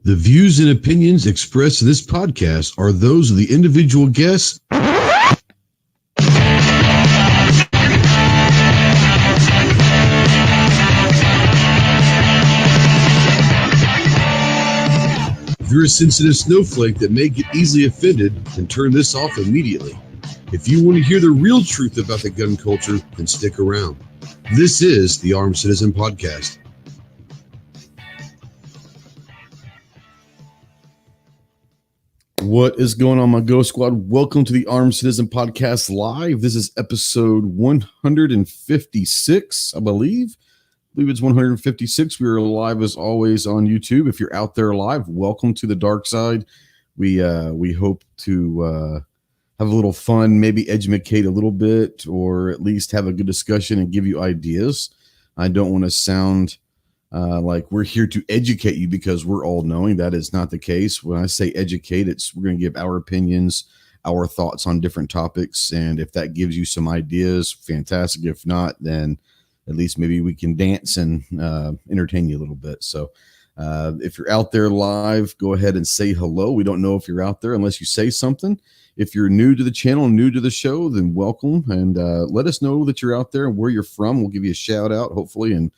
The views and opinions expressed in this podcast are those of the individual guests. If you're a sensitive snowflake that may get easily offended, then turn this off immediately. If you want to hear the real truth about the gun culture, then stick around. This is the Armed Citizen Podcast. What is going on, my Ghost Squad? Welcome to the Armed Citizen Podcast Live. This is episode 156, I believe. It's 156. We are live as always on YouTube. If you're out there live, welcome to the dark side. We hope to have a little fun, maybe educate a little bit, or at least have a good discussion and give you ideas. I don't want to sound like we're here to educate you because we're all knowing. That is not the case. When I say educate, we're going to give our opinions, our thoughts on different topics. And if that gives you some ideas, fantastic. If not, then at least maybe we can dance and entertain you a little bit. So if you're out there live, go ahead and say hello. We don't know if you're out there unless you say something. If you're new to the channel, new to the show, then welcome. And let us know that you're out there and where you're from. We'll give you a shout out, hopefully. And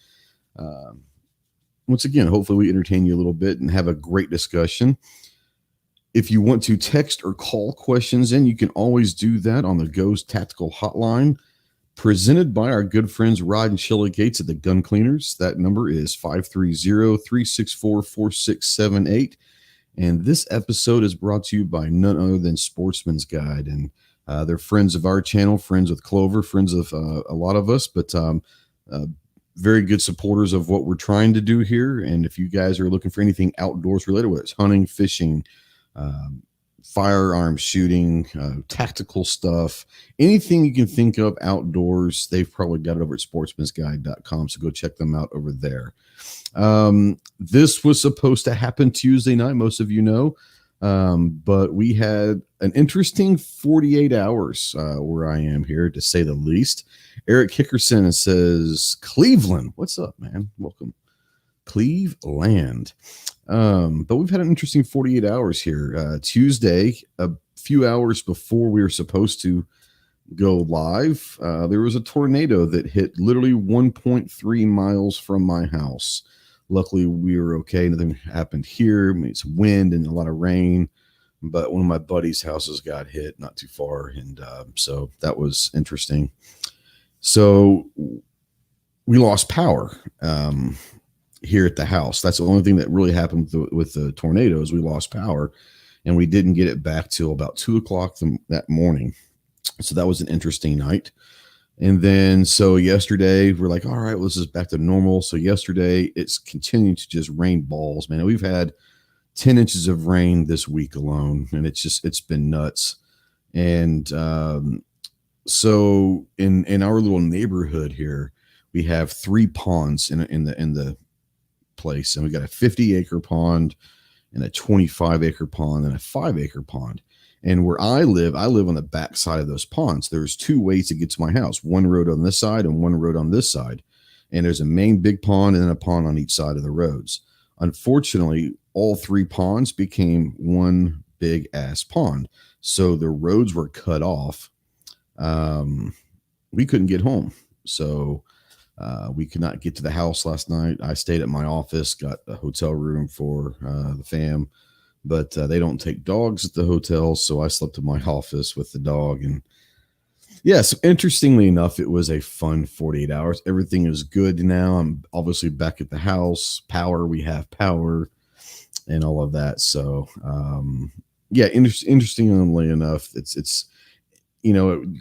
once again, hopefully we entertain you a little bit and have a great discussion. If you want to text or call questions in, you can always do that on the Ghost Tactical Hotline, presented by our good friends Rod and Shelly Gates at the Gun Cleaners. That number is 530-364-4678. And this episode is brought to you by none other than Sportsman's Guide. And they're friends of our channel, friends with Clover, friends of a lot of us, but very good supporters of what we're trying to do here. And if you guys are looking for anything outdoors related, whether it's hunting, fishing, firearms shooting, tactical stuff, anything you can think of outdoors, they've probably got it over at sportsmansguide.com. So go check them out over there. This was supposed to happen Tuesday night, most of you know, but we had an interesting 48 hours where I am here, to say the least. Eric Hickerson says, Cleveland, what's up, man? Welcome. Cleveland. But we've had an interesting 48 hours here. Tuesday, a few hours before we were supposed to go live, there was a tornado that hit literally 1.3 miles from my house. Luckily, we were okay. Nothing happened here. I mean, it's wind and a lot of rain, but one of my buddies' houses got hit not too far. And so that was interesting. So we lost power here at the house. That's the only thing that really happened with the tornadoes. We lost power, and we didn't get it back till about 2:00 that morning. So that was an interesting night. And then, so yesterday we're like, all right, well, this is back to normal. So yesterday it's continued to just rain balls, man. We've had 10 inches of rain this week alone, and it's been nuts. And so in our little neighborhood here, we have 3 ponds in the place, and we got a 50-acre pond and a 25-acre pond and a 5-acre pond. And where I live on the back side of those ponds. There's 2 ways to get to my house, one road on this side and one road on this side. And there's a main big pond and then a pond on each side of the roads. Unfortunately, all 3 ponds became one big ass pond. So the roads were cut off. We couldn't get home. So we could not get to the house last night. I stayed at my office, got a hotel room for the fam. But they don't take dogs at the hotel, so I slept in my office with the dog. And yes, interestingly enough, it was a fun 48 hours. Everything is good now. I'm obviously back at the house. We have power and all of that. So, yeah, interestingly enough, it's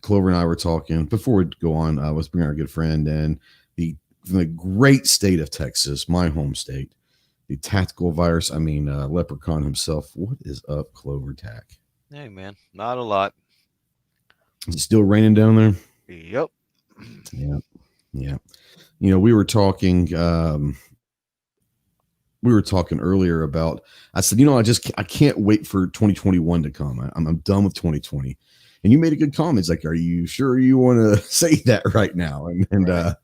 Clover and I were talking before we go on. Let's bring our good friend and from the great state of Texas, my home state. The tactical virus, Leprechaun himself. What is up, Clover Tack? Hey, man, not a lot. Is it still raining down there? Yep. Yeah. We were talking earlier about, I said, I can't wait for 2021 to come. I'm done with 2020. And you made a good comment. It's like, are you sure you want to say that right now? And right.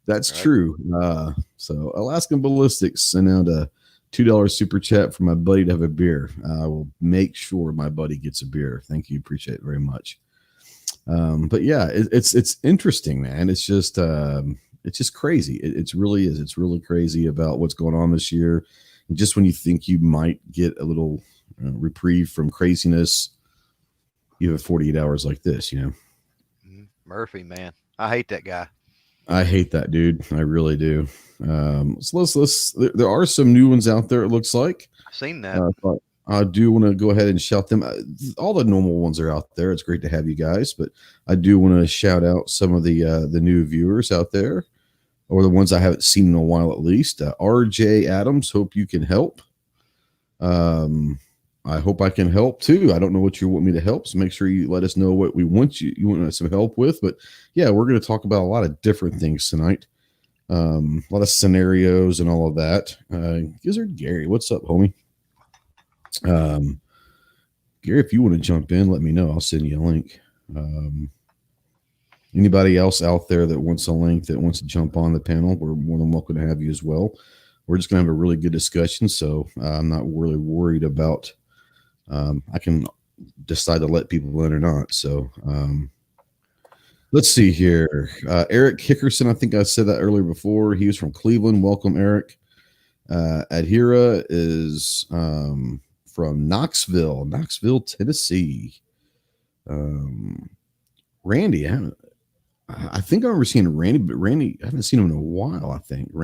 That's right. True. So Alaskan Ballistics sent out a $2 super chat for my buddy to have a beer. I will make sure my buddy gets a beer. Thank you. Appreciate it very much. But yeah, it's interesting, man. It's just crazy. It really is. It's really crazy about what's going on this year. And just when you think you might get a little reprieve from craziness, you have 48 hours like this, Murphy, man. I hate that guy. I hate that dude. I really do. So there are some new ones out there. It looks like I've seen that. I do want to go ahead and shout them. All the normal ones are out there. It's great to have you guys, but I do want to shout out some of the new viewers out there, or the ones I haven't seen in a while at least. RJ Adams, hope you can help. I hope I can help too. I don't know what you want me to help, so make sure you let us know what you want some help with. But yeah, we're going to talk about a lot of different things tonight. A lot of scenarios and all of that. Gizzard Gary, what's up, homie? Gary, if you want to jump in, let me know. I'll send you a link. Anybody else out there that wants a link, that wants to jump on the panel, we're more than welcome to have you as well. We're just going to have a really good discussion, so I'm not really worried about I can decide to let people in or not. So let's see here. Eric Hickerson, I think I said that earlier before. He was from Cleveland. Welcome, Eric. Adhira is from Knoxville, Tennessee. Randy, I think I remember seeing Randy, but Randy, I haven't seen him in a while. I think I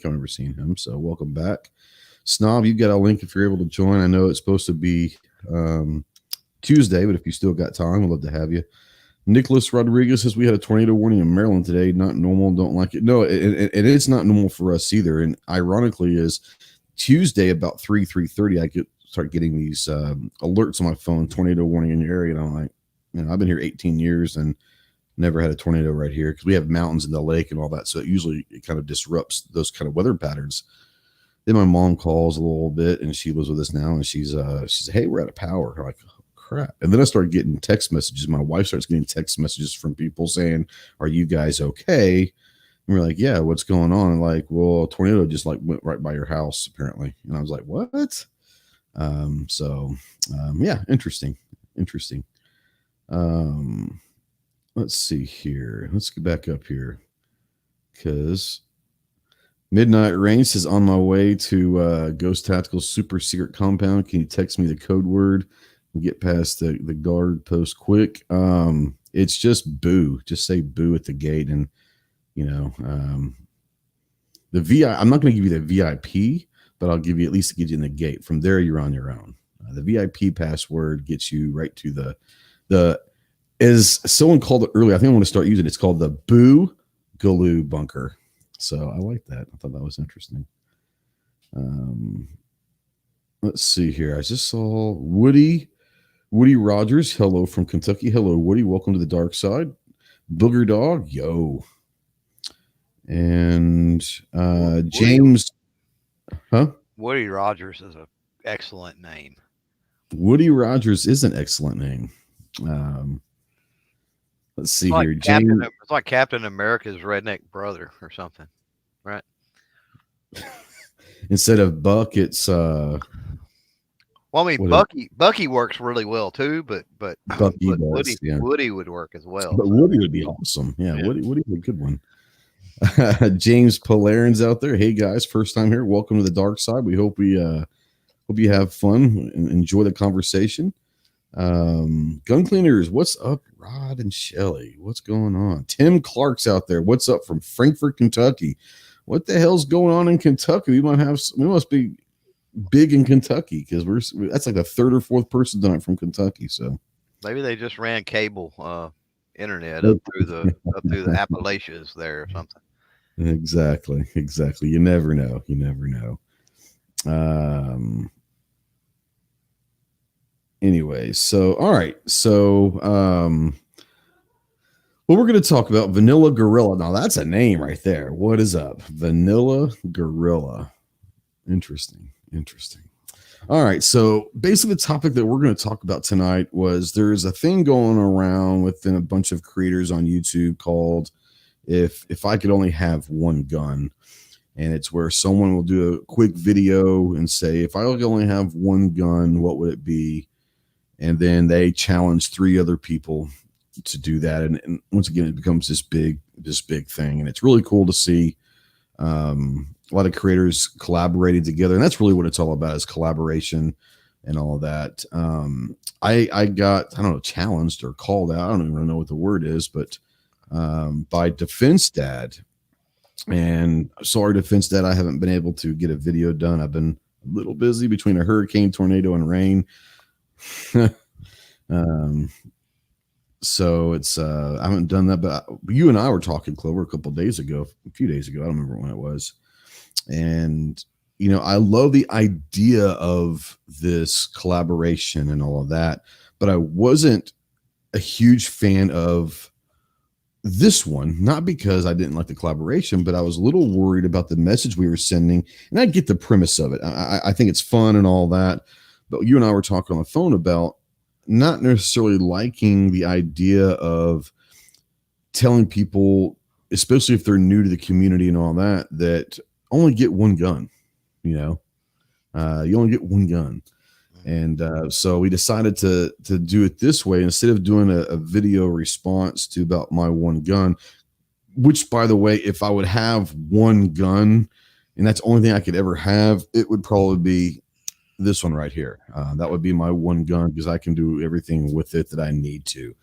remember seeing him. So welcome back. Snob, you got a link if you're able to join. I know it's supposed to be Tuesday, but if you still got time, we'd love to have you. Nicholas Rodriguez says we had a tornado warning in Maryland today. Not normal. Don't like it. No, it's not normal for us either. And ironically, is Tuesday about 3:30, I start getting these alerts on my phone, tornado warning in your area, and I'm like, I've been here 18 years and never had a tornado right here because we have mountains in the lake and all that. So it kind of disrupts those kind of weather patterns. Then my mom calls a little bit, and she lives with us now, and she's hey, we're out of power. I'm like, oh, crap. And then I started getting text messages. My wife starts getting text messages from people saying, are you guys okay? And we're like, yeah, what's going on? And like, well, a tornado just like went right by your house, apparently. And I was like, what? Yeah, interesting. Let's see here. Let's get back up here because Midnight Rain says, on my way to Ghost Tactical super secret compound. Can you text me the code word and get past the guard post quick? It's just boo. Just say boo at the gate. And, the VI, I'm not going to give you the VIP, but I'll give you at least to get you in the gate. From there, you're on your own. The VIP password gets you right to the as someone called it earlier, I think I want to start using it. It's called the Boo Galoo Bunker. So I like that. I thought that was interesting. Let's see here. I just saw Woody Rogers. Hello from Kentucky. Hello, Woody. Welcome to the dark side. Booger Dog. Yo. And James. Huh? Woody Rogers is an excellent name. Woody Rogers is an excellent name. Let's see here. James. It's like Captain America's redneck brother or something, right? Instead of Buck, it's well, I mean, Bucky works really well too, but Bucky does, Woody would work as well. But Woody would be awesome. Yeah. Woody's a good one. James Polarin's out there. Hey guys, first time here. Welcome to the dark side. We hope you have fun and enjoy the conversation. Gun Cleaners, what's up? Rod and Shelly, what's going on? Tim Clark's out there. What's up from Frankfort, Kentucky? What the hell's going on in Kentucky? We must be big in Kentucky because that's like the third or fourth person tonight from Kentucky. So maybe they just ran cable internet up through the Appalachians there or something. Exactly. You never know. Anyway, so all right. So what we're going to talk about, Vanilla Gorilla. Now that's a name right there. What is up? Vanilla Gorilla. Interesting. All right. So basically the topic that we're going to talk about tonight was there's a thing going around within a bunch of creators on YouTube called if I could only have one gun. And it's where someone will do a quick video and say, if I only have one gun, what would it be? And then they challenge 3 other people to do that. And once again, it becomes this big thing. And it's really cool to see a lot of creators collaborating together. And that's really what it's all about, is collaboration and all of that. I got, I don't know, challenged or called out. I don't even know what the word is, but by Defense Dad. And sorry, Defense Dad, I haven't been able to get a video done. I've been a little busy between a hurricane, tornado, and rain. So it's I haven't done that, but you and I were talking, Clover, a few days ago. I don't remember when it was. And you know, I love the idea of this collaboration and all of that, but I wasn't a huge fan of this one, not because I didn't like the collaboration, but I was a little worried about the message we were sending. And I get the premise of it. I think it's fun and all that, but you and I were talking on the phone about not necessarily liking the idea of telling people, especially if they're new to the community and all that, that only get one gun. You know, you only get one gun. And so we decided to do it this way. Instead of doing a video response to about my one gun, which, by the way, if I would have one gun and that's the only thing I could ever have, it would probably be this one right here. That would be my one gun, because I can do everything with it that I need to.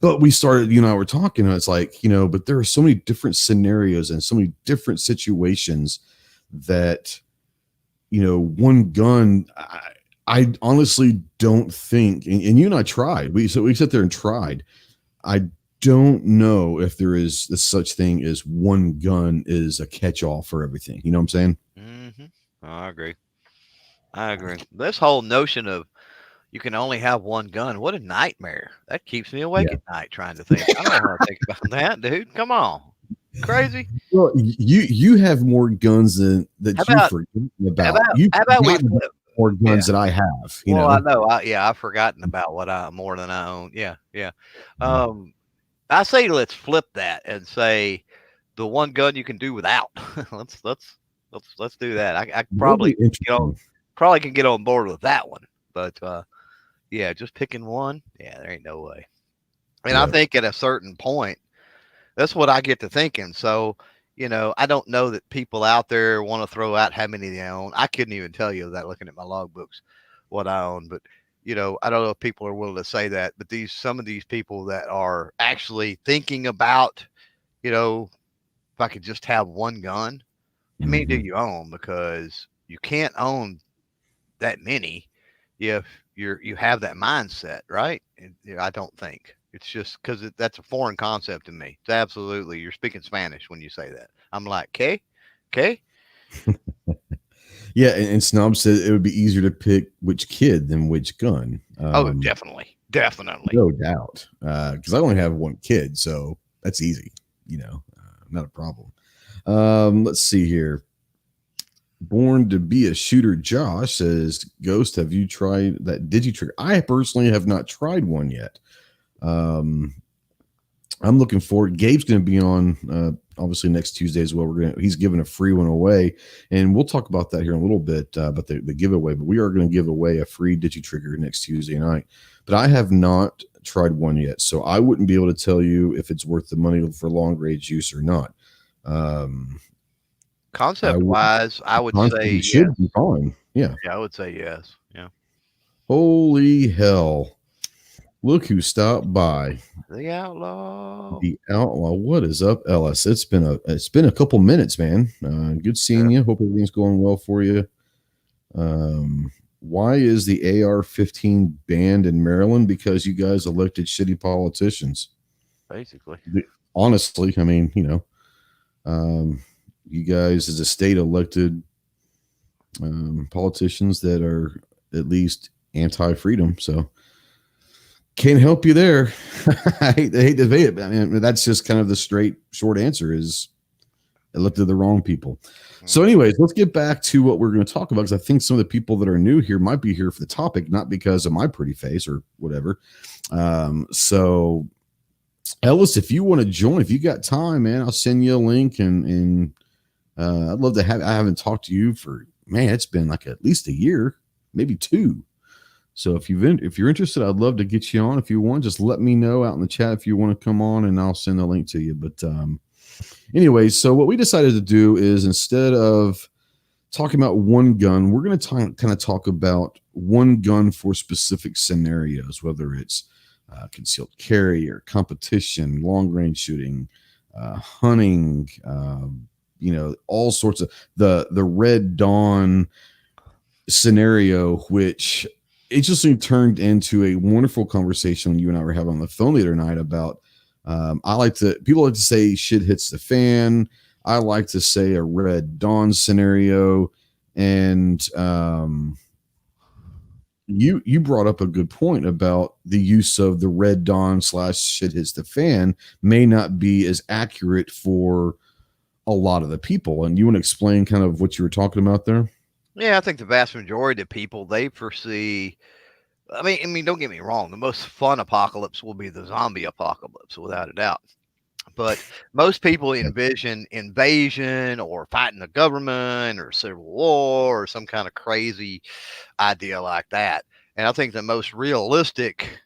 But we started, you know, we're talking, and it's like, you know, but there are so many different scenarios and so many different situations that, you know, one gun, I honestly don't think, and you and I tried, we sat there and tried. I don't know if there is this such thing as one gun is a catch-all for everything. You know what I'm saying? Mm-hmm. I agree. This whole notion of you can only have one gun, what a nightmare. That keeps me awake at night trying to think. I don't want to think about that, dude. Come on. Crazy. Well, you have more guns than that you've forgotten about. How about we flip? More guns that I have. You know? I know. I've forgotten about more than I own. Yeah. I say let's flip that and say the one gun you can do without. let's do that. I probably can get on board with that one. But yeah, just picking one. Yeah, there ain't no way. And I think at a certain point, that's what I get to thinking. So, you know, I don't know that people out there want to throw out how many they own. I couldn't even tell you without looking at my logbooks what I own. But, you know, I don't know if people are willing to say that. But some of these people that are actually thinking about, you know, if I could just have one gun, how many do you own? Because you can't own that many if you have that mindset, right? And, you know, I don't think. It's just because that's a foreign concept to me. It's absolutely, you're speaking Spanish when you say that. I'm like, okay. Yeah, and Snob said it would be easier to pick which kid than which gun. Oh, definitely, no doubt. Because I only have one kid, so that's easy. You know, not a problem. Let's see here. Born to be a shooter, Josh says, Ghost, have you tried that Digi Trigger? I personally have not tried one yet. I'm looking forward. Gabe's going to be on obviously next Tuesday as well. He's giving a free one away, and we'll talk about that here in a little bit about the giveaway. But we are going to give away a free Digi Trigger next Tuesday night. But I have not tried one yet, so I wouldn't be able to tell you if it's worth the money for long range use or not. Concept wise, I would say it should be fine. Yeah, I would say yes. Yeah. Holy hell. Look who stopped by. The Outlaw. What is up, Ellis? It's been a couple minutes, man. Good seeing you. Hope everything's going well for you. Why is the AR-15 banned in Maryland? Because you guys elected shitty politicians. Basically. Honestly, I mean, you know, you guys as a state elected politicians that are at least anti-freedom, so can't help you there. I hate to debate it, but I mean, that's just kind of the short answer is elected the wrong people. So anyways, let's get back to what we're going to talk about, because I think some of the people that are new here might be here for the topic, not because of my pretty face or whatever. So Ellis, if you want to join, if you got time, man, I'll send you a link and I'd love to have. I haven't talked to you for, man, it's been like at least a year, maybe 2. So if you're interested, I'd love to get you on. If you want, just let me know out in the chat if you want to come on, and I'll send a link to you. But anyway, so what we decided to do is, instead of talking about one gun, we're going to kind of talk about one gun for specific scenarios, whether it's concealed carry or competition, long range shooting, hunting, all sorts of the Red Dawn scenario, which it just turned into a wonderful conversation you and I were having on the phone the other night about. People like to say shit hits the fan. I like to say a Red Dawn scenario, and you brought up a good point about the use of the Red Dawn / shit hits the fan may not be as accurate for a lot of the people. And you want to explain kind of what you were talking about there? Yeah, I think the vast majority of people, they foresee. I mean, don't get me wrong. The most fun apocalypse will be the zombie apocalypse, without a doubt. But most people envision invasion or fighting the government or civil war or some kind of crazy idea like that. And I think the most realistic,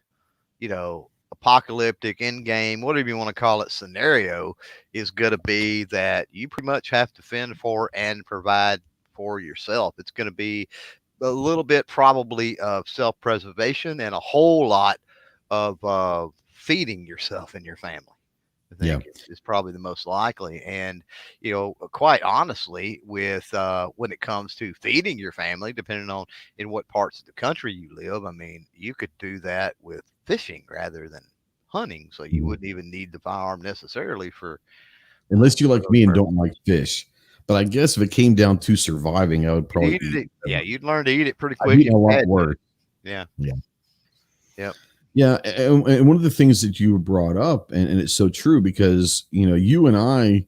apocalyptic end game, whatever you want to call it, scenario is going to be that you pretty much have to fend for and provide for yourself. It's going to be a little bit probably of self-preservation and a whole lot of feeding yourself and your family. I think is probably the most likely. And, quite honestly, with when it comes to feeding your family, depending on in what parts of the country you live, I mean, you could do that with fishing rather than hunting. So you wouldn't even need the firearm necessarily for. Unless you like me and don't like fish. But I guess if it came down to surviving, I would probably eat it. Yeah, you'd learn to eat it pretty quick. I'd eat a lot worse. Yeah. Yep. Yeah, and one of the things that you brought up, and it's so true, because you and I,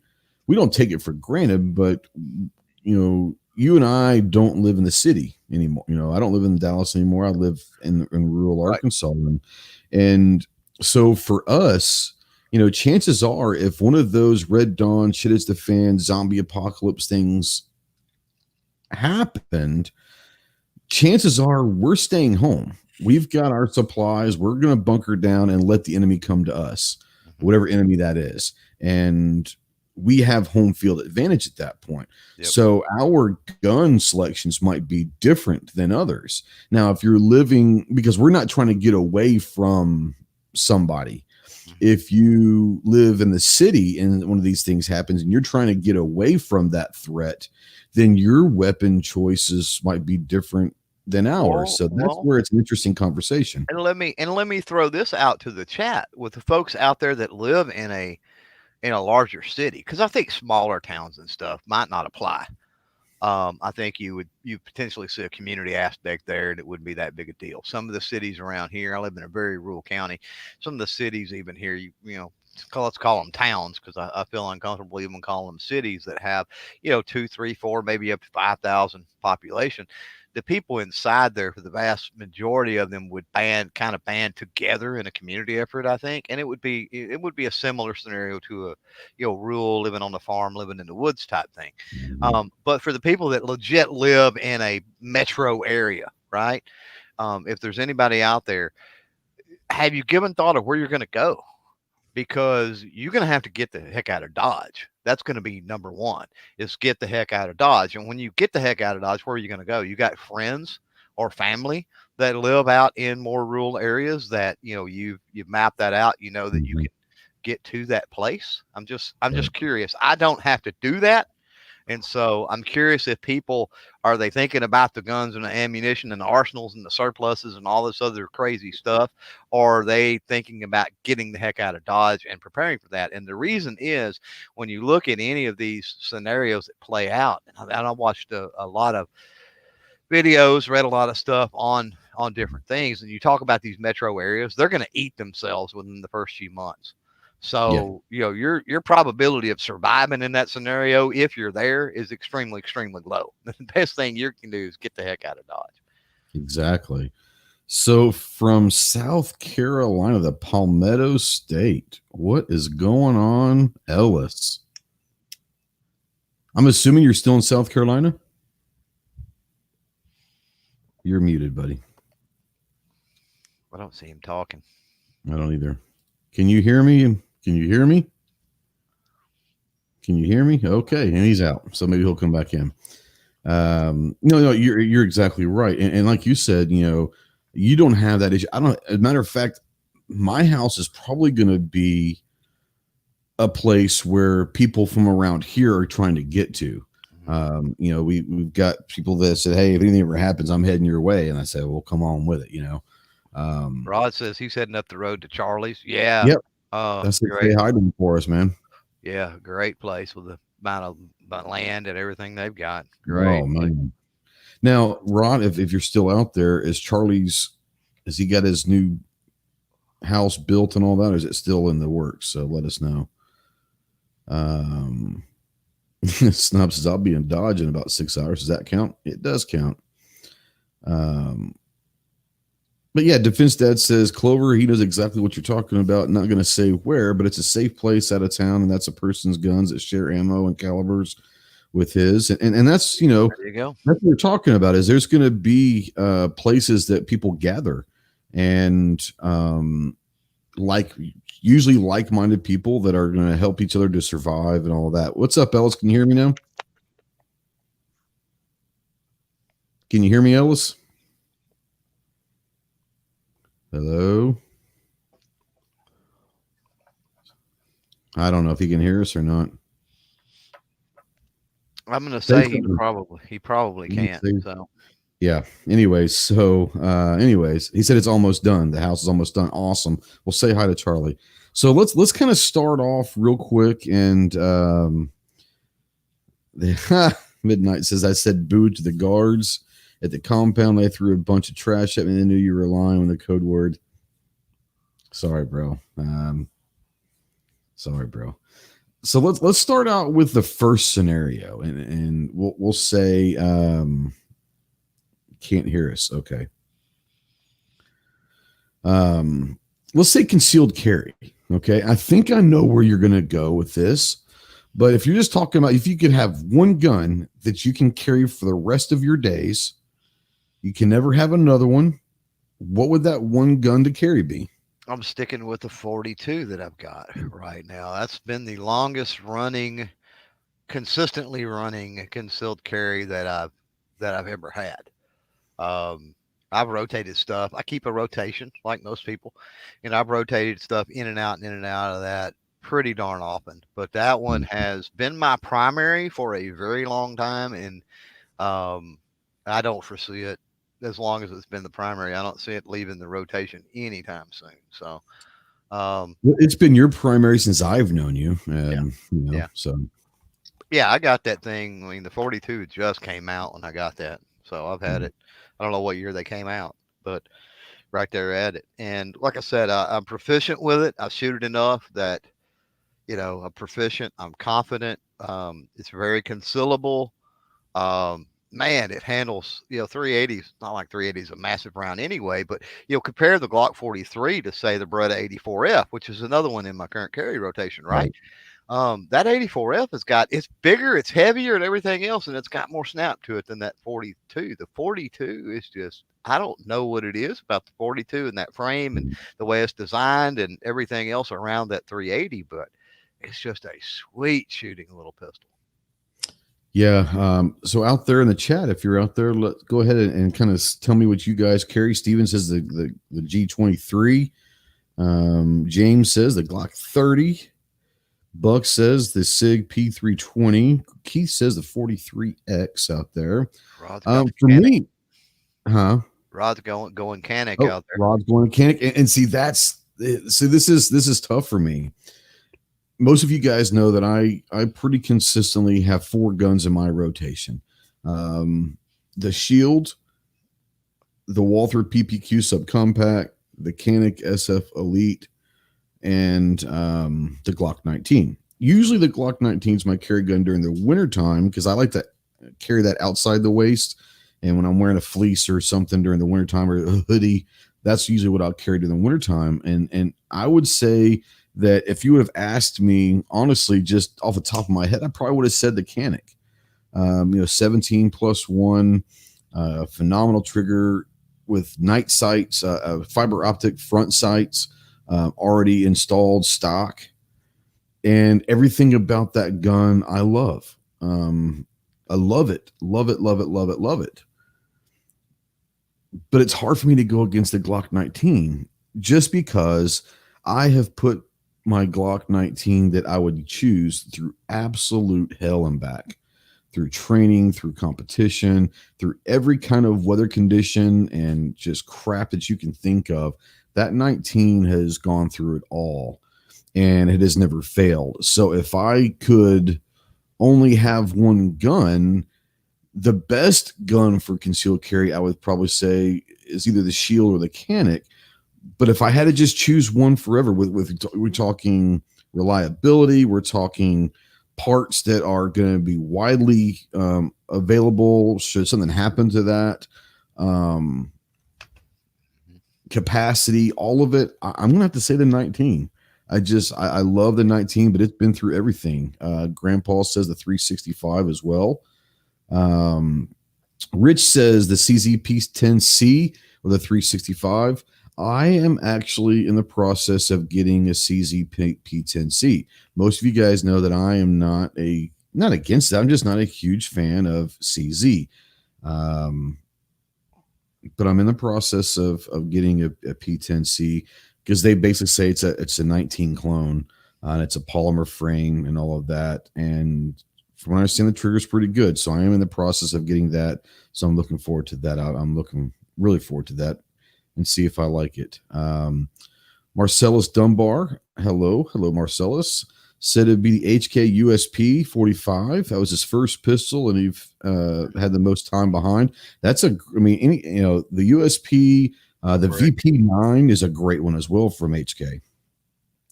we don't take it for granted, but you and I don't live in the city anymore. I don't live in Dallas anymore. I live in rural Arkansas, and so for us, chances are, if one of those Red Dawn, shit is the fan, zombie apocalypse things happened, chances are we're staying home. We've got our supplies. We're going to bunker down and let the enemy come to us, whatever enemy that is. And we have home field advantage at that point. Yep. So our gun selections might be different than others. Now, if you're living, because we're not trying to get away from somebody. If you live in the city and one of these things happens and you're trying to get away from that threat, then your weapon choices might be different than ours. So that's where it's an interesting conversation. And let me throw this out to the chat with the folks out there that live in a larger city, because I think smaller towns and stuff might not apply. I think you potentially see a community aspect there, and it wouldn't be that big a deal. Some of the cities around here, I live in a very rural county. Some of the cities even here, let's call them towns, because I feel uncomfortable even calling them cities that have 2, 3, 4, maybe up to 5,000 population. The people inside there, for the vast majority of them, would band together in a community effort, I think. And it would be a similar scenario to a, rural, living on the farm, living in the woods type thing. But for the people that legit live in a metro area, right? If there's anybody out there, have you given thought of where you're going to go? Because you're going to have to get the heck out of Dodge. That's going to be number one, is get the heck out of Dodge. And when you get the heck out of Dodge, where are you going to go? You got friends or family that live out in more rural areas that, you've mapped that out, that you can get to that place. I'm just curious. I don't have to do that. And so I'm curious if people, are they thinking about the guns and the ammunition and the arsenals and the surpluses and all this other crazy stuff? Or are they thinking about getting the heck out of Dodge and preparing for that? And the reason is, when you look at any of these scenarios that play out, and I watched a lot of videos, read a lot of stuff on different things, and you talk about these metro areas, they're going to eat themselves within the first few months. So, your probability of surviving in that scenario, if you're there, is extremely, extremely low. The best thing you can do is get the heck out of Dodge. Exactly. So from South Carolina, the Palmetto State, what is going on, Ellis? I'm assuming you're still in South Carolina. You're muted, buddy. I don't see him talking. I don't either. Can you hear me? Can you hear me? Can you hear me? Okay, and he's out, so maybe he'll come back in. No, you're exactly right, and like you said, you don't have that issue. I don't. As a matter of fact, my house is probably going to be a place where people from around here are trying to get to. We've got people that said, "Hey, if anything ever happens, I'm heading your way," and I said, "Well, come on with it," Rod says he's heading up the road to Charlie's. Yeah. Yep. That's a great hiding for us, man. Yeah, great place with the amount of land and everything they've got. Great. Oh man. Now, Rod, if you're still out there, has he got his new house built and all that, or is it still in the works? So let us know. Snub says I'll be in Dodge in about 6 hours. Does that count? It does count. But yeah, Defense Dad says Clover, he knows exactly what you're talking about. Not going to say where, but it's a safe place out of town, and that's a person's guns that share ammo and calibers with his. And that's, there you go. That's what we're talking about, is there's going to be places that people gather, and usually like-minded people that are going to help each other to survive and all of that. What's up, Ellis? Can you hear me now? Can you hear me, Ellis? Hello? I don't know if he can hear us or not. I'm going to say he probably can't. So yeah. Anyways, he said it's almost done. The house is almost done. Awesome. We'll say hi to Charlie. So let's kind of start off real quick. And Midnight says, I said boo to the guards at the compound. They threw a bunch of trash at me. They knew you were lying on the code word. Sorry, bro. So let's start out with the first scenario, and we'll say can't hear us. Okay. Let's say concealed carry. Okay. I think I know where you're going to go with this, but if you're just talking about if you could have one gun that you can carry for the rest of your days, you can never have another one, what would that one gun to carry be? I'm sticking with the 42 that I've got right now. That's been the longest running, consistently running concealed carry that I've ever had. I've rotated stuff. I keep a rotation like most people, and I've rotated stuff in and out of that pretty darn often. But that one has been my primary for a very long time, and I don't foresee it. As long as it's been the primary, I don't see it leaving the rotation anytime soon. So, it's been your primary since I've known you. So, yeah, I got that thing. I mean, the 42 just came out when I got that, so I've had it. I don't know what year they came out, but right there at it. And like I said, I'm proficient with it. I shoot it enough that, I'm proficient. I'm confident. It's very concealable. Man, it handles, 380s, not like 380 is a massive round anyway, but, compare the Glock 43 to, say, the Beretta 84F, which is another one in my current carry rotation, right? That 84F it's bigger, it's heavier and everything else, and it's got more snap to it than that 42. The 42 is just, I don't know what it is about the 42 and that frame and the way it's designed and everything else around that 380, but it's just a sweet shooting little pistol. Yeah. So out there in the chat, if you're out there, let's go ahead and kind of tell me what you guys carry. Steven says the G23. James says the Glock 30. Buck says the SIG P320. Keith says the 43X out there. For me, Rod's going Canic out there. Rod's going Canic, and see this is tough for me. Most of you guys know that I pretty consistently have 4 guns in my rotation. The Shield, the Walther PPQ Subcompact, the Canic SF Elite, and the Glock 19. Usually the Glock 19 is my carry gun during the wintertime because I like to carry that outside the waist. And when I'm wearing a fleece or something during the wintertime or a hoodie, that's usually what I'll carry during the wintertime. And I would say that if you would have asked me, honestly, just off the top of my head, I probably would have said the Canic. 17 plus 1, phenomenal trigger with night sights, fiber optic front sights, already installed stock, and everything about that gun I love. I love it. Love it, love it, love it, love it. But it's hard for me to go against the Glock 19 just because I have put my Glock 19 that I would choose through absolute hell and back, through training, through competition, through every kind of weather condition and just crap that you can think of. That 19 has gone through it all and it has never failed. So if I could only have one gun, the best gun for concealed carry, I would probably say, is either the Shield or the Canic. But if I had to just choose one forever, we're talking reliability, we're talking parts that are going to be widely available should something happen to that, capacity, all of it, I'm going to have to say the 19. I love the 19, but it's been through everything. Grandpa says the 365 as well. Rich says the CZ-P10C or the 365. I am actually in the process of getting a CZ-P10C. Most of you guys know that I am not against it. I'm just not a huge fan of CZ. But I'm in the process of getting a P10C because they basically say it's a 19 clone, and it's a polymer frame and all of that. And from what I understand, the trigger's pretty good. So I am in the process of getting that. So I'm looking forward to that. I'm looking really forward to that and see if I like it. Marcellus Dunbar, hello Marcellus, said it'd be the HK USP 45. That was his first pistol, and he had the most time behind. The USP, the VP9 is a great one as well from HK.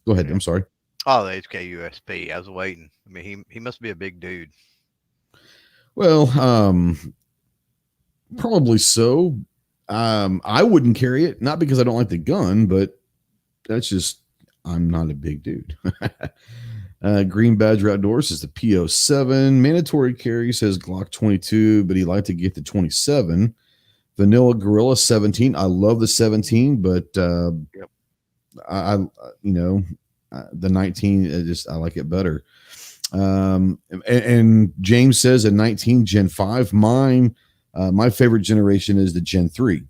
Go ahead. I'm sorry. Oh, the HK USP. I was waiting. I mean, he must be a big dude. Well, probably so. I wouldn't carry it, not because I don't like the gun, but that's just, I'm not a big dude. Green Badger Outdoors is the PO7. Mandatory carry says Glock 22, but he'd like to get the 27. Vanilla Gorilla 17. I love the 17, but yep. The 19, I like it better. And James says a 19 Gen 5. Mine, my favorite generation is the Gen 3.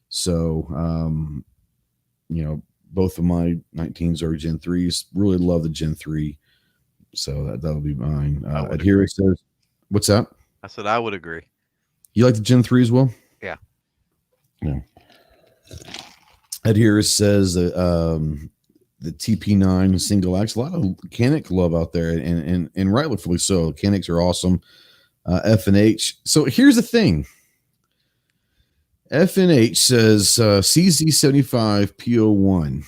So, both of my 19s are Gen 3s. Really love the Gen 3. So that'll be mine. Adhere says, what's that? I said I would agree. You like the Gen 3 as well? Yeah. Yeah. Adhere says the TP9 single axe. A lot of Canic love out there, and rightfully so. Canics are awesome. F&H. So here's the thing. F&H says CZ75 PO1.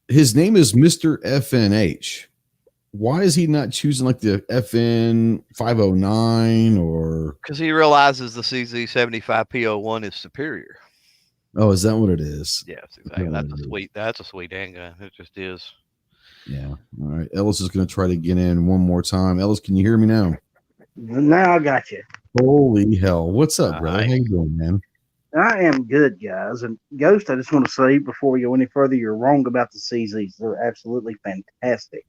His name is Mr. F&H. Why is he not choosing like the FN 509 or? Because he realizes the CZ75 PO1 is superior. Oh, is that what it is? Yes, exactly. That's a sweet handgun. It just is. Yeah. All right. Ellis is going to try to get in one more time. Ellis, can you hear me now? Now I got you. Holy hell. What's up, brother? How you doing, man? I am good, guys. And Ghost, I just want to say before we go any further, you're wrong about the CZs. They're absolutely fantastic.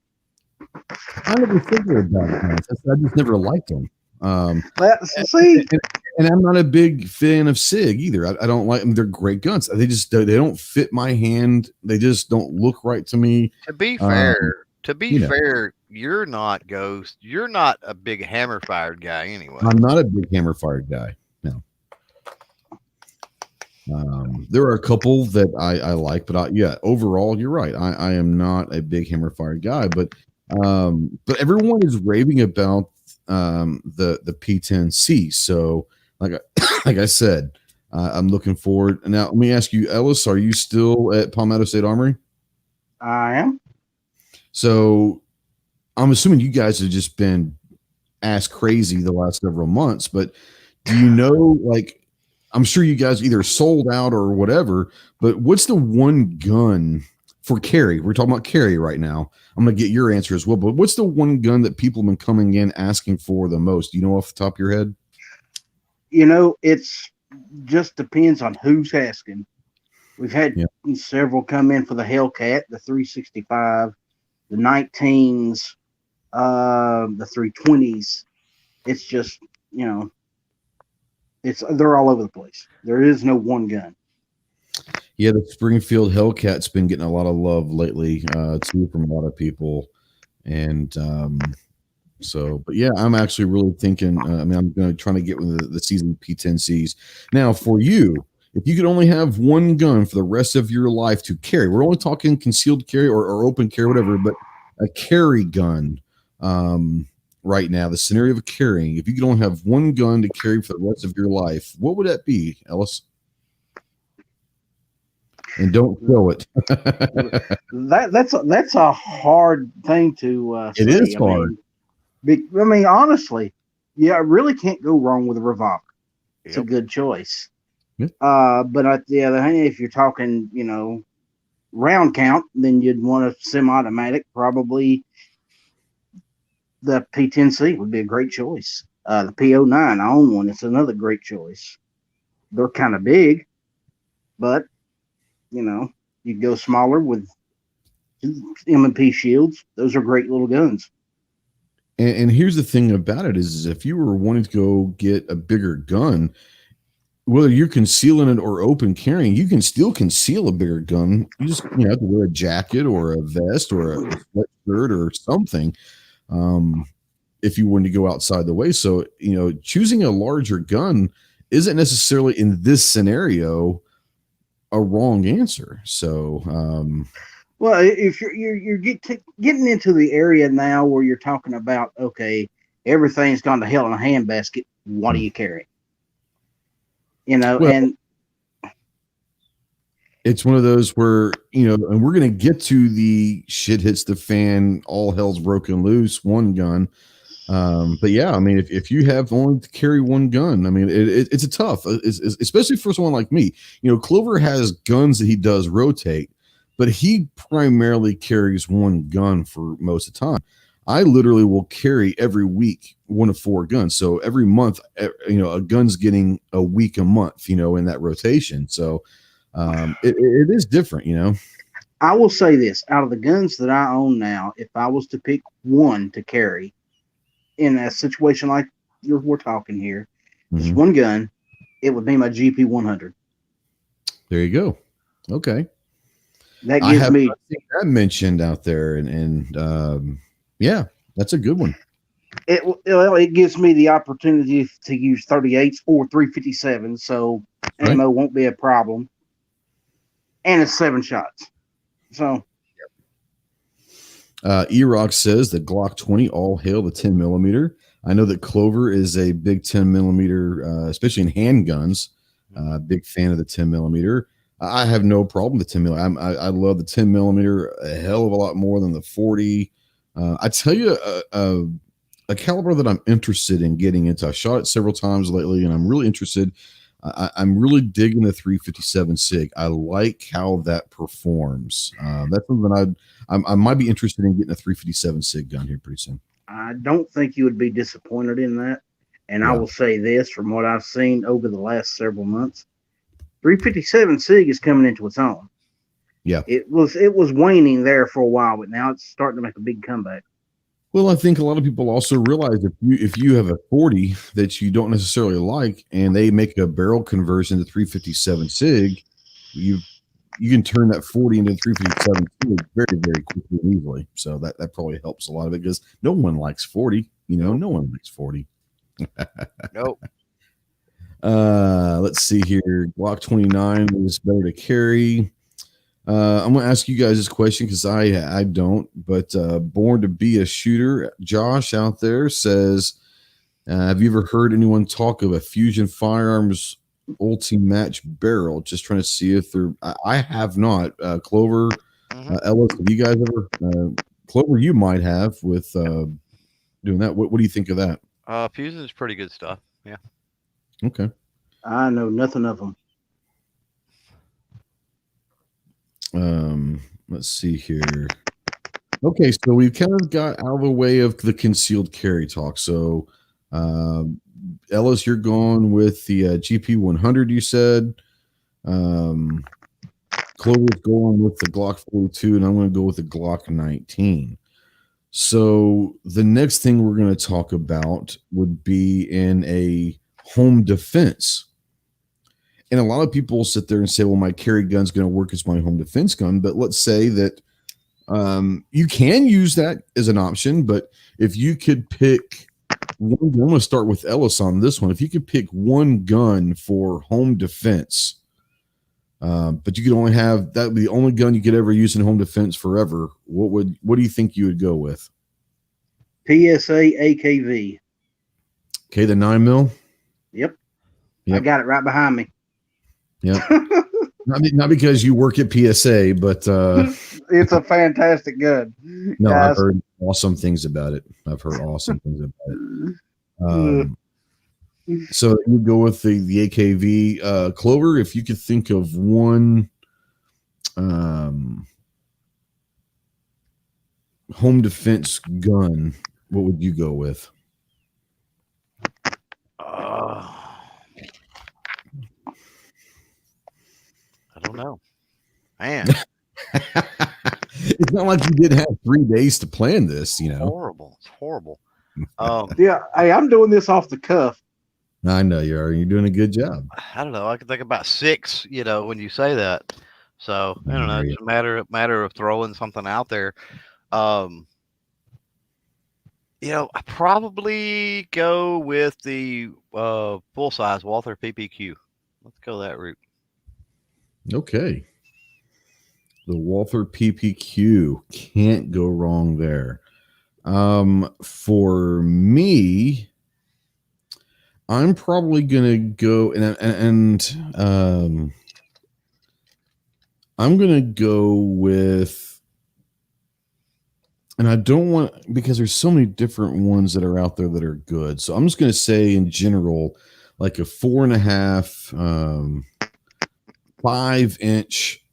I never figured about it. I just never liked them. And I'm not a big fan of SIG either. I don't like them. They're great guns. They don't fit my hand. They just don't look right to me. To be fair, you're not Ghost. You're not a big hammer fired guy anyway. I'm not a big hammer fired guy. No. There are a couple that I like, but overall, you're right. I am not a big hammer fired guy, but everyone is raving about the P10C. So like I said, I'm looking forward. Now let me ask you, Ellis, are you still at Palmetto State Armory? I am. So I'm assuming you guys have just been ass crazy the last several months, but do you know, like, I'm sure you guys either sold out or whatever, but what's the one gun for carry, we're talking about carry right now. I'm going to get your answer as well. But what's the one gun that people have been coming in asking for the most? Do you know off the top of your head? It's just depends on who's asking. We've had several come in for the Hellcat, the 365, the 19s, the 320s. It's just, they're all over the place. There is no one gun. Yeah, the Springfield Hellcat's been getting a lot of love lately, too, from a lot of people. And but yeah, I'm actually really thinking, I'm going to try to get with the seasoned P10Cs. Now, for you, if you could only have one gun for the rest of your life to carry, we're only talking concealed carry or open carry, whatever, but a carry gun right now, the scenario of carrying, if you could only have one gun to carry for the rest of your life, what would that be, Ellis? And don't show it. That's a hard thing to say. It is hard. Honestly, I really can't go wrong with a revolver. It's a good choice. Yep. But on the other hand, if you're talking, round count, then you'd want a semi-automatic. Probably the P10C would be a great choice. The P09, I own one. It's another great choice. They're kind of big, but you go smaller with M&P shields. Those are great little guns. And here's the thing about it is if you were wanting to go get a bigger gun, whether you're concealing it or open carrying, you can still conceal a bigger gun. You just have to wear a jacket or a vest or a sweatshirt or something if you want to go outside the way. So, choosing a larger gun isn't necessarily in this scenario a wrong answer. So, well, if you're getting into the area now where you're talking about, okay, everything's gone to hell in a handbasket, what do you carry? And it's one of those where, and we're going to get to the shit hits the fan, all hell's broken loose, one gun. But yeah, if you have only to carry one gun, it's a tough, especially for someone like me. Clover has guns that he does rotate, but he primarily carries one gun for most of the time. I literally will carry every week 1 to 4 guns. So every month, a gun's getting a week a month, in that rotation. So it is different, I will say this, out of the guns that I own now, if I was to pick one to carry in a situation like we're talking here, just one gun, it would be my GP 100. There you go. Okay. That gives me that mentioned out there, and yeah, that's a good one. It gives me the opportunity to use 38s or 357, so ammo won't be a problem, and it's 7 shots. So, E-Rock says that Glock 20, all hail the 10 millimeter. I know that Clover is a big 10 millimeter, especially in handguns. Big fan of the 10 millimeter. I have no problem with the 10 millimeter. I love the 10 millimeter a hell of a lot more than the 40. I tell you, a caliber that I'm interested in getting into. I shot it several times lately, and I'm really interested. I'm really digging the 357 SIG. I like how that performs. That's something I might be interested in getting a 357 SIG gun here pretty soon. I don't think you would be disappointed in that. And I will say this, from what I've seen over the last several months, 357 SIG is coming into its own. Yeah. It was waning there for a while, but now it's starting to make a big comeback. Well, I think a lot of people also realize if you have a 40 that you don't necessarily like, and they make a barrel conversion to 357 SIG, you can turn that 40 into 357 SIG very, very quickly and easily. So that probably helps a lot of it, because no one likes 40. No one likes 40. Nope. Let's see here. Glock 29 is better to carry. I'm going to ask you guys this question because I don't, but Born to Be a Shooter, Josh out there says, have you ever heard anyone talk of a Fusion Firearms Ulti-Match barrel? Just trying to see if they're, I have not. Clover, Ellis, have you guys ever, Clover, you might have with doing that. What do you think of that? Fusion is pretty good stuff. Yeah. Okay. I know nothing of them. let's see here. Okay, so we've kind of got out of the way of the concealed carry talk. So, Ellis, you're going with the GP 100. You said. Clover's going with the Glock 42, and I'm going to go with the Glock 19. So the next thing we're going to talk about would be in a home defense. And a lot of people sit there and say, well, my carry gun's going to work as my home defense gun. But let's say that you can use that as an option. But if you could pick one, I'm going to start with Ellis on this one. If you could pick one gun for home defense, but you could only have that would be the only gun you could ever use in home defense forever, what do you think you would go with? PSA AKV. Okay, the 9mm. Yep. I got it right behind me. Yep. not because you work at PSA, but it's a fantastic gun. No, guys. I've heard awesome things about it. So you go with the AKV. Clover, if you could think of one home defense gun, what would you go with? I don't know, man. It's not like you did have 3 days to plan this, you know. It's horrible. Yeah, hey, I'm doing this off the cuff. I know you are. You're doing a good job. I don't know. I can think about 6, when you say that. So I don't know. It's a matter of throwing something out there. I probably go with the full size Walther PPQ. Let's go that route. Okay. The Walther PPQ, can't go wrong there. For me, I'm probably gonna go and I'm gonna go with, and I don't want, because there's so many different ones that are out there that are good. So I'm just gonna say in general, like a 4.5, 5-inch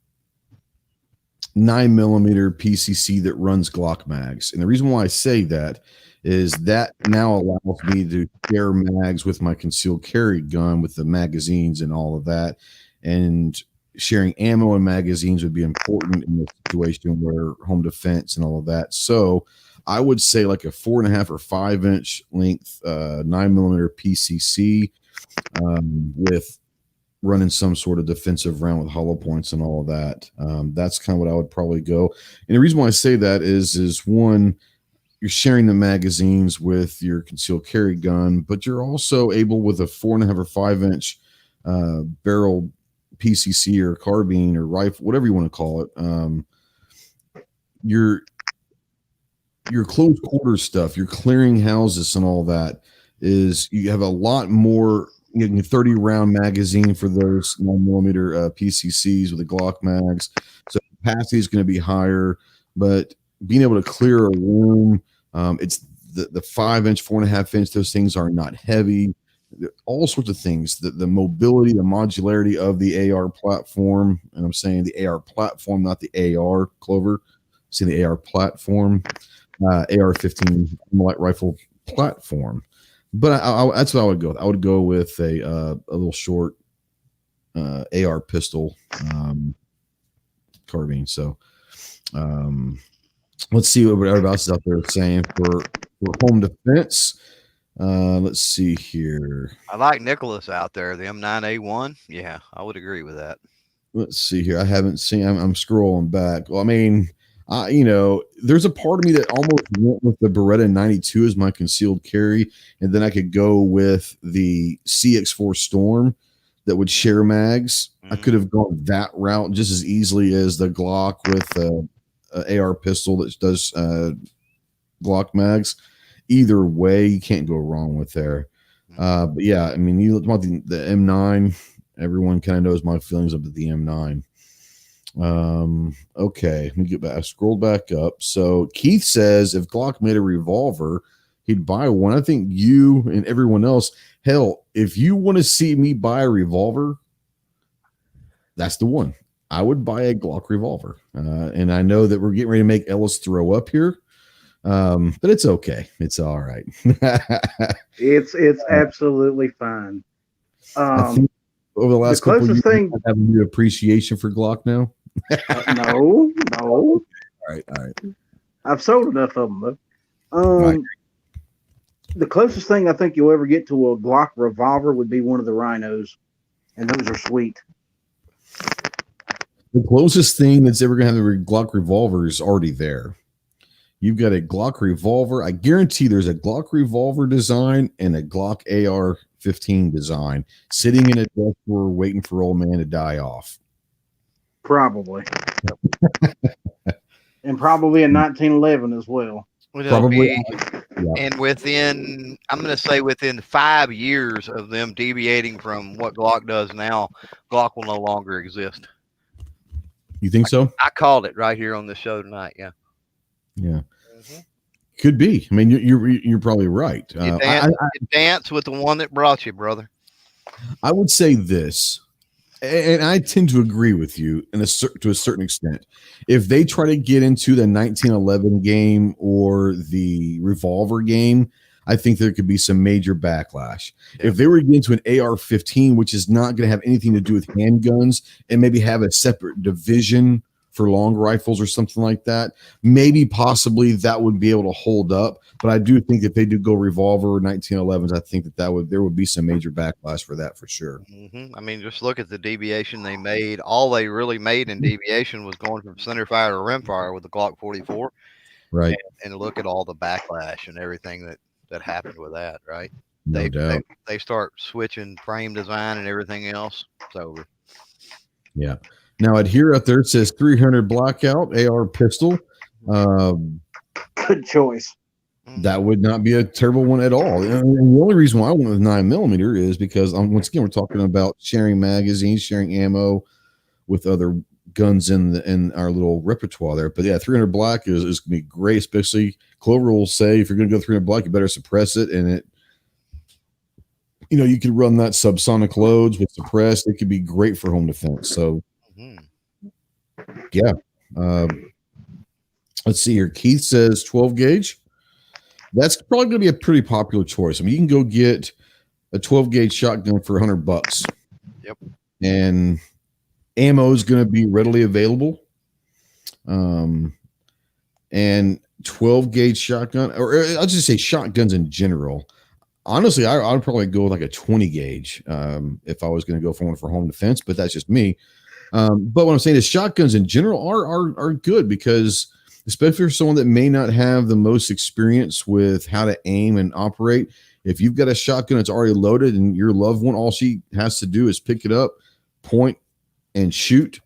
9mm PCC that runs Glock mags. And the reason why I say that is that now allows me to share mags with my concealed carry gun with the magazines and all of that. And sharing ammo and magazines would be important in the situation where home defense and all of that. So I would say like a 4.5 or 5-inch length 9mm PCC with running some sort of defensive round with hollow points and all of that. That's kind of what I would probably go. And the reason why I say that is one, you're sharing the magazines with your concealed carry gun, but you're also able with a 4.5 or 5-inch barrel PCC or carbine or rifle, whatever you want to call it. Your close quarter stuff, your clearing houses and all that is you have a lot more. You get a 30 round magazine for those 9mm PCCs with the Glock mags. So capacity is going to be higher, but being able to clear a room, it's the 5-inch, 4.5-inch, those things are not heavy. All sorts of things, the mobility, the modularity of the AR platform. And I'm saying the AR platform, not the AR, Clover. See the AR platform, AR-15 light rifle platform. But that's what I would go with. I would go with a little short AR pistol carbine. So let's see what everybody else is out there saying for home defense. Let's see here. I like Nicholas out there, the M9A1. Yeah, I would agree with that. Let's see here. I haven't seen. I'm scrolling back. Well, I mean, there's a part of me that almost went with the Beretta 92 as my concealed carry, and then I could go with the CX4 Storm that would share mags. I could have gone that route just as easily as the Glock with a AR pistol that does Glock mags. Either way, you can't go wrong with there. But yeah, I mean, you want the M9. Everyone kind of knows my feelings about the M9. Okay, let me get back. I scrolled back up. So Keith says if Glock made a revolver, he'd buy one. I think you and everyone else, hell, if you want to see me buy a revolver, that's the one. I would buy a Glock revolver. And I know that we're getting ready to make Ellis throw up here. But it's okay. It's all right. It's absolutely fine. I think over the last couple of years, I have a new appreciation for Glock now. No. All right. I've sold enough of them though. Right. The closest thing I think you'll ever get to a Glock revolver would be one of the Rhinos, and those are sweet. The closest thing that's ever going to have a Glock revolver is already there. You've got a Glock revolver. I guarantee there's a Glock revolver design and a Glock AR-15 design sitting in a desk drawer waiting for old man to die off. Probably. And probably in 1911 as well. Probably. And within 5 years of them deviating from what Glock does now, Glock will no longer exist. You think so? I called it right here on the show tonight. Yeah. Mm-hmm. Could be. I mean, you're probably right. You dance with the one that brought you, brother. I would say this, and I tend to agree with you to a certain extent. If they try to get into the 1911 game or the revolver game, I think there could be some major backlash. Yeah. If they were to get into an AR-15, which is not going to have anything to do with handguns, and maybe have a separate division for long rifles or something like that, maybe possibly that would be able to hold up. But I do think if they do go revolver 1911s, I think there would be some major backlash for that for sure. Mm-hmm. I mean, just look at the deviation they made. All they really made in deviation was going from center fire to rimfire with the Glock 44. Right. And look at all the backlash and everything that happened with that, right? No doubt. They start switching frame design and everything else. It's over. Yeah. Now, here out there it says 300 Blackout Ar Pistol. Good choice. That would not be a terrible one at all. And the only reason why I went with 9mm is because, once again, we're talking about sharing magazines, sharing ammo with other guns in our little repertoire there. But yeah, 300 Black is going to be great, especially Clover will say if you're going to go 300 Black, you better suppress it. And you could run that subsonic loads with suppressed. It could be great for home defense. So, yeah. Let's see here. Keith says 12 gauge. That's probably going to be a pretty popular choice. I mean, you can go get a 12 gauge shotgun for $100. Yep. And ammo is going to be readily available. And 12 gauge shotgun, or I'll just say shotguns in general. Honestly, I would probably go with like a 20 gauge if I was going to go for one for home defense, but that's just me. But what I'm saying is shotguns in general are good because, especially for someone that may not have the most experience with how to aim and operate, if you've got a shotgun that's already loaded and your loved one, all she has to do is pick it up, point, and shoot,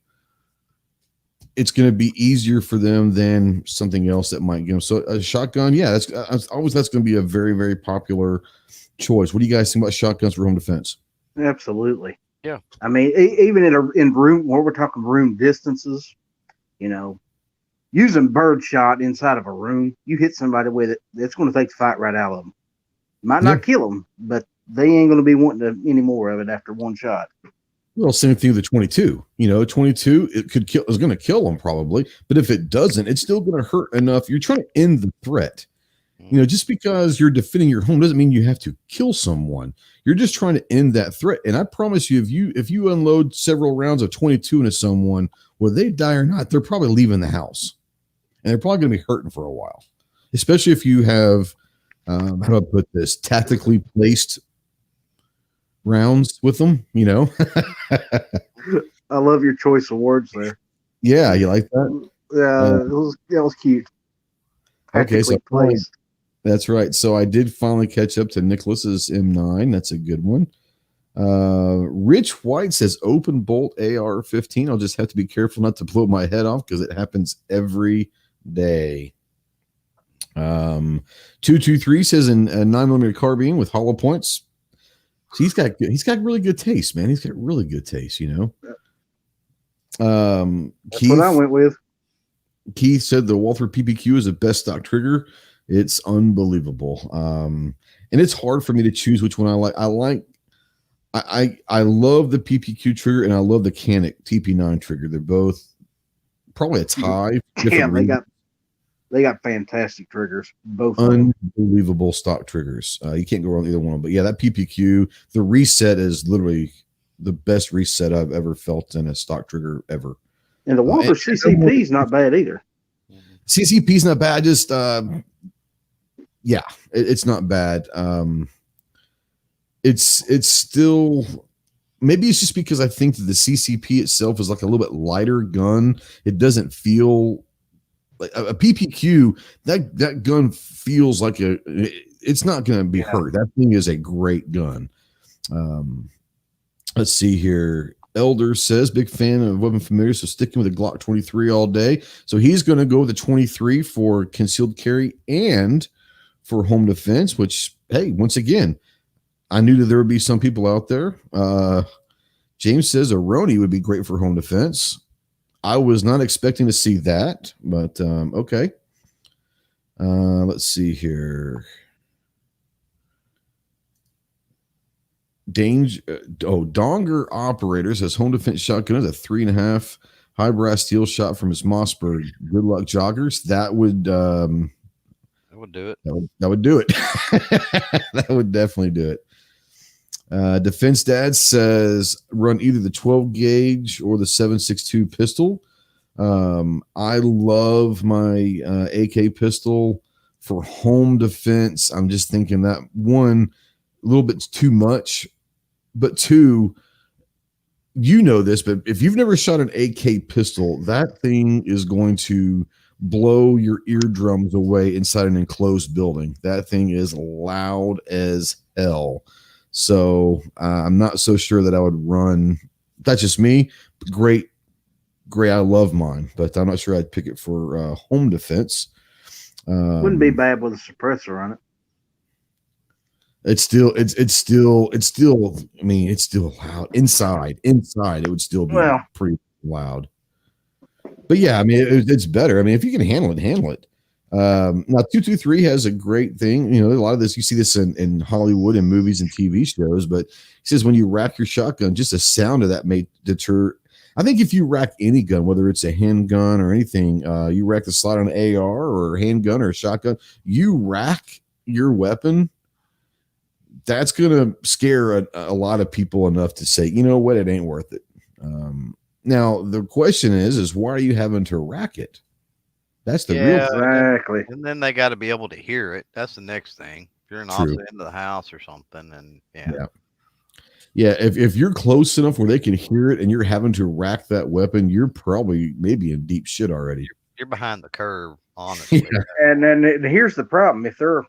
it's going to be easier for them than something else that might give them. So a shotgun, yeah, that's going to be a very, very popular choice. What do you guys think about shotguns for home defense? Absolutely. Yeah. I mean, even in room, where we're talking room distances, using bird shot inside of a room, you hit somebody with it, it's going to take the fight right out of them. Might not kill them, but they ain't going to be wanting any more of it after one shot. Well, same thing with the 22. 22, it's going to kill them probably, but if it doesn't, it's still going to hurt enough. You're trying to end the threat. Just because you're defending your home doesn't mean you have to kill someone. You're just trying to end that threat. And I promise you, if you unload several rounds of 22 into someone, whether they die or not, they're probably leaving the house. And they're probably going to be hurting for a while, especially if you have, how do I put this, tactically placed rounds with them, I love your choice of words there. Yeah, you like that? Yeah, that was cute. Okay, so placed. That's right. So I did finally catch up to Nicholas's M9. That's a good one. Rich White says open bolt AR-15. I'll just have to be careful not to blow my head off because it happens every day. 223 says a 9mm carbine with hollow points. So he's got really good taste, man. He's got really good taste, That's what I went with. Keith said the Walther PPQ is the best stock trigger. It's unbelievable. And it's hard for me to choose which one I like. I love the PPQ trigger and I love the Canic TP9 trigger. They're both probably a tie. Yeah, they got fantastic triggers. Both unbelievable stock triggers. You can't go wrong with either one. But yeah, that PPQ, the reset is literally the best reset I've ever felt in a stock trigger ever. And the Walker CCP is not bad either. CCP is not bad. Just yeah, it's not bad. It's still, maybe it's just because I think that the CCP itself is like a little bit lighter gun. It doesn't feel like a PPQ. That gun feels like it's not going to be hurt. That thing is a great gun. Let's see here. Elder says, big fan of weapon familiar, so sticking with the Glock 23 all day. So he's going to go with the 23 for concealed carry and for home defense, which, hey, once again, I knew that there would be some people out there. James says a Roni would be great for home defense. I was not expecting to see that, but okay. Let's see here. Donger Operator says home defense shotgun is a 3.5 high brass steel shot from his Mossberg. Good luck, joggers. That would do it. That would do it. That would definitely do it. Defense Dad says run either the 12 gauge or the 7.62 pistol. I love my AK pistol for home defense. I'm just thinking that one, a little bit too much, but two, you know this, but if you've never shot an AK pistol, that thing is going to blow your eardrums away inside an enclosed building. That thing is loud as hell. So I'm not so sure that I would run. That's just me. Great. I love mine, but I'm not sure I'd pick it for home defense. Wouldn't be bad with a suppressor on it. It's still. I mean, it's still loud inside. It would still be pretty loud. But yeah, I mean, it's better. I mean, if you can handle it, handle it. Now 223 has a great thing. You know, a lot of this, you see this in Hollywood and movies and TV shows, but he says when you rack your shotgun, just the sound of that may deter. I think if you rack any gun, whether it's a handgun or anything, you rack the slide on an AR or a handgun or a shotgun, you rack your weapon, that's going to scare a lot of people enough to say, you know what, it ain't worth it. Now the question is why are you having to rack it? That's the real exactly. And then they got to be able to hear it. That's the next thing. If you're in the opposite end of the house or something, and yeah. If you're close enough where they can hear it, and you're having to rack that weapon, you're probably maybe in deep shit already. You're behind the curve, honestly. And then here's the problem: if they're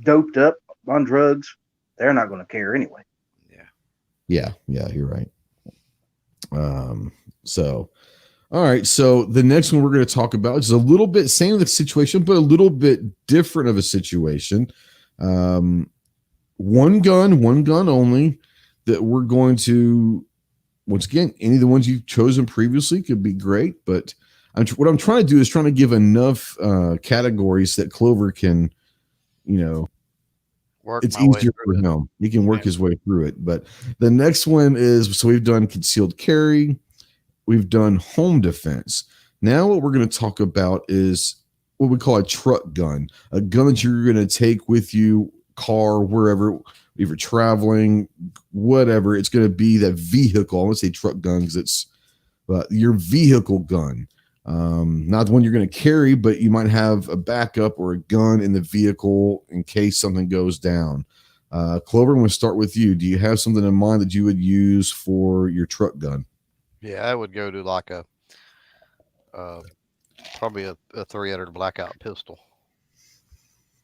doped up on drugs, they're not going to care anyway. Yeah, you're right. So. All right, so the next one we're going to talk about is a little bit same of the situation, but a little bit different of a situation. One gun only that we're going to, once again, any of the ones you've chosen previously could be great, but what I'm trying to do is trying to give enough categories that Clover can, it's easier for him. He can work his way through it. But the next one is, so we've done concealed carry. We've done home defense. Now what we're going to talk about is what we call a truck gun, a gun that you're going to take with you, car, wherever, if you're traveling, whatever. It's going to be that vehicle. I want to say truck gun because it's your vehicle gun. Not the one you're going to carry, but you might have a backup or a gun in the vehicle in case something goes down. Clover, I'm going to start with you. Do you have something in mind that you would use for your truck gun? Yeah, I would go to like probably a 300 Blackout pistol.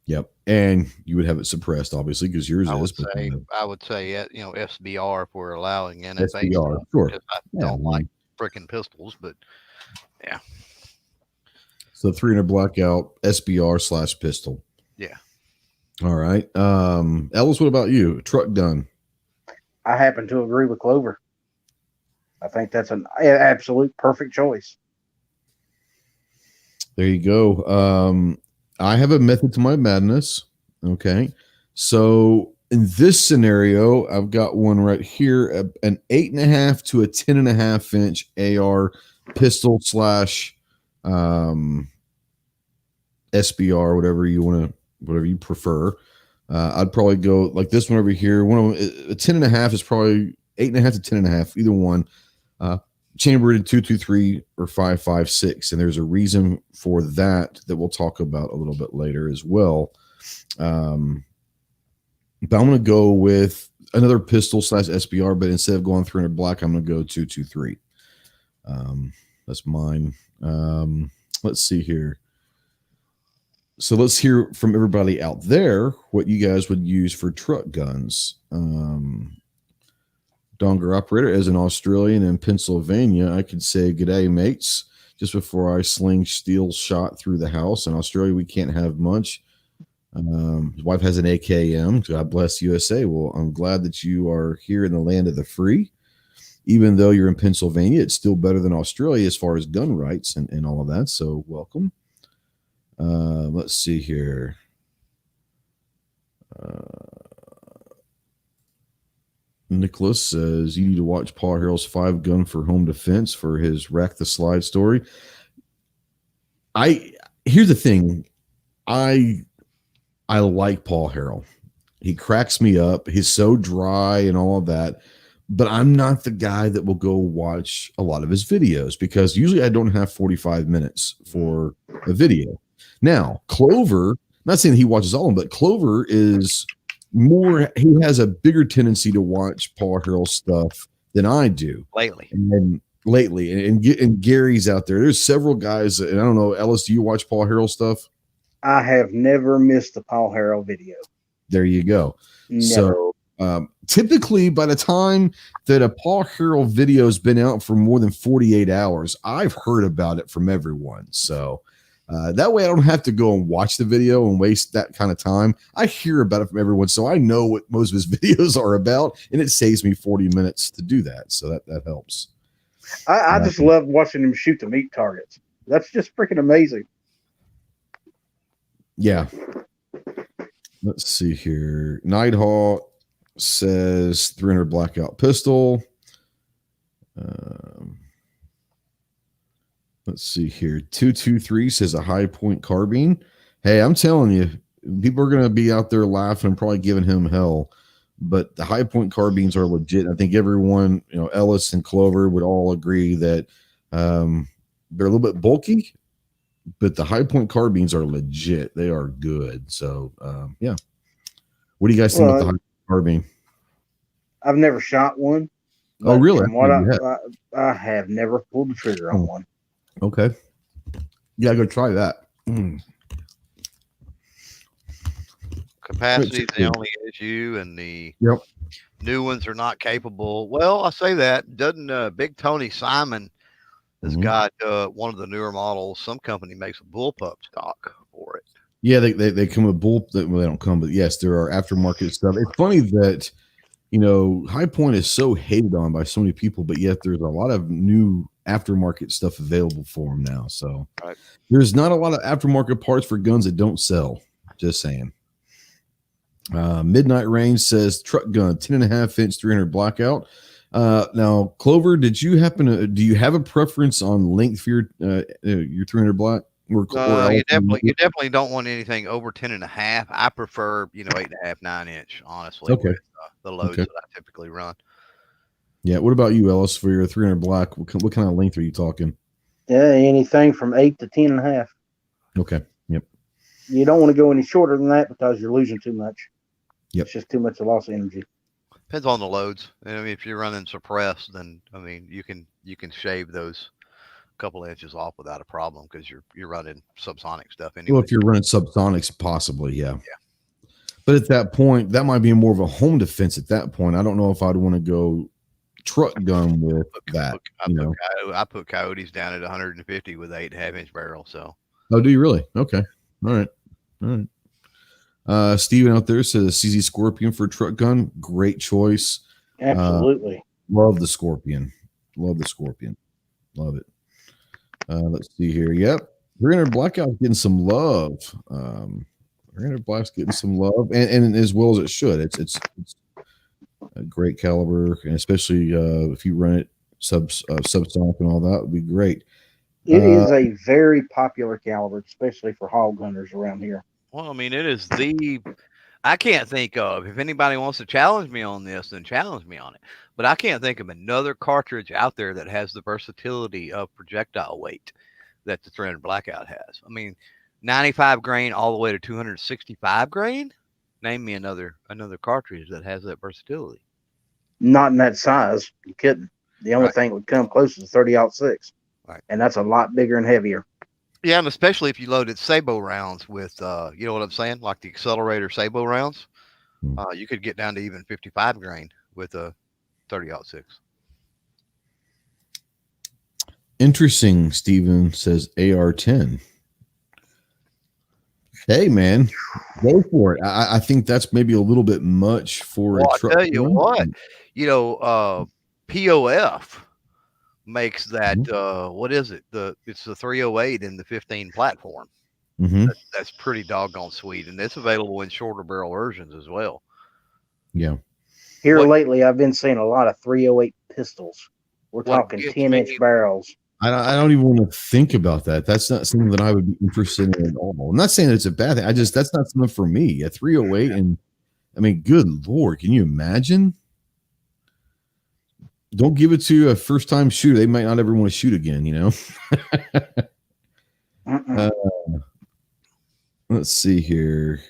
Yep, and you would have it suppressed, obviously, because yours is. I would say, SBR if we're allowing NFA. SBR, sure. I don't like freaking pistols, but yeah. So 300 Blackout SBR / pistol. Yeah. All right, Ellis, what about you? Truck gun. I happen to agree with Clover. I think that's an absolute perfect choice. There you go. I have a method to my madness. Okay. So in this scenario, I've got one right here, an 8.5 to a 10.5 inch AR pistol slash SBR, whatever you prefer. I'd probably go like this one over here. One of them, a 10.5 is probably 8.5 to 10.5, either one. Chambered in 223 or 5.56, and there's a reason for that we'll talk about a little bit later as well. But I'm going to go with another pistol slash SBR, but instead of going 300 black, I'm going to go 223. That's mine. Let's see here. So let's hear from everybody out there what you guys would use for truck guns. Donger operator, as an Australian in Pennsylvania, I could say, "G'day, mates." Just before I sling steel shot through the house. In Australia, we can't have much. His wife has an AKM. God bless USA. Well, I'm glad that you are here in the land of the free. Even though you're in Pennsylvania, it's still better than Australia as far as gun rights and all of that. So welcome. Let's see here. Nicholas says you need to watch Paul Harrell's 5-gun for home defense for his Rack the Slide story. Here's the thing. I like Paul Harrell. He cracks me up. He's so dry and all of that. But I'm not the guy that will go watch a lot of his videos because usually I don't have 45 minutes for a video. Now, Clover, not saying he watches all of them, but Clover is more, he has a bigger tendency to watch Paul Harrell stuff than I do. Lately. And Gary's out there. There's several guys, and I don't know, Ellis, do you watch Paul Harrell stuff? I have never missed a Paul Harrell video. There you go. Never. So typically by the time that a Paul Harrell video has been out for more than 48 hours, I've heard about it from everyone. So that way I don't have to go and watch the video and waste that kind of time. I hear about it from everyone, so I know what most of his videos are about, and it saves me 40 minutes to do that. So that helps. I just love watching him shoot the meat targets. That's just freaking amazing. Yeah. Let's see here. Nighthawk says 300 Blackout Pistol. Let's see here. 223 says a High Point Carbine. Hey, I'm telling you, people are going to be out there laughing and probably giving him hell. But the High Point carbines are legit. I think everyone, Ellis and Clover would all agree that they're a little bit bulky, but the High Point carbines are legit. They are good. So, yeah. What do you guys think about the High Point carbine? I've never shot one. Oh, really? I have never pulled the trigger on one. Okay. Yeah, go try that. Capacity is the only issue, and the new ones are not capable. Well, I say that. Doesn't Big Tony Simon has got one of the newer models. Some company makes a bullpup stock for it. Yeah, they come with bull. Well, they don't come, but yes, there are aftermarket stuff. It's funny that High Point is so hated on by so many people, but yet there's a lot of new aftermarket stuff available for them now. So there's not a lot of aftermarket parts for guns that don't sell. Just saying. Midnight Range says truck gun 10.5 inch 300 Blackout. Now, Clover, do you have a preference on length for your 300 Black? You definitely don't want anything over 10.5. I prefer 8.5, 9 inch. Honestly, okay. With, the loads that I typically run. Yeah. What about you, Ellis, for your 300 Black? What kind of length are you talking? Yeah, anything from 8 to 10.5. Okay. Yep. You don't want to go any shorter than that because you're losing too much. Yep. It's just too much loss of energy. Depends on the loads. I mean, if you're running suppressed, then you can shave those couple of inches off without a problem because you're running subsonic stuff anyway. Well, if you're running subsonics, possibly, yeah. But at that point, that might be more of a home defense. At that point, I don't know if I'd want to go truck gun with that. I put coyotes down at 150 with 8.5 inch barrel. So. Oh, do you really? Okay. All right. Steven out there says CZ Scorpion for truck gun. Great choice. Absolutely. Love the Scorpion. Love it. Let's see here. Yep. 300 Blackout getting some love. 300 Black's getting some love, and as well as it should. It's a great caliber, and especially if you run it subsonic and all that, would be great. It is a very popular caliber, especially for hog hunters around here. Well, I mean, it is I can't think of, if anybody wants to challenge me on this, then challenge me on it. But I can't think of another cartridge out there that has the versatility of projectile weight that the 300 Blackout has. I mean, 95 grain all the way to 265 grain. Name me another cartridge that has that versatility. Not in that size. You couldn't. The only thing that would come close is 30-06. Right. And that's a lot bigger and heavier. Yeah, and especially if you loaded Sabo rounds with, you know what I'm saying? Like the accelerator Sabo rounds. You could get down to even 55 grain with a 30-06. Interesting, Steven says AR-10. Hey, man, go for it. I think that's maybe a little bit much for a truck. I'll tell you what, POF makes that, what is it? It's the 308 in the 15 platform. Mm-hmm. That's pretty doggone sweet, and it's available in shorter barrel versions as well. Yeah. Here lately, I've been seeing a lot of 308 pistols. We're talking 10-inch barrels. I don't even want to think about that. That's not something that I would be interested in at all. I'm not saying it's a bad thing. That's not something for me. A 308, and I mean, good Lord, can you imagine? Don't give it to a first-time shooter. They might not ever want to shoot again, you know? Let's see here.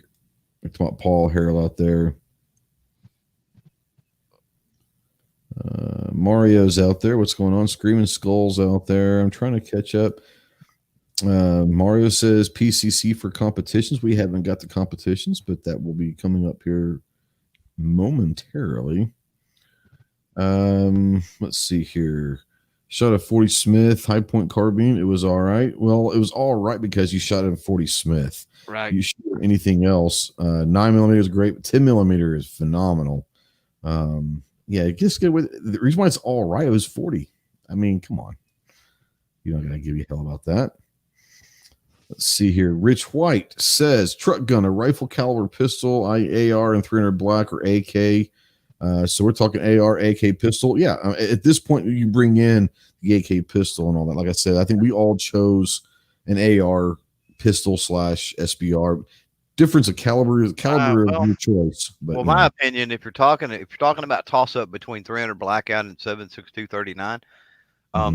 We're talking about Paul Harrell out there. Mario's out there. What's going on? Screaming Skulls out there. I'm trying to catch up. Mario says PCC for competitions. We haven't got the competitions, but that will be coming up here momentarily. Let's see here. Shot a 40 Smith high point carbine. It was all right. Well, it was all right because you shot a 40 Smith. Right. You shoot anything else. 9mm is great, but 10mm is phenomenal. Yeah, just get with the reason why it's all right. It was 40. I mean, come on. You're not going to give you hell about that. Let's see here. Rich White says truck gun, a rifle caliber pistol, AR and 300 Black or AK. So we're talking AR, AK pistol. Yeah, at this point, you bring in the AK pistol and all that. Like I said, I think we all chose an AR pistol / SBR. Difference of caliber of your choice. But, my opinion, if you're talking about toss up between 300 Blackout and 7.6239,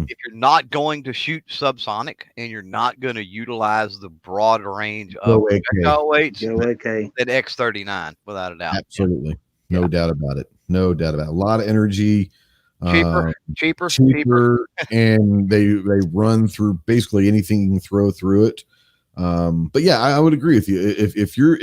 if you're not going to shoot subsonic and you're not going to utilize the broad range of projectile weights, then X39 without a doubt. Absolutely, no doubt about it. No doubt about it. A lot of energy. Cheaper, and they run through basically anything you can throw through it. But yeah, I would agree with you. If you're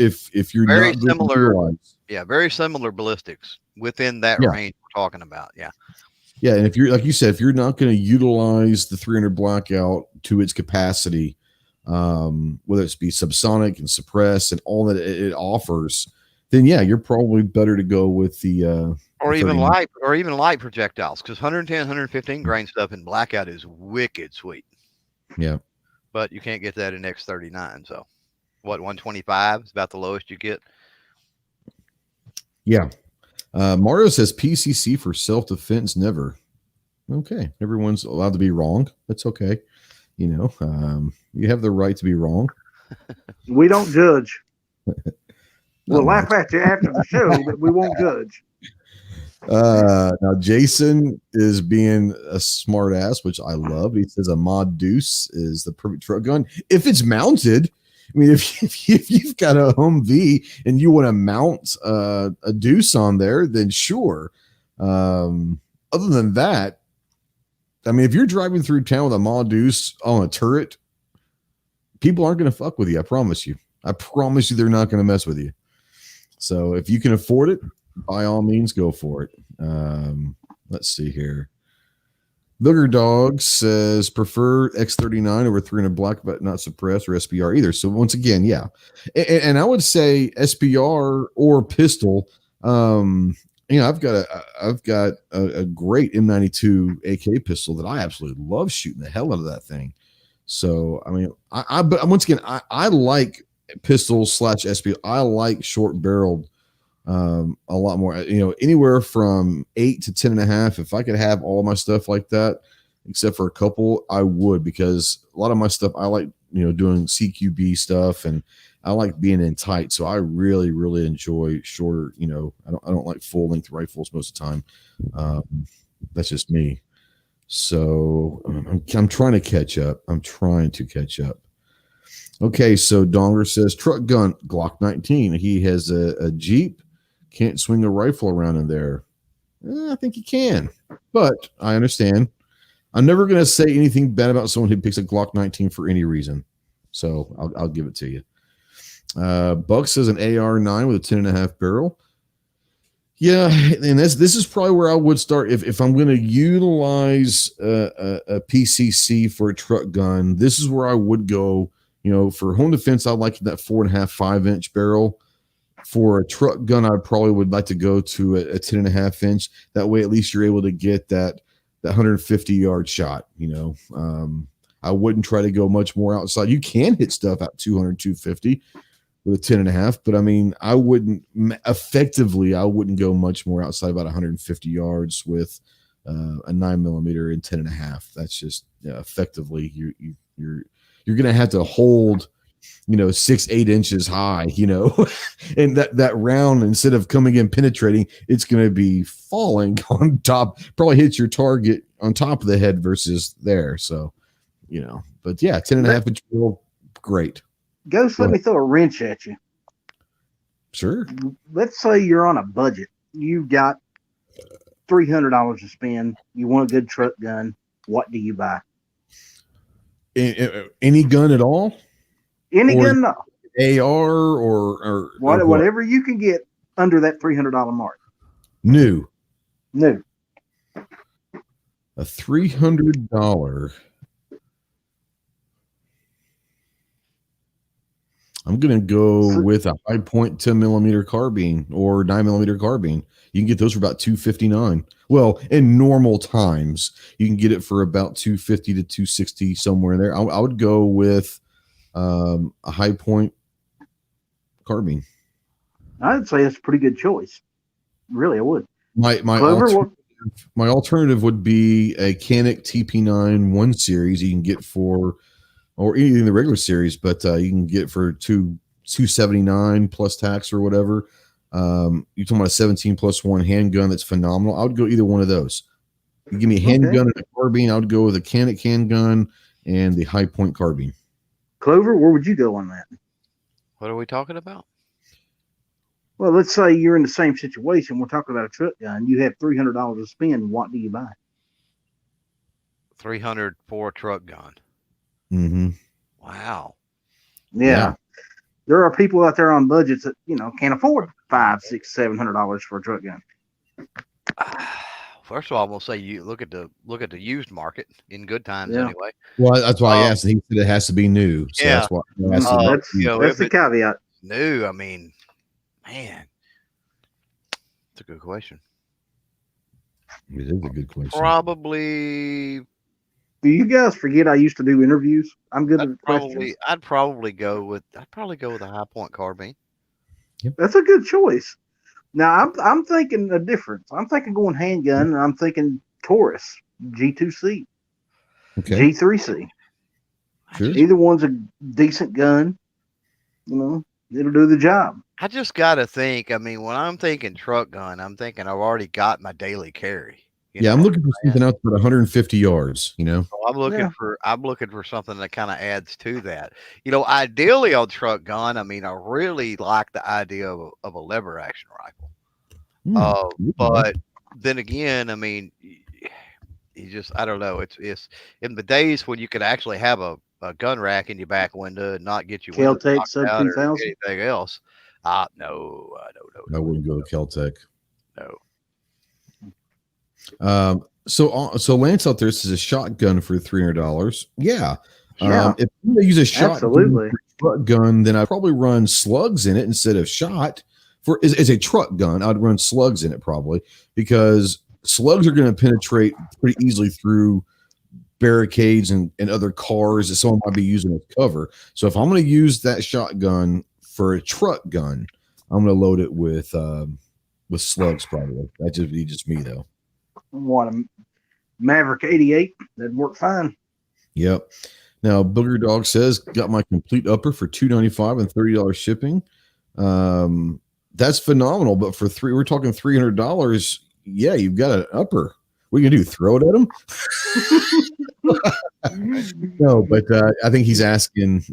very not similar, very similar ballistics within that range we're talking about. Yeah, and if you're like you said, if you're not going to utilize the 300 Blackout to its capacity, whether it's be subsonic and suppress and all that it offers, then yeah, you're probably better to go with the or even light projectiles, because 110, 115 grain stuff in Blackout is wicked sweet. Yeah. But you can't get that in X39. So, 125 is about the lowest you get. Yeah. Mario says PCC for self-defense, never. Okay. Everyone's allowed to be wrong. That's okay. You know, you have the right to be wrong. We don't judge. We'll laugh at you after the show, but we won't judge. Now Jason is being a smart ass, which I love. He says a Mod Deuce is the perfect truck gun if it's mounted. I mean, if you've got a Humvee and you want to mount a Deuce on there, then sure. Other than that, I mean, if you're driving through town with a Mod Deuce on a turret, people aren't going to fuck with you. I promise you. They're not going to mess with you. So if you can afford it, by all means, go for it. Let's see here. Booger Dog says prefer X39 over 300 Black, but not suppress or SBR either. So once again, yeah, and I would say SBR or pistol. You know, I've got a great M92 AK pistol that I absolutely love shooting the hell out of that thing. So I mean, but once again, I like pistol / SB. I like short barreled a lot more. Anywhere from 8 to 10.5. If I could have all my stuff like that, except for a couple, I would, because a lot of my stuff I like, doing CQB stuff, and I like being in tight. So I really, really enjoy shorter. I don't like full length rifles most of the time. That's just me. So I'm trying to catch up. Okay, so Donger says truck gun Glock 19. He has a Jeep. Can't swing a rifle around in there. I think he can, but I understand. I'm never going to say anything bad about someone who picks a Glock 19 for any reason. So I'll give it to you. Buck says an AR9 with a 10.5 barrel. Yeah, and this is probably where I would start if I'm going to utilize a PCC for a truck gun. This is where I would go. For home defense, I like that 4.5, 5-inch barrel. For a truck gun, I probably would like to go to a 10.5 inch. That way, at least you're able to get that 150-yard shot. I wouldn't try to go much more outside. You can hit stuff at 200, 250 with a 10.5, but I mean, I wouldn't go much more outside about 150 yards with a 9mm and 10.5. That's just effectively you're going to have to hold 6-8 inches high, and that round, instead of coming in penetrating, it's going to be falling on top, probably hits your target on top of the head versus there. So, but yeah, 10.5 inch barrel, great. Ghost, let me throw a wrench at you. Sure. Let's say you're on a budget. You've got $300 to spend. You want a good truck gun. What do you buy? Any gun at all? Any gun, no. AR or whatever you can get under that $300 mark. New. A $300. I'm gonna go with a high point 10mm carbine or 9mm carbine. You can get those for about $259. Well, in normal times, you can get it for about $250 to $260, somewhere in there. I would go with a high point carbine. I'd say it's a pretty good choice. Really, I would. My alternative would be a Canik TP9 1 series. You can get for, or even the regular series, but you can get for $279 plus tax or whatever. You're talking about a 17+1 handgun that's phenomenal. I would go either one of those. You give me a handgun and a carbine, I would go with a Canik handgun and the high point carbine. Clover, where would you go on that? What are we talking about? Well, let's say you're in the same situation. We're talking about a truck gun. You have $300 to spend. What do you buy? $300 for a truck gun. Mm-hmm. Wow. Yeah. There are people out there on budgets that can't afford $500, $600, $700 for a truck gun. First of all, I'm gonna say you look at the used market in good times anyway. Well, that's why I asked. He said it has to be new. So yeah, that's why. That's the caveat. New, I mean, man, it's a good question. It is a good question. Probably. Do you guys forget I used to do interviews? I'm good at questions. I'd probably go with a high point carbine. Yep. That's a good choice. Now I'm thinking a difference. I'm thinking going handgun, and I'm thinking Taurus G2C, G3C. Sure. Either one's a decent gun. It'll do the job. I just got to think. I mean, when I'm thinking truck gun, I'm thinking I've already got my daily carry. I'm looking for something else for 150 yards. So I'm looking for something that kind of adds to that. Ideally on truck gun, I mean, I really like the idea of a lever action rifle. But then again, I mean, I don't know. It's in the days when you could actually have a gun rack in your back window and not get you Kel-Tec sub 2000 anything else. No. I wouldn't go to Kel-Tec. No. So Lance out there says a shotgun for $300. Yeah. If you use a shotgun, then I'd probably run slugs in it instead of shot. As a truck gun, I'd run slugs in it probably, because slugs are going to penetrate pretty easily through barricades and other cars that someone might be using as cover. So if I'm going to use that shotgun for a truck gun, I'm going to load it with slugs probably. That just be just me though. Want a Maverick 88? That'd work fine. Yep. Now Booger Dog says got my complete upper for $295 and $30 shipping. That's phenomenal. But for we're talking $300. Yeah, you've got an upper. What are you gonna do? Throw it at him? No, but I think he's asking.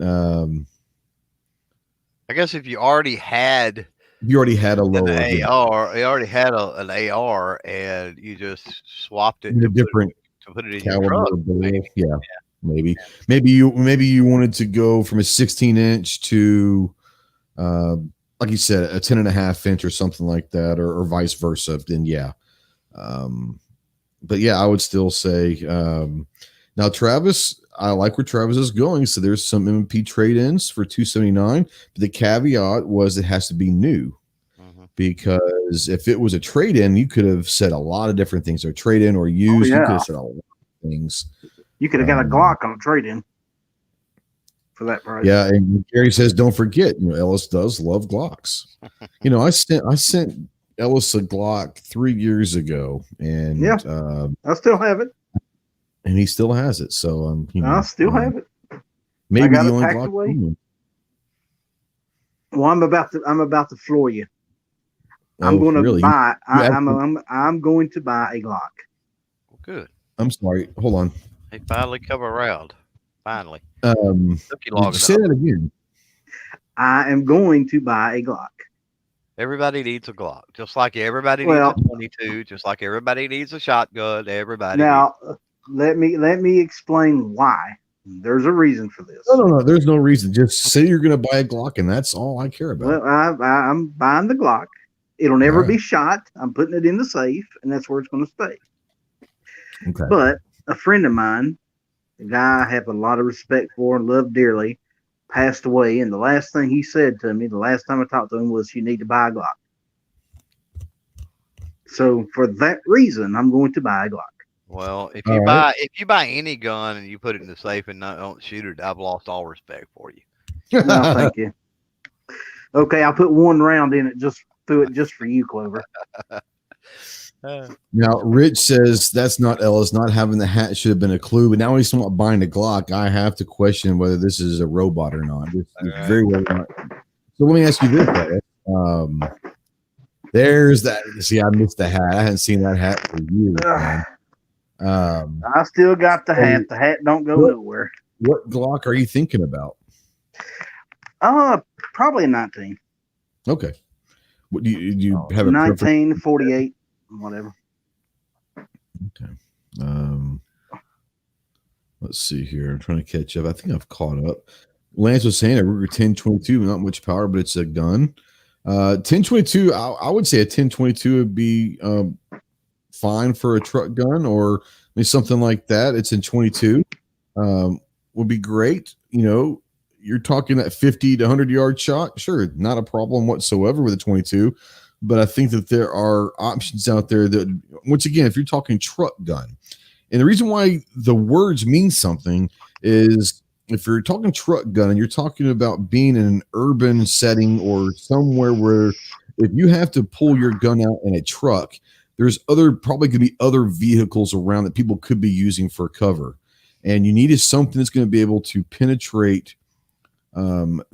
I guess if you already had a lower AR, you already had an AR, and you just swapped it to put it in your truck. Maybe you wanted to go from a 16-inch to like you said, a 10.5-inch or something like that, or vice versa. Then yeah. But yeah, I would still say now Travis, I like where Travis is going. So there's some M&P trade-ins for $279, but the caveat was it has to be new. Because if it was a trade-in, you could have said a lot of different things, or trade-in or used. You could have said a lot of things. You could have got a Glock on a trade-in for that price. Yeah, and Gary says, don't forget, Ellis does love Glocks. I sent Ellis a Glock 3 years ago, and I still have it, and he still has it. So I still have it. Maybe the only Glock away. Well, I'm about to floor you. I'm going to buy. I'm going to buy a Glock. Well, good. I'm sorry. Hold on. He finally come around. Finally. Say that again. I am going to buy a Glock. Everybody needs a Glock, just like everybody needs a 22, just like everybody needs a shotgun. Everybody. Now, let me explain why. There's a reason for this. No. There's no reason. Just say you're going to buy a Glock, and that's all I care about. Well, I'm buying the Glock. It'll never be shot. I'm putting it in the safe, and that's where it's going to stay. Okay. But a friend of mine, a guy I have a lot of respect for and love dearly, passed away, and the last thing he said to me the last time I talked to him was, "You need to buy a Glock." So for that reason, I'm going to buy a Glock. Well, if you buy any gun and you put it in the safe and don't shoot it, I've lost all respect for you. No, thank you. Okay, I'll put one round in it just for you, Clover. Now, Rich says that's not Ellis. Not having the hat should have been a clue. But now he's not buying a Glock. I have to question whether this is a robot or not. It's very well not. So let me ask you this: there's that. See, I missed the hat. I hadn't seen that hat for years. I still got the hat. The hat don't go nowhere. What Glock are you thinking about? Probably a 19. Okay. What do you have? A 19, 48, whatever. Okay. Let's see here. I'm trying to catch up. I think I've caught up. Lance was saying a Ruger 1022, not much power, but it's a gun. 1022. I would say a 1022 would be fine for a truck gun, or maybe something like that. It's in 22. Would be great. You're talking that 50 to 100 yard shot. Sure, not a problem whatsoever with a 22. But I think that there are options out there that, once again, if you're talking truck gun, and the reason why the words mean something is if you're talking truck gun and you're talking about being in an urban setting or somewhere where if you have to pull your gun out in a truck, there's probably going to be other vehicles around that people could be using for cover. And you needed something that's going to be able to penetrate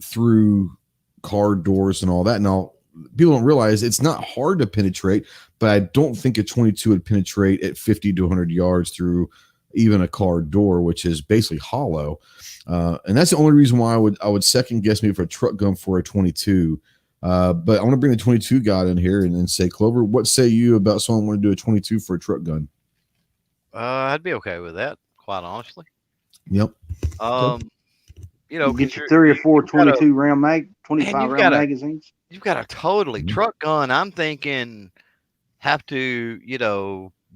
through car doors and all that. Now, people don't realize it's not hard to penetrate, but I don't think a 22 would penetrate at 50 to 100 yards through even a car door, which is basically hollow. And that's the only reason why I would second guess me for a truck gun for a 22. But I want to bring the 22 guy in here and say, Clover, what say you about someone want to do a 22 for a truck gun? I'd be okay with that, quite honestly. Yep. Get your 3 or 4 22 round 25 round magazines. You've got a totally truck gun. I'm thinking have to,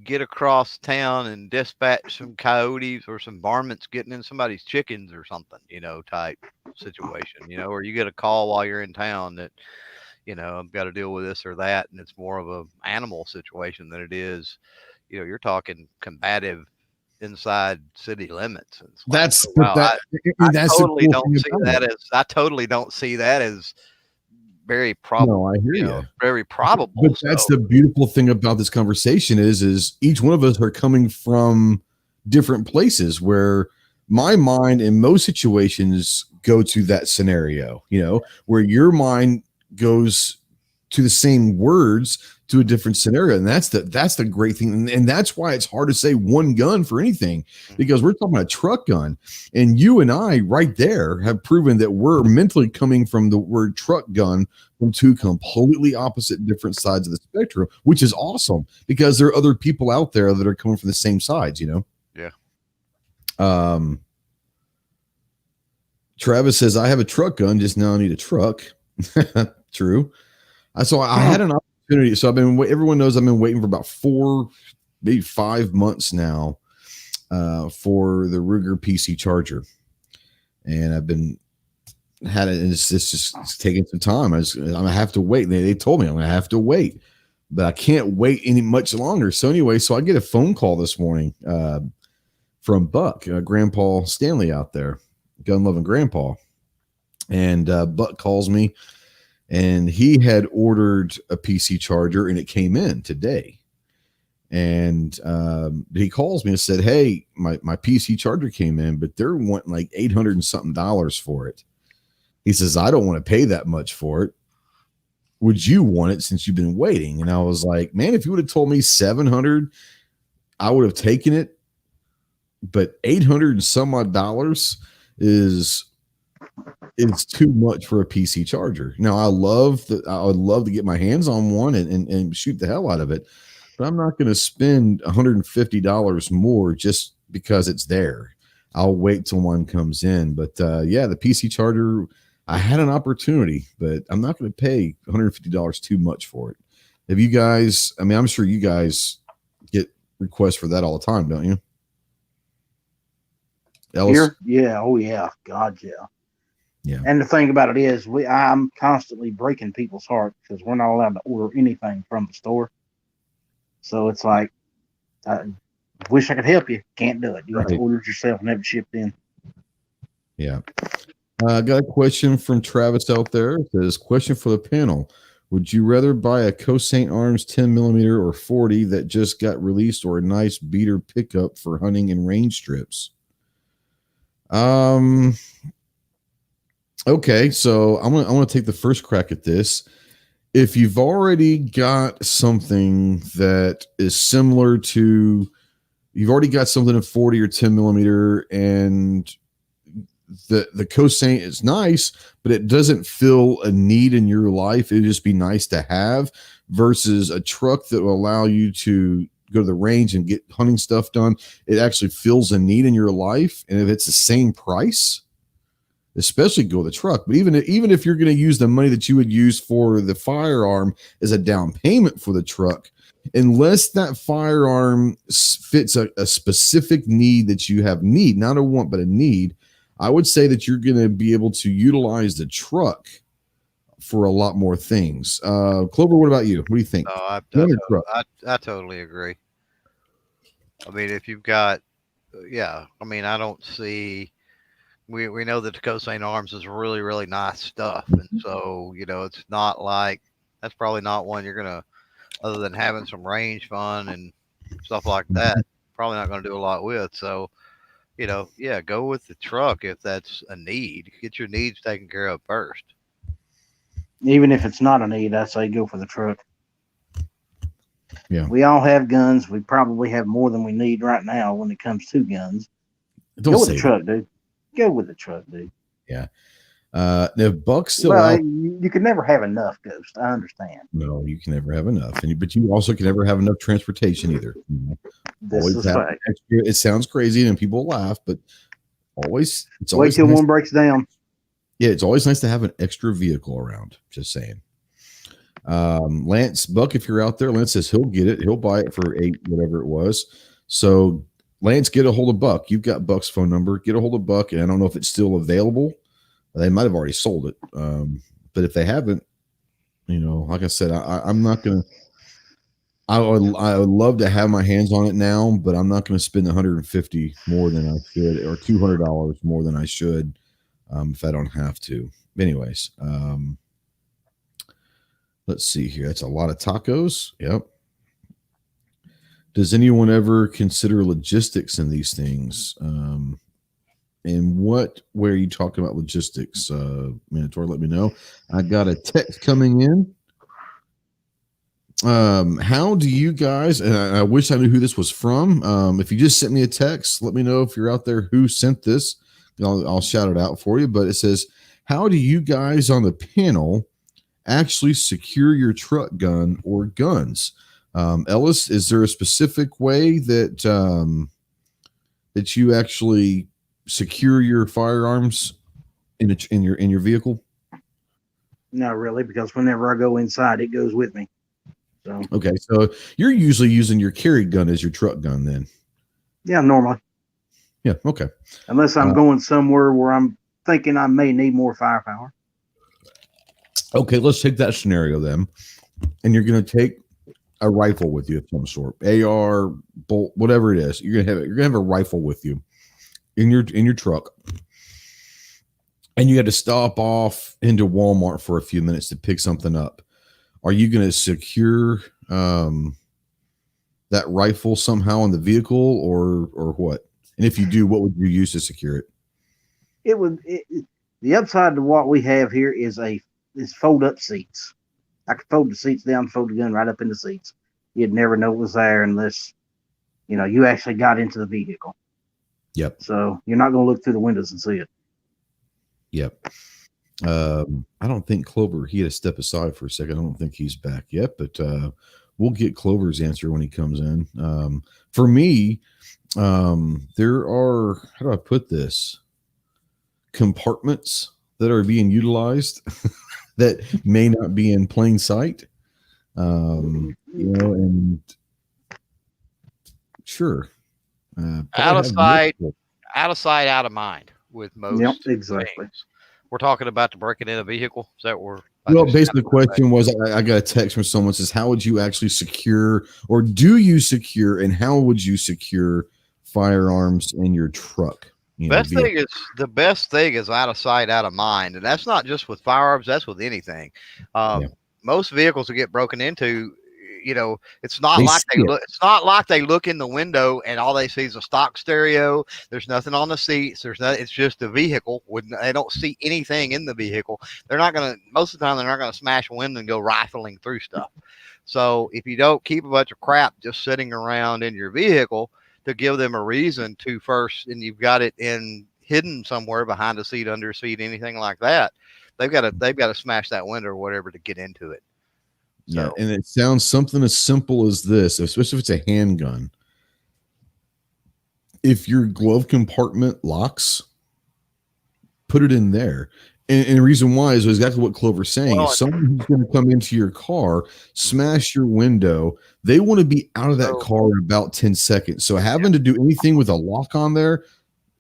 get across town and dispatch some coyotes or some varmints getting in somebody's chickens or something, type situation, or you get a call while you're in town that, I've got to deal with this or that. And it's more of a animal situation than it is, you're talking combative inside city limits. And it's like, That's oh, wow, that's totally the cool don't thing see about that it. as I totally don't see that as very probable. No, I hear you. Very probable. But that's the beautiful thing about this conversation is each one of us are coming from different places where my mind in most situations go to that scenario, where your mind goes to the same words to a different scenario. And that's the great thing. And that's why it's hard to say one gun for anything, because we're talking about a truck gun. And you and I right there have proven that we're mentally coming from the word truck gun from two completely opposite different sides of the spectrum, which is awesome because there are other people out there that are coming from the same sides, Yeah. Travis says, I have a truck gun, just now I need a truck. True. So I had an opportunity. So everyone knows I've been waiting for about 4, maybe 5 months now for the Ruger PC charger. And I've been had it, and it's just taking some time. I'm gonna have to wait. They told me I'm gonna have to wait, but I can't wait any much longer. So anyway, so I get a phone call this morning from Buck, Grandpa Stanley out there, gun loving grandpa, and Buck calls me, and he had ordered a PC charger, and it came in today. And he calls me and said, "Hey, my PC charger came in, but they're wanting like $800 and something for it." He says, "I don't want to pay that much for it. Would you want it since you've been waiting?" And I was like, "Man, if you would have told me 700, I would have taken it. But 800 and some odd dollars is too much for a PC charger." Now, I would love to get my hands on one and shoot the hell out of it, but I'm not going to spend $150 more just because it's there. I'll wait till one comes in. But yeah, the PC charger, I had an opportunity, but I'm not going to pay $150 too much for it. Have you guys, I'm sure you guys get requests for that all the time, don't you? Ellis? Here? Yeah. Oh, yeah. God, yeah. Yeah. And the thing about it is, I'm constantly breaking people's heart because we're not allowed to order anything from the store. So it's like, I wish I could help you. Can't do it. You have to order it yourself and have it shipped in. Yeah. I got a question from Travis out there. It says, question for the panel. Would you rather buy a Cossaint Arms 10mm or 40 that just got released, or a nice beater pickup for hunting and range strips? Okay, so I'm gonna take the first crack at this. If you've already got something that is similar to, you've already got something in 40 or 10mm, and the Cossaint is nice, but it doesn't fill a need in your life. It'd just be nice to have, versus a truck that will allow you to go to the range and get hunting stuff done. It actually fills a need in your life. And if it's the same price, especially go with a truck. But even if you're going to use the money that you would use for the firearm as a down payment for the truck, unless that firearm fits a specific need that you have, not a want, but a need, I would say that you're going to be able to utilize the truck for a lot more things. Clover, what about you? What do you think? I totally agree. If you've got, I don't see, we know that the Cossaint Arms is really, really nice stuff. And so, it's not like, that's probably not one you're going to, other than having some range fun and stuff like that, probably not going to do a lot with. So, go with the truck if that's a need. Get your needs taken care of first. Even if it's not a need, I say go for the truck. Yeah. We all have guns. We probably have more than we need right now when it comes to guns. Go with the truck, dude. Go with the truck, dude. Yeah. If Buck's still out, you can never have enough, Ghost. I understand. No, you can never have enough, but you also can never have enough transportation either. This is fact. Extra, it sounds crazy and people laugh, but it's wait always till one breaks down. Yeah, it's always nice to have an extra vehicle around. Just saying. Lance, Buck, if you're out there, Lance says he'll get it. He'll buy it for $8, whatever it was. So Lance, get a hold of Buck. You've got Buck's phone number. Get a hold of Buck, and I don't know if it's still available. They might have already sold it. But if they haven't, like I said, I'm not going to. I would love to have my hands on it now, but I'm not going to spend $150 more than I should, or $200 more than I should, if I don't have to. Anyways, let's see here. That's a lot of tacos. Yep. Does anyone ever consider logistics in these things? And what way are you talking about logistics? Minotaur, let me know. I got a text coming in. How do you guys, and I wish I knew who this was from. If you just sent me a text, let me know if you're out there who sent this. I'll shout it out for you. But it says, how do you guys on the panel actually secure your truck gun or guns? Ellis, is there a specific way that that you actually secure your firearms in your vehicle? No, really, because whenever I go inside, it goes with me. So okay, so you're usually using your carry gun as your truck gun then? Yeah, normally. Yeah, okay. Unless I'm going somewhere where I'm thinking I may need more firepower. Okay, let's take that scenario then. And you're going to take a rifle with you of some sort, AR, bolt, whatever it is. You're gonna have a rifle with you in your truck, and you had to stop off into Walmart for a few minutes to pick something up. Are you going to secure that rifle somehow in the vehicle, or what? And if you do, what would you use to secure it? The upside to what we have here is fold up seats. I could fold the seats down, fold the gun right up in the seats. You'd never know it was there unless, you actually got into the vehicle. Yep. So you're not going to look through the windows and see it. Yep. I don't think Clover, he had to step aside for a second. I don't think he's back yet, but we'll get Clover's answer when he comes in. For me, there are, how do I put this? Compartments that are being utilized that may not be in plain sight. And sure. Out of sight, out of mind with most. Yep, exactly. Things. We're talking about to breaking in a vehicle. Is that where? Well, basically the question was, I got a text from someone that says, how would you actually secure, or do you secure, and how would you secure firearms in your truck? The best thing is out of sight, out of mind. And that's not just with firearms, that's with anything. Most vehicles will get broken into, it's not like they look in the window and all they see is a stock stereo. There's nothing on the seats. It's just a vehicle. They don't see anything in the vehicle. Most of the time, they're not going to smash a window and go rifling through stuff. So if you don't keep a bunch of crap just sitting around in your vehicle, to give them a reason to first, and you've got it hidden somewhere behind a seat, under a seat, anything like that, they've got to smash that window or whatever to get into it. So. Yeah, and it sounds something as simple as this, especially if it's a handgun. If your glove compartment locks, put it in there. And the reason why is exactly what Clover's saying. Well, someone who's going to come into your car, smash your window, they want to be out of that car in about 10 seconds. So having to do anything with a lock on there,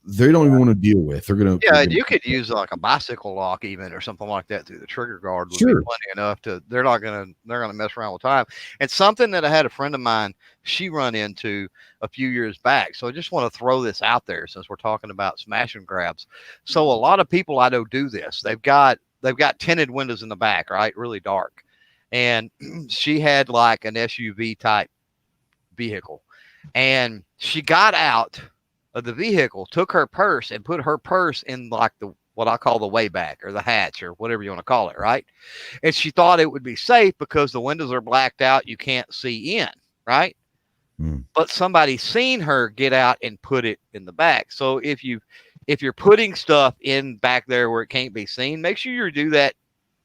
they don't even want to deal with. You could use like a bicycle lock even or something like that through the trigger guard would be plenty enough they're gonna mess around with time. And something that I had a friend of mine, she run into a few years back. So I just want to throw this out there since we're talking about smash and grabs. So a lot of people I know do this. They've got tinted windows in the back, right? Really dark. And she had like an SUV type vehicle. And she got out of the vehicle, took her purse and put her purse in like what I call the way back or the hatch or whatever you want to call it, right? And she thought it would be safe because the windows are blacked out, you can't see in, right? But somebody seen her get out and put it in the back. So if you're putting stuff in back there where it can't be seen, make sure you do that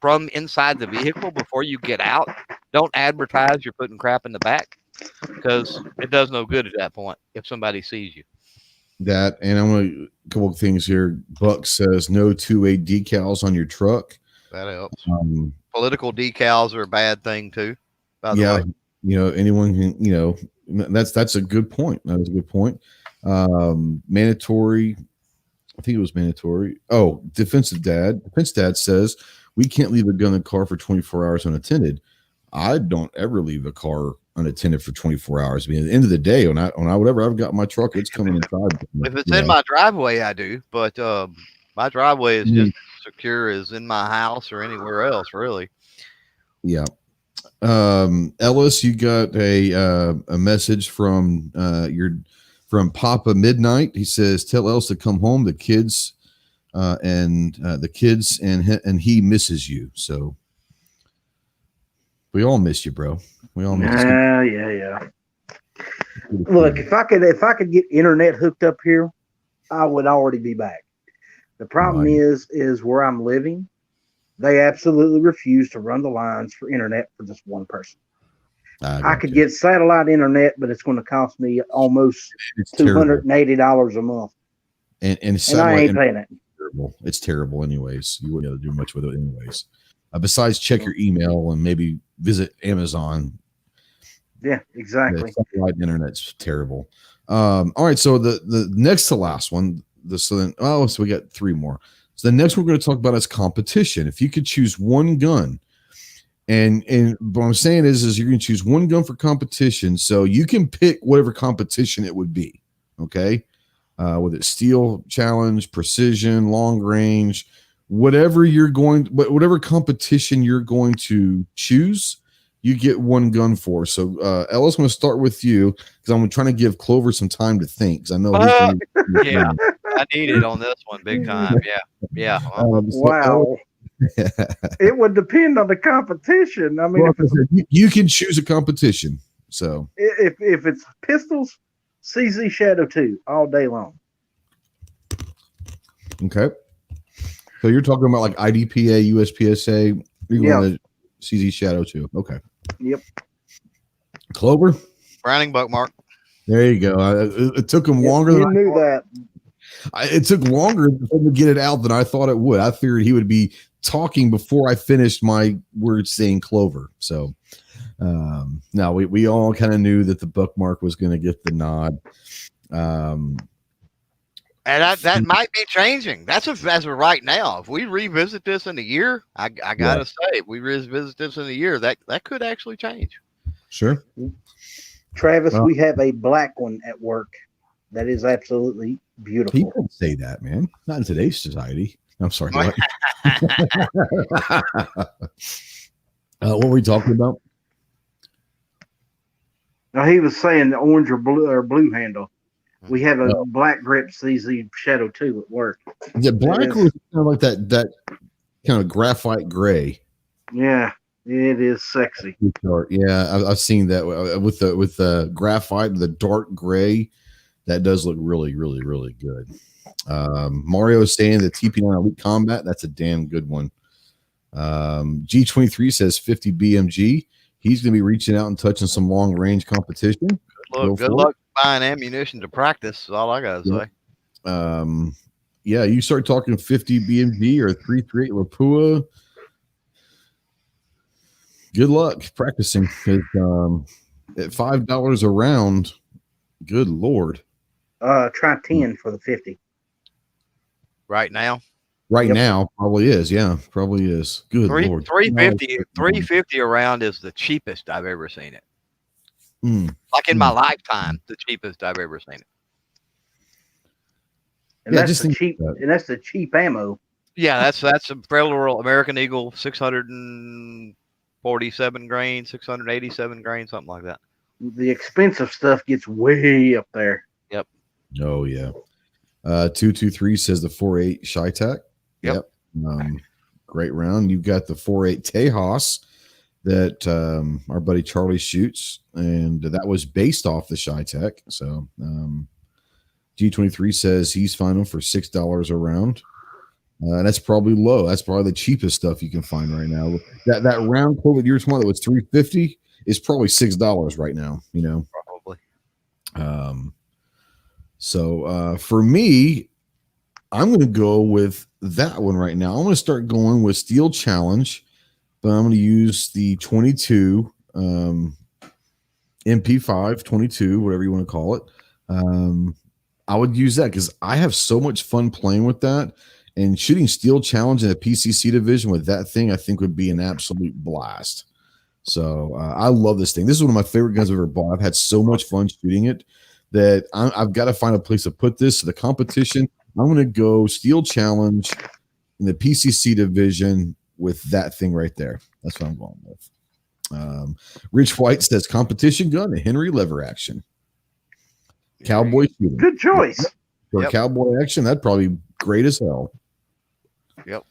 from inside the vehicle before you get out. Don't advertise you're putting crap in the back because it does no good at that point if somebody sees you. That, and I'm going to a couple of things here. Buck says no 2A decals on your truck. That helps. Political decals are a bad thing too. By the way. Anyone can, that's a good point. That was a good point. Mandatory. I think it was mandatory. Oh, Defense Dad says we can't leave a gun in the car for 24 hours unattended. I don't ever leave a car unattended for 24 hours. I mean, at the end of the day, when I whatever I've got in my truck, it's coming inside. If it's in my driveway, I do, but my driveway is just as secure as in my house or anywhere else, really. Yeah. Ellis, you got a message from Papa Midnight. He says, "Tell Ellis to come home. The kids and he misses you." So we all miss you, bro. We all miss you. Yeah. Look, if I could get internet hooked up here, I would already be back. The problem is where I'm living, they absolutely refuse to run the lines for internet for just one person. I could get satellite internet, but it's going to cost me almost $280 a month. And I ain't paying it. It's terrible anyways. You wouldn't be able to do much with it anyways. Besides check your email and maybe visit Amazon. Yeah, exactly. Satellite internet's terrible. All right, so the next to last one, so we got three more. So the next we're going to talk about is competition. If you could choose one gun, and what I'm saying is you're going to choose one gun for competition, so you can pick whatever competition it would be. Okay, whether it's steel challenge, precision, long range, whatever competition you're going to choose, you get one gun for. So Ellis, I'm going to start with you because I'm trying to give Clover some time to think. Because I know. Yeah, I need it on this one big time. Yeah. Wow. It would depend on the competition. I mean, you can choose a competition. So if it's pistols, CZ Shadow 2 all day long. Okay. So you're talking about like IDPA, USPSA. Yeah. CZ Shadow 2. Okay. Yep. Clover? Browning Buckmark. There you go. It took him longer than I knew that. It took longer to get it out than I thought it would. I figured he would be talking before I finished my words saying Clover. So now we all kind of knew that the Buckmark was going to get the nod. And that might be changing. That's as of right now. If we revisit this in a year, I gotta say, if we revisit this in a year, that could actually change. Sure. Travis, we have a black one at work that is absolutely beautiful. People say that, man. Not in today's society. I'm sorry. What were we talking about? No, he was saying the orange or blue handle. We have a black grip CZ Shadow 2 at work. The black was kind of like that kind of graphite gray. Yeah, it is sexy. Yeah, I've seen that with the graphite, the dark gray. That does look really, really, really good. Mario is saying the TP9 Elite Combat. That's a damn good one. G23 says 50 BMG. He's going to be reaching out and touching some long range competition. Good luck buying ammunition to practice. Is all I got to say. Yeah, you start talking 50 BMG or 338 Lapua. Good luck practicing because at $5 a round, good Lord. Try 10 for the 50. Right now? Right now, probably is. Yeah, probably is. Good Lord. 350 a round is the cheapest I've ever seen it. Like in my lifetime, the cheapest I've ever seen it. And that's the cheap. And that's the cheap ammo. Yeah, that's a Federal American Eagle 647 grain, 687 grain, something like that. The expensive stuff gets way up there. Yep. Oh yeah. 223 says the 4.8 Shytac. Yep. Great round. You've got the 4.8 Tejas that our buddy Charlie shoots, and that was based off the Shytac. So G23 says he's finding for $6 a round. And that's probably low. That's probably the cheapest stuff you can find right now. That round quote that you were talking about that was $350 is probably $6 right now, you know. Probably. So for me, I'm going to go with that one right now. I'm going to start going with Steel Challenge, but I'm going to use the 22 MP5 22, whatever you want to call it. I would use that because I have so much fun playing with that, and shooting Steel Challenge in a PCC division with that thing, I think would be an absolute blast. So I love this thing. This is one of my favorite guns I've ever bought. I've had so much fun shooting it that I've got to find a place to put this. So the competition, I'm going to go Steel Challenge in the PCC division with that thing right there. That's what I'm going with. Rich White says competition gun, a Henry lever action. Cowboy shooting. Good choice. For cowboy action, that'd probably be great as hell. Yep.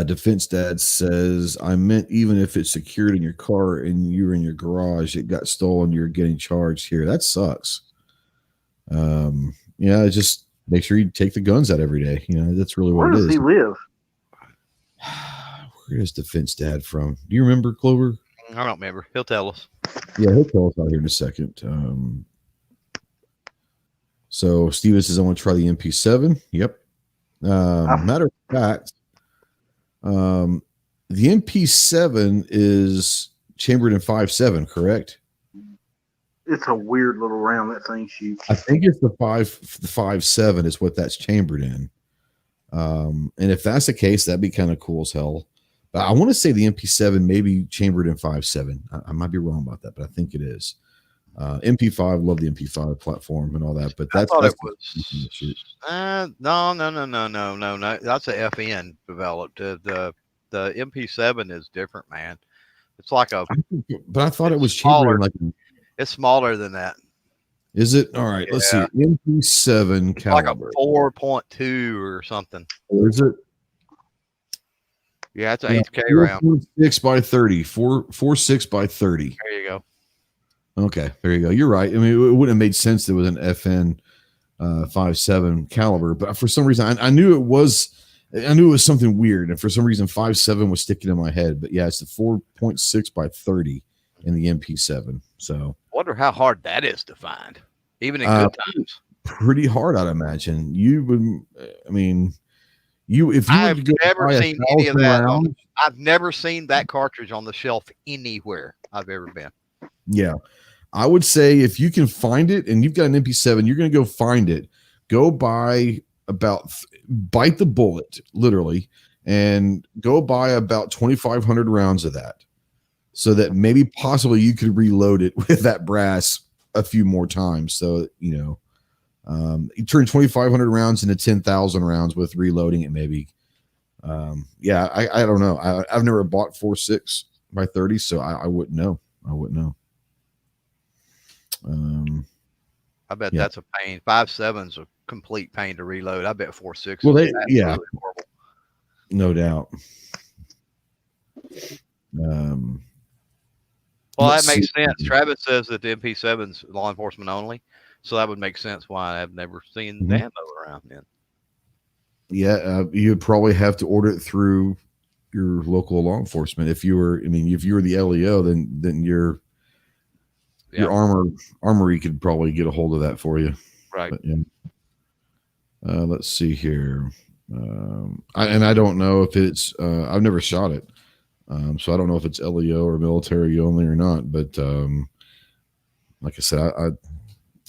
Defense Dad says, I meant even if it's secured in your car and you're in your garage, it got stolen, you're getting charged here. That sucks. Yeah, just make sure you take the guns out every day. You know, that's really what it is. Where does he live? Where is Defense Dad from? Do you remember, Clover? I don't remember. He'll tell us. Yeah, he'll tell us out here in a second. So Steven says, I want to try the MP7. Yep. Matter of fact, the MP7 is chambered in 5.7, correct? It's a weird little round that thing shoots. I think it's the 5.7 is what that's chambered in. And if that's the case, that'd be kind of cool as hell. But I want to say the MP7 may be chambered in 5.7. I might be wrong about that, but I think it is. MP5, love the MP5 platform and all that, but that's it was. No. That's a FN developed. The MP7 is different, man. It's like but I thought it was chambered like. It's smaller than that. Is it? All right. Yeah. Let's see. MP7 caliber. Like a 4.2 or something. Or is it? Yeah, it's an 8K round. 6 by 30. 4.6 by 30. There you go. Okay, there you go. You're right. I mean, it wouldn't have made sense that it was an FN 5.7 caliber, but for some reason, I knew it was. I knew it was something weird, and for some reason, 5.7 was sticking in my head. But yeah, it's the 4.6 by 30 in the MP7. So, wonder how hard that is to find, even in good times. Pretty hard, I'd imagine. You would. I mean, I've never seen any of that. I've never seen that cartridge on the shelf anywhere I've ever been. Yeah. I would say if you can find it and you've got an MP7, you're going to go find it. Go buy bite the bullet, literally, and go buy about 2,500 rounds of that so that maybe possibly you could reload it with that brass a few more times. So, you know, you turn 2,500 rounds into 10,000 rounds with reloading it maybe. Yeah, I don't know. I've never bought 4.6 by 30, so I wouldn't know. I bet that's a pain. 5.7's a complete pain to reload. I bet 4.6. Well, no doubt. Well, that makes sense. Travis says that the MP7's law enforcement only, so that would make sense why I've never seen the ammo around then. Yeah, you'd probably have to order it through your local law enforcement. If you were the LEO, then your Armory could probably get a hold of that for you. Right. But, yeah. Let's see here. I don't know if it's, I've never shot it. So I don't know if it's LEO or military only or not, but, like I said,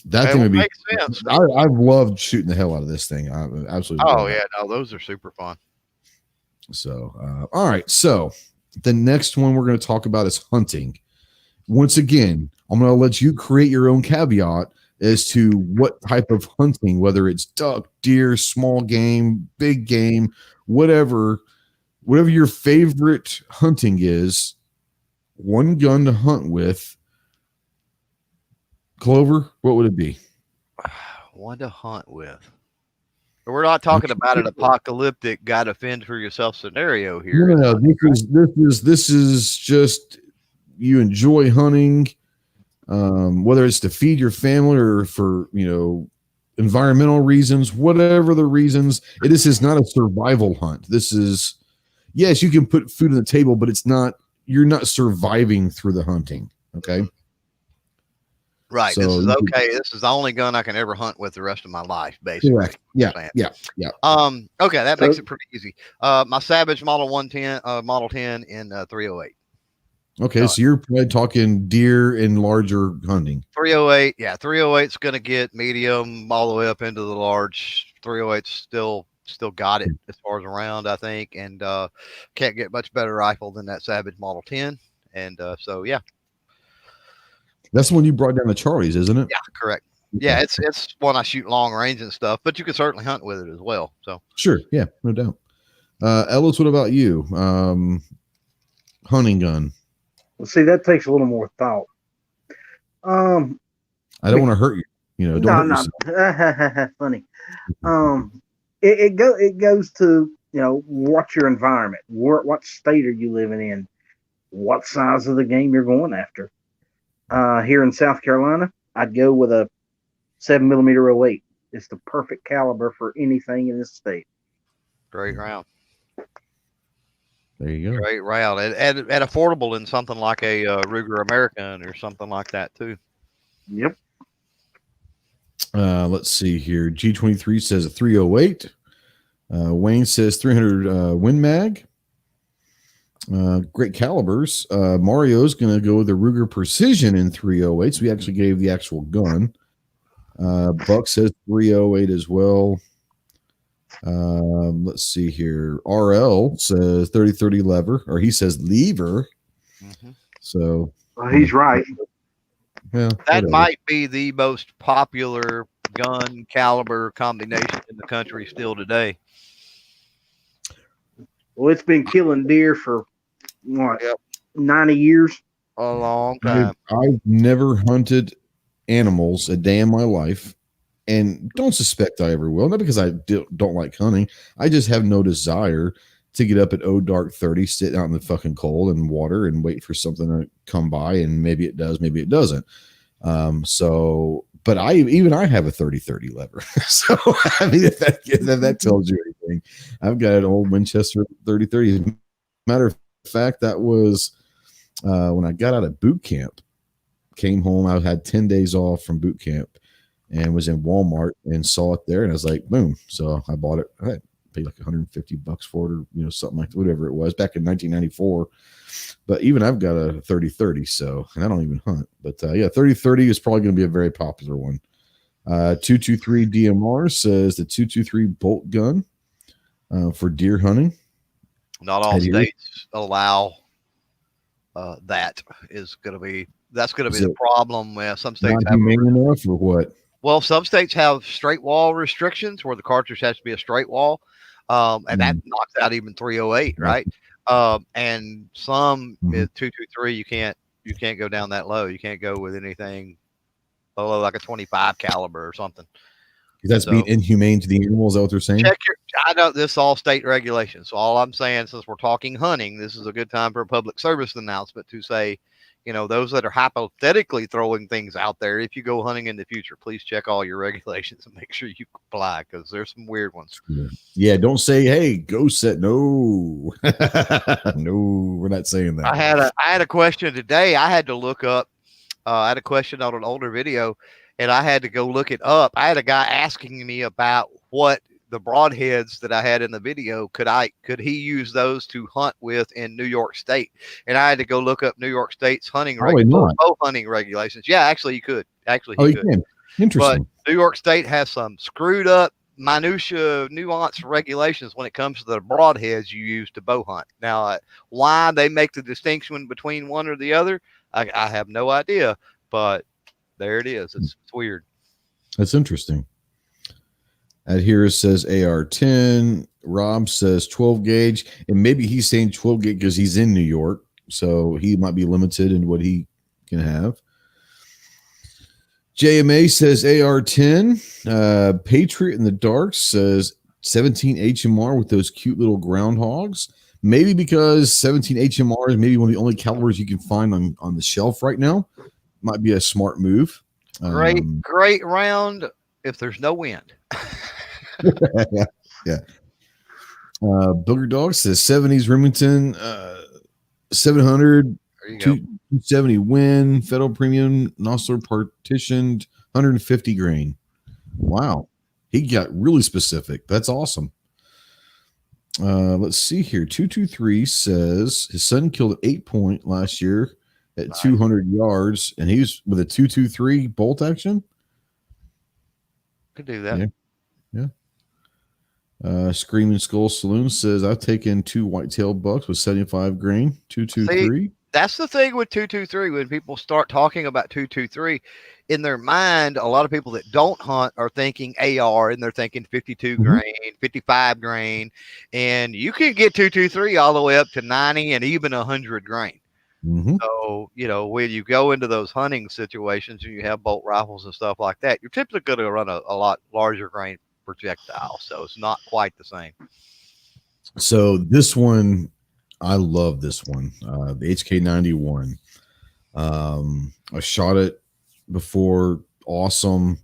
that thing would be, sense. I've loved shooting the hell out of this thing. I absolutely. Oh yeah. No, those are super fun. So, all right. So the next one we're going to talk about is hunting. Once again, I'm going to let you create your own caveat as to what type of hunting, whether it's duck, deer, small game, big game, whatever your favorite hunting is, one gun to hunt with. Clover, what would it be? One to hunt with. We're not talking about an apocalyptic gotta fend for yourself scenario here. No, this is just you enjoy hunting, whether it's to feed your family or for environmental reasons, whatever the reasons. This is not a survival hunt. This is, yes, you can put food on the table, but you're not surviving through the hunting. Okay. Right. So this is okay. This is the only gun I can ever hunt with the rest of my life, basically. Correct. Yeah. Okay, that makes it pretty easy. My Savage Model 10 in 308. Okay, so you're probably talking deer and larger hunting. 308, yeah. 308's going to get medium all the way up into the large. 308's still got it as far as around, I think, and can't get much better rifle than that Savage Model 10. And so yeah, that's the one you brought down to Charlie's, isn't it? yeah, correct. Yeah, it's one I shoot long range and stuff, but you can certainly hunt with it as well. So sure, yeah, no doubt. Ellis, what about you? Hunting gun. Well, see, that takes a little more thought. I don't want to hurt you. Don't hurt yourself. Funny. It goes to what's your environment? What state are you living in? What size of the game you're going after? Here in South Carolina, I'd go with a 7mm 08. It's the perfect caliber for anything in this state. Great round. There you go. Great round, and affordable in something like a Ruger American or something like that too. Yep. Let's see here. G23 says a 308. Wayne says 300 Win Mag. Great calibers. Mario's going to go with the Ruger Precision in 308. So we actually gave the actual gun. Buck says 308 as well. Let's see here. RL says 30-30 lever, or he says lever. Mm-hmm. So he's right. Yeah, that whatever. Might be the most popular gun caliber combination in the country still today. Well, it's been killing deer for what, 90 years? A long time. I've never hunted animals a day in my life, and don't suspect I ever will. Not because I don't like hunting. I just have no desire to get up at dark 30, sit out in the fucking cold and water and wait for something to come by, and maybe it does, maybe it doesn't. But I have a 30-30 lever. So I mean, if that tells you anything, I've got an old Winchester 30-30. Matter of fact, that was when I got out of boot camp, came home. I had 10 days off from boot camp and was in Walmart and saw it there, and I was like, boom. So I bought it. I paid like $150 for it, or something like that, whatever it was back in 1994. But even I've got a 30-30, so, and I don't even hunt. But 30-30 is probably going to be a very popular one. 223 DMR says the 223 bolt gun for deer hunting. Not all states allow that. That's going to be the problem. Some states not humane enough, or what? Well, some states have straight wall restrictions where the cartridge has to be a straight wall, and that knocks out even 308, right? And some 223, you can't go down that low. You can't go with anything below like a 25 caliber or something. That's being inhumane to the animals. Is that what they're saying? I know this is all state regulations. So all I'm saying, since we're talking hunting, this is a good time for a public service announcement to say, those that are hypothetically throwing things out there, if you go hunting in the future, please check all your regulations and make sure you comply, because there's some weird ones. Yeah, don't say, hey, go set. No. No, we're not saying that. I had a question today. I had to look up. I had a question on an older video, and I had to go look it up. I had a guy asking me about what the broadheads that I had in the video, could he use those to hunt with in New York State? And I had to go look up New York State's hunting bow hunting regulations. Yeah, actually you could. You can. Interesting. But New York State has some screwed up minutia nuanced regulations when it comes to the broadheads you use to bow hunt. Now, why they make the distinction between one or the other, I have no idea, but there it is. It's weird. That's interesting. Here it says AR-10. Rob says 12 gauge, and maybe he's saying 12 gauge because he's in New York, so he might be limited in what he can have. JMA says AR-10. Patriot in the Dark says 17 HMR with those cute little groundhogs. Maybe because 17 HMR is maybe one of the only calibers you can find on the shelf right now. Might be a smart move. Great round if there's no wind. Yeah. Booger Dog says 70s Remington, 700, 270 Win, Federal Premium, Nosler partitioned, 150 grain. Wow. He got really specific. That's awesome. Let's see here. 223 says his son killed an 8-point last year at 200 yards, and he's with a 223 bolt action. Could do that. Yeah. Screaming Skull Saloon says I've taken 2 whitetail bucks with 75 grain, 223. That's the thing with 223. When people start talking about 223, in their mind, a lot of people that don't hunt are thinking AR, and they're thinking 52 grain, 55 grain, and you can get 223 all the way up to 90 and even 100 grain. So, when you go into those hunting situations and you have bolt rifles and stuff like that, you're typically going to run a lot larger grain projectile. So it's not quite the same. So this one, I love this one, the HK91. I shot it before, awesome.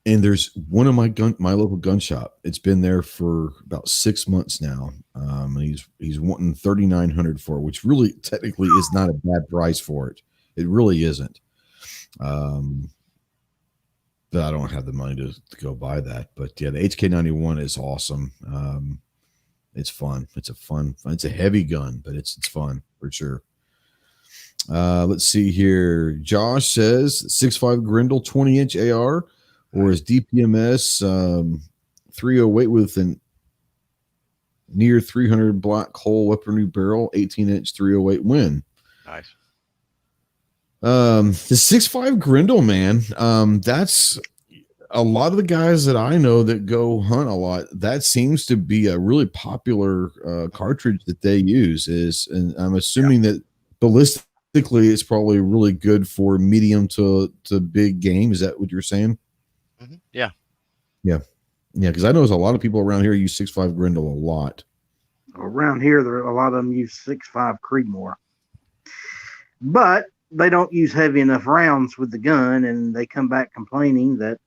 And there's one of my local gun shop. It's been there for about 6 months now. And he's wanting 3,900 for it, which really technically is not a bad price for it. It really isn't. But I don't have the money to go buy that. But yeah, the HK91 is awesome. It's fun. It's a heavy gun, but it's fun for sure. Let's see here. Josh says 6.5 Grendel 20-inch AR or his DPMS 308 with an near 300 black hole weaponry barrel 18-inch 308 win. Nice. The 6.5 Grendel, man. That's a lot of the guys that I know that go hunt a lot. That seems to be a really popular cartridge that they use. And I'm assuming that ballistically, it's probably really good for medium to big game. Is that what you're saying? Yeah. Because I know there's a lot of people around here use 6.5 Grendel a lot. Around here, a lot of them use 6.5 Creedmoor, but they don't use heavy enough rounds with the gun, and they come back complaining that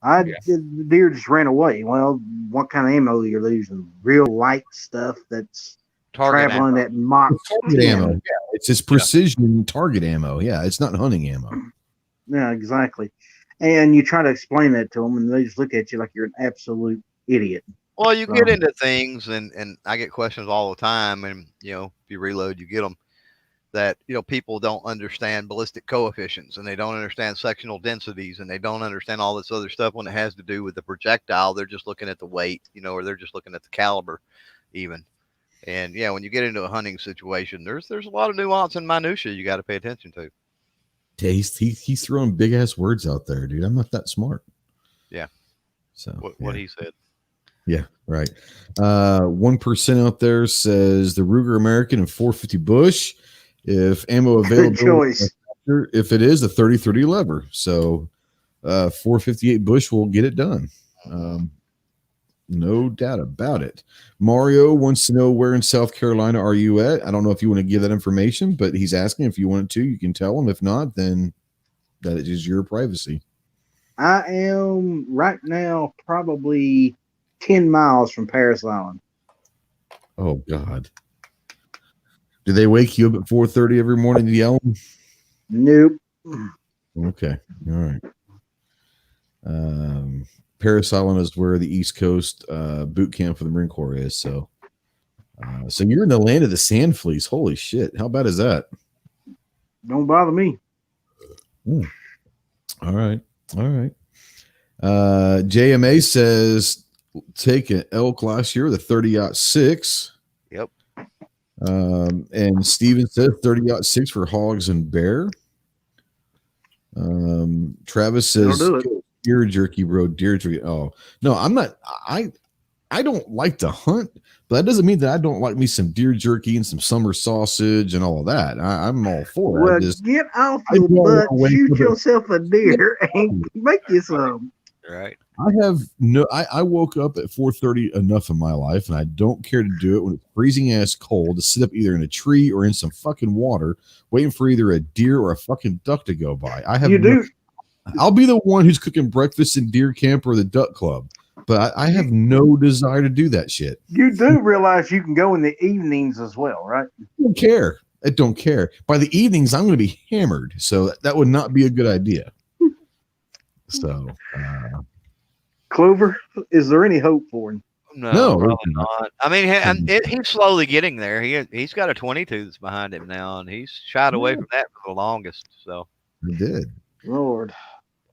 the deer just ran away. Well, what kind of ammo you're losing? Real light stuff that's target traveling ammo. at Mach 10. Ammo. Yeah, it's just precision target ammo. Yeah, it's not hunting ammo. Yeah, exactly. And you try to explain that to them, and they just look at you like you're an absolute idiot. Well, you get into things, and I get questions all the time, and if you reload, you get them. That people don't understand ballistic coefficients, and they don't understand sectional densities, and they don't understand all this other stuff when it has to do with the projectile. They're just looking at the weight, or they're just looking at the caliber, even. And when you get into a hunting situation, there's a lot of nuance and minutia you got to pay attention to. Yeah, he's throwing big ass words out there, dude. I'm not that smart. Yeah. So what he said. Yeah, right. 1% out there says the Ruger American and 450 Bush. If ammo available, choice. If it is a 30-30 lever, so 458 Bush will get it done. No doubt about it. Mario wants to know where in South Carolina are you at? I don't know if you want to give that information, but he's asking if you wanted to. You can tell him. If not, then that is your privacy. I am right now probably 10 miles from Paris Island. Oh, God. Do they wake you up at 4:30 every morning yelling? Nope. Okay. All right. Paris Island is where the East Coast boot camp for the Marine Corps is. So you're in the land of the sand fleas. Holy shit. How bad is that? Don't bother me. All right. JMA says take an elk last year, the 30-06. Yep. And Steven says 30-06 for hogs and bear. Travis says deer jerky, bro. Deer jerky. Oh no, I'm not. I don't like to hunt, but that doesn't mean that I don't like me some deer jerky and some summer sausage and all of that. I'm all for it. Well, get off your butt, shoot yourself a deer, and make you some. Right. I woke up at 4:30 enough in my life, and I don't care to do it when it's freezing ass cold to sit up either in a tree or in some fucking water, waiting for either a deer or a fucking duck to go by. I'll be the one who's cooking breakfast in deer camp or the duck club, but I have no desire to do that shit. You do realize you can go in the evenings as well, right? I don't care. By the evenings, I'm going to be hammered, so that would not be a good idea. So, Clover, is there any hope for him? No, probably not. I mean, he's slowly getting there. He's got a 22 that's behind him now, and he's shied away from that for the longest. So he did. Lord.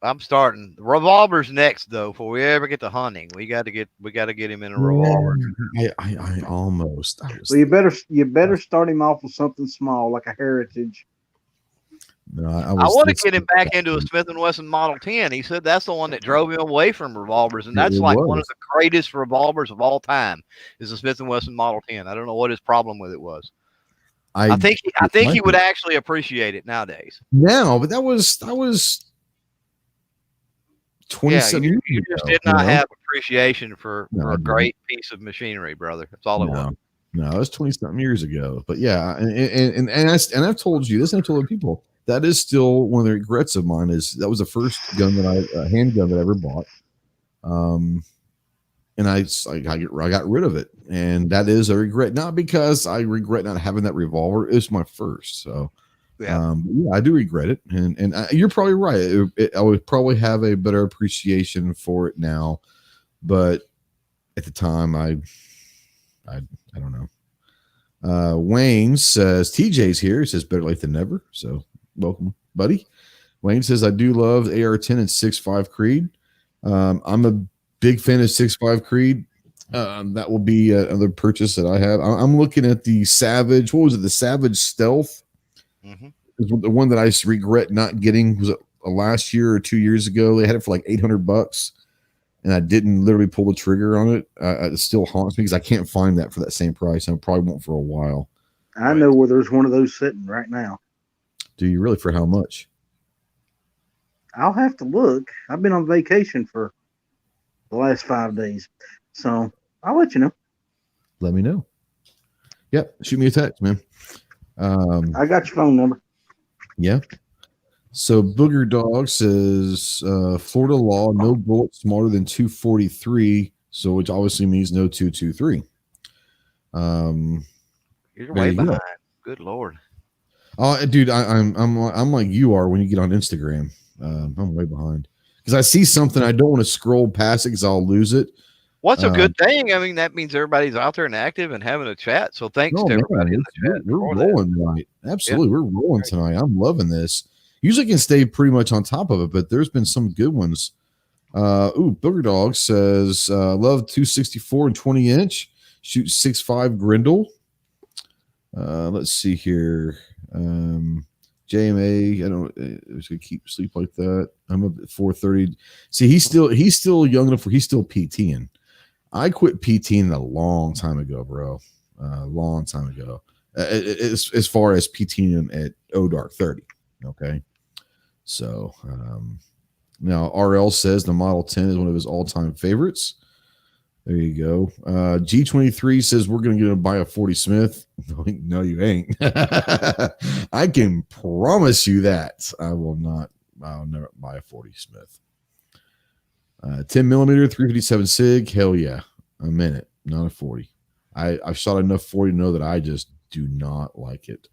I'm starting revolvers next though. Before we ever get to hunting, we got to get him in a revolver. I almost. Well, you better start him off with something small like a Heritage. No, I want to get him back into a Smith & Wesson Model 10. He said that's the one that drove him away from revolvers, and that's like one of the greatest revolvers of all time. Is the Smith & Wesson Model 10. I don't know what his problem with it was. I think he would actually appreciate it nowadays. No, but that was 27 years ago. You just did not have appreciation for a great piece of machinery, brother. That's all it was. No, it was 20-something years ago. But yeah, and I've told you this, and I've told other people that is still one of the regrets of mine. Is that was the first handgun that I ever bought. And I got rid of it, and that is a regret. Not because I regret not having that revolver. It's my first, so yeah, I do regret it. And you're probably right. I would probably have a better appreciation for it now, but at the time, I don't know. Wayne says TJ's here. He says better late than never. So welcome, buddy. Wayne says I do love AR-10 and 6.5 Creed. I'm a big fan of 6.5 Creed. That will be another purchase that I have. I'm looking at the Savage. What was it? The Savage Stealth. Mm-hmm. Is the one that I regret not getting. Was it last year or 2 years ago? They had it for like $800, and I didn't literally pull the trigger on it. It still haunts me because I can't find that for that same price. I probably won't for a while. I know where there's one of those sitting right now. Do you really? For how much? I'll have to look. I've been on vacation for the last 5 days, so I'll let you know. Let me know. Yep, shoot me a text, man. I got your phone number. Yeah. So Booger Dog says Florida law, no bullet smaller than 243. So which obviously means no 223. You're way behind. Good Lord. Oh, dude, I'm like you are when you get on Instagram. I'm way behind because I see something I don't want to scroll past it because I'll lose it. What's a good thing? I mean, that means everybody's out there and active and having a chat. So thanks to everybody in the chat. We're rolling tonight. Absolutely. Yeah. We're rolling tonight. I'm loving this. Usually can stay pretty much on top of it, but there's been some good ones. Booger Dog says, love 264 and 20 inch, shoot 6.5 Grindle. Let's see here. JMA, I was gonna keep sleep like that. I'm up at 4:30. See, he's still young enough where he's still PTing. I quit PTing a long time ago, bro. A long time ago. As far as PTing at Dark 30. Okay. So now RL says the Model 10 is one of his all-time favorites. There you go. G23 says we're going to buy a 40 Smith. No, you ain't. I can promise you that. I'll never buy a 40 Smith. 10 millimeter, 357 SIG. Hell yeah. I'm in it. Not a 40. I've shot enough 40 to know that I just do not like it.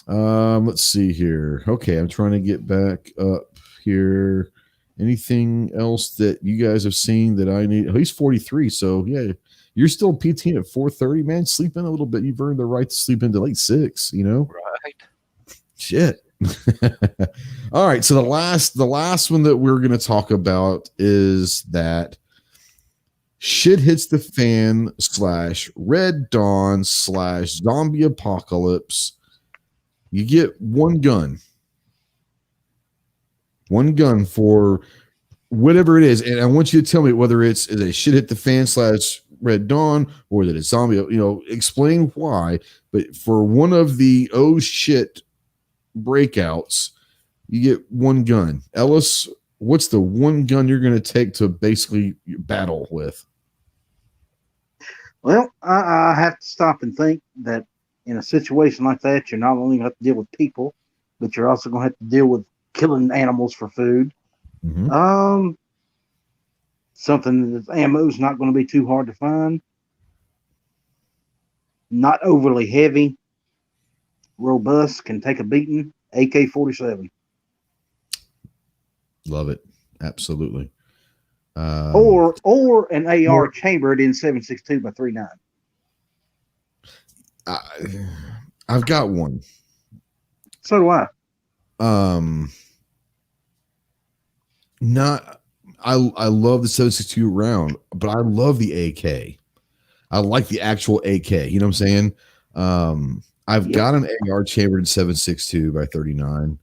Let's see here. Okay, I'm trying to get back up here. Anything else that you guys have seen that I need? Oh, he's 43, so yeah, you're still PTing at 4:30, man. Sleep in a little bit. You've earned the right to sleep into late 6. Right? Shit. All right. So the last one that we're going to talk about is that shit hits the fan / Red Dawn / zombie apocalypse. You get one gun for whatever it is. And I want you to tell me whether it's a shit hit the fan / Red Dawn or that it's zombie, explain why. But for one of the shit breakouts, you get one gun. Ellis, what's the one gun you're going to take to basically battle with? Well, I have to stop and think that in a situation like that, you're not only going to have to deal with people, but you're also going to have to deal with killing animals for food. Mm-hmm. Something that ammo is not going to be too hard to find. Not overly heavy. Robust, can take a beating. AK-47. Love it. Absolutely. Or an AR chambered in 7.62 by 3.9. I've got one. So do I. Not, I love the 7.62 round, but I love the AK. I like the actual AK. You know what I'm saying? I've got an AR chambered in 7.62 by 39,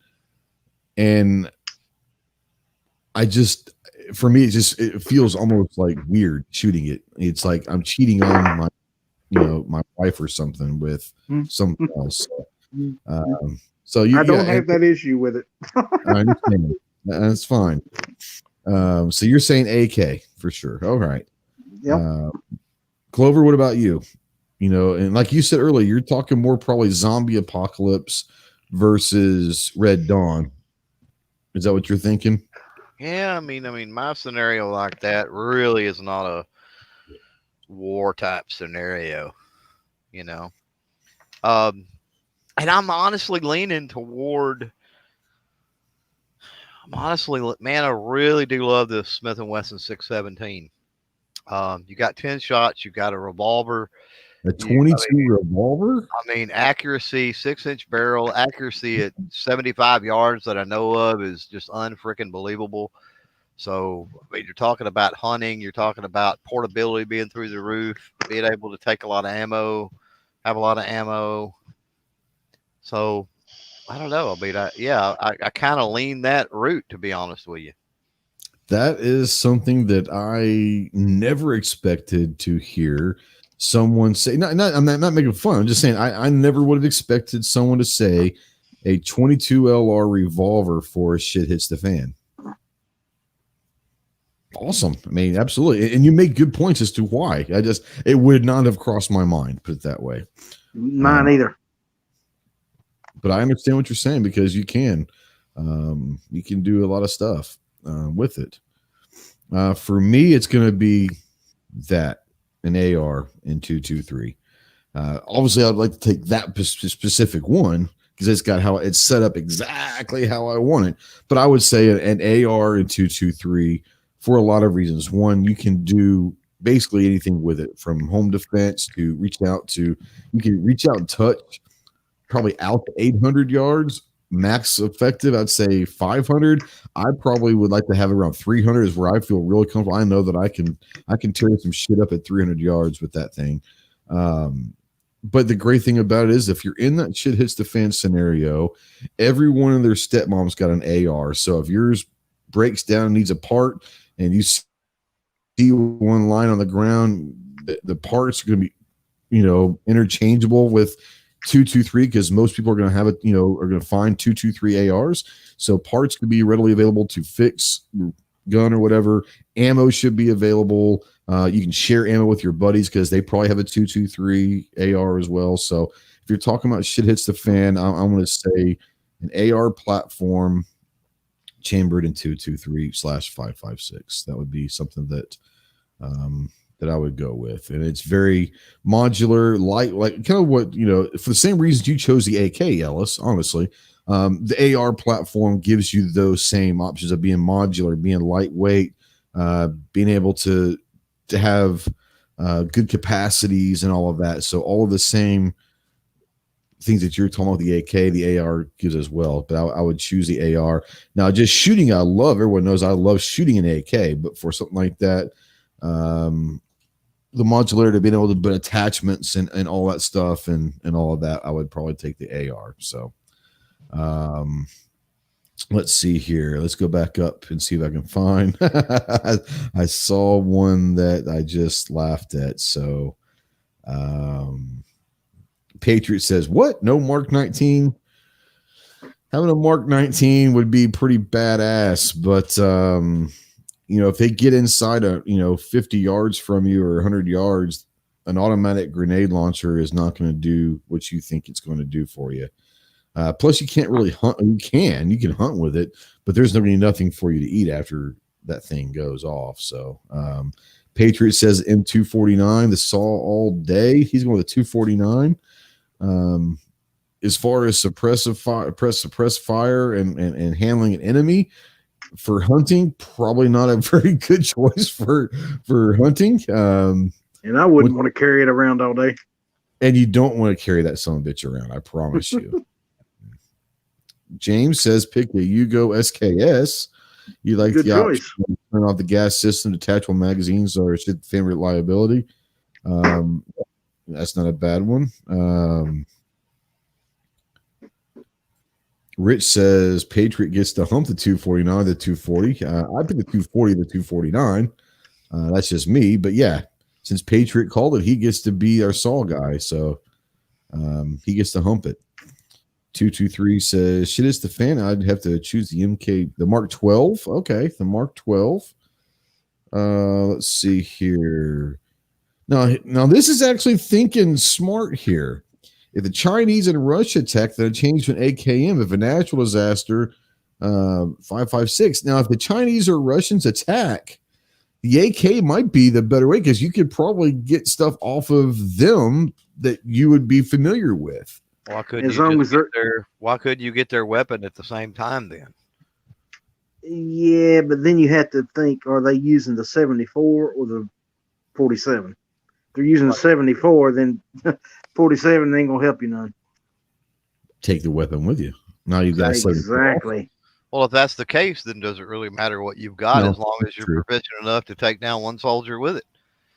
and I just, for me, it feels almost like weird shooting it. It's like I'm cheating on my, my wife or something with something else. So I don't have that issue with it. I understand. That's fine. So you're saying AK for sure. All right. Yeah. Clover, what about you? And like you said earlier, you're talking more probably zombie apocalypse versus Red Dawn. Is that what you're thinking? Yeah, I mean, my scenario like that really is not a war type scenario, And I'm honestly leaning toward. Man, I really do love this Smith & Wesson 617. You got 10 shots. You got a revolver. A 22 revolver? I mean, accuracy, 6-inch barrel, accuracy at 75 yards that I know of is just unfreaking believable. So, I mean, you're talking about hunting. You're talking about portability being through the roof, being able to take a lot of ammo, have a lot of ammo. So, I don't know. I mean, I kind of lean that route, to be honest with you. That is something that I never expected to hear someone say. I'm not making fun. I'm just saying I never would have expected someone to say a 22 LR revolver for shit hits the fan. Awesome. I mean, absolutely. And you make good points as to why. It would not have crossed my mind, put it that way. Mine either. But I understand what you're saying because you can do a lot of stuff with it. For me, it's going to be an AR in 223. Obviously, I'd like to take that specific one because it's got how it's set up exactly how I want it. But I would say an AR in 223 for a lot of reasons. One, you can do basically anything with it, from home defense to you can reach out and touch probably out to 800 yards. Max effective, I'd say 500. I probably would like to have around 300 is where I feel really comfortable. I know that I can tear some shit up at 300 yards with that thing. But the great thing about it is if you're in that shit hits the fan scenario, everyone and their stepmom's got an AR. So if yours breaks down and needs a part and you see one line on the ground, the parts are going to be, interchangeable with 223 because most people are going to have it, are going to find 223 ARs. So parts can be readily available to fix gun or whatever. Ammo should be available. You can share ammo with your buddies because they probably have a 223 AR as well. So if you're talking about shit hits the fan, I'm going to say an AR platform chambered in 223/556. That would be something that I would go with. And it's very modular, light, like kind of what, for the same reasons you chose the AK, Ellis, honestly. The AR platform gives you those same options of being modular, being lightweight, being able to have good capacities and all of that. So all of the same things that you're talking about, the AK, the AR gives as well. But I would choose the AR. Now, just shooting, I love. Everyone knows I love shooting an AK, but for something like that, the modularity, being able to put attachments and all that stuff and all of that, I would probably take the AR. So, let's see here. Let's go back up and see if I can find. I saw one that I just laughed at. So, Patriot says, "What? No Mark 19? Having a Mark 19 would be pretty badass, but if they get inside 50 yards from you or 100 yards, an automatic grenade launcher is not going to do what you think it's going to do for you. Plus, you can't really hunt. You can hunt with it, but there's going to be nothing for you to eat after that thing goes off. So, Patriot says M249, the saw all day. He's going with a 249. As far as suppress fire and handling an enemy for hunting, probably not a very good choice for hunting. And I wouldn't want to carry it around all day. And you don't want to carry that son of a bitch around, I promise you. James says pick a Yugo SKS. You like the option to turn off the gas system, detachable magazines, or shit fan reliability. That's not a bad one. Rich says Patriot gets to hump the 249, the 240. I pick the 240, the 249. That's just me, but yeah, since Patriot called it, he gets to be our Saul guy, so he gets to hump it. 223 says shit is the fan. I'd have to choose the Mark 12. Okay, the Mark 12. Let's see here. Now this is actually thinking smart here. If the Chinese and Russia attack, then it changed to an AKM. If a natural disaster, 5.56. Now, if the Chinese or Russians attack, the AK might be the better way because you could probably get stuff off of them that you would be familiar with. Why couldn't you get their weapon at the same time then? Yeah, but then you have to think: are they using the 74 or the 47? If they're using the 74, then 47 ain't gonna help you none. Take the weapon with you. Now you've got exactly. Well, if that's the case, then does it really matter what you've got as long as you're proficient enough to take down one soldier with it?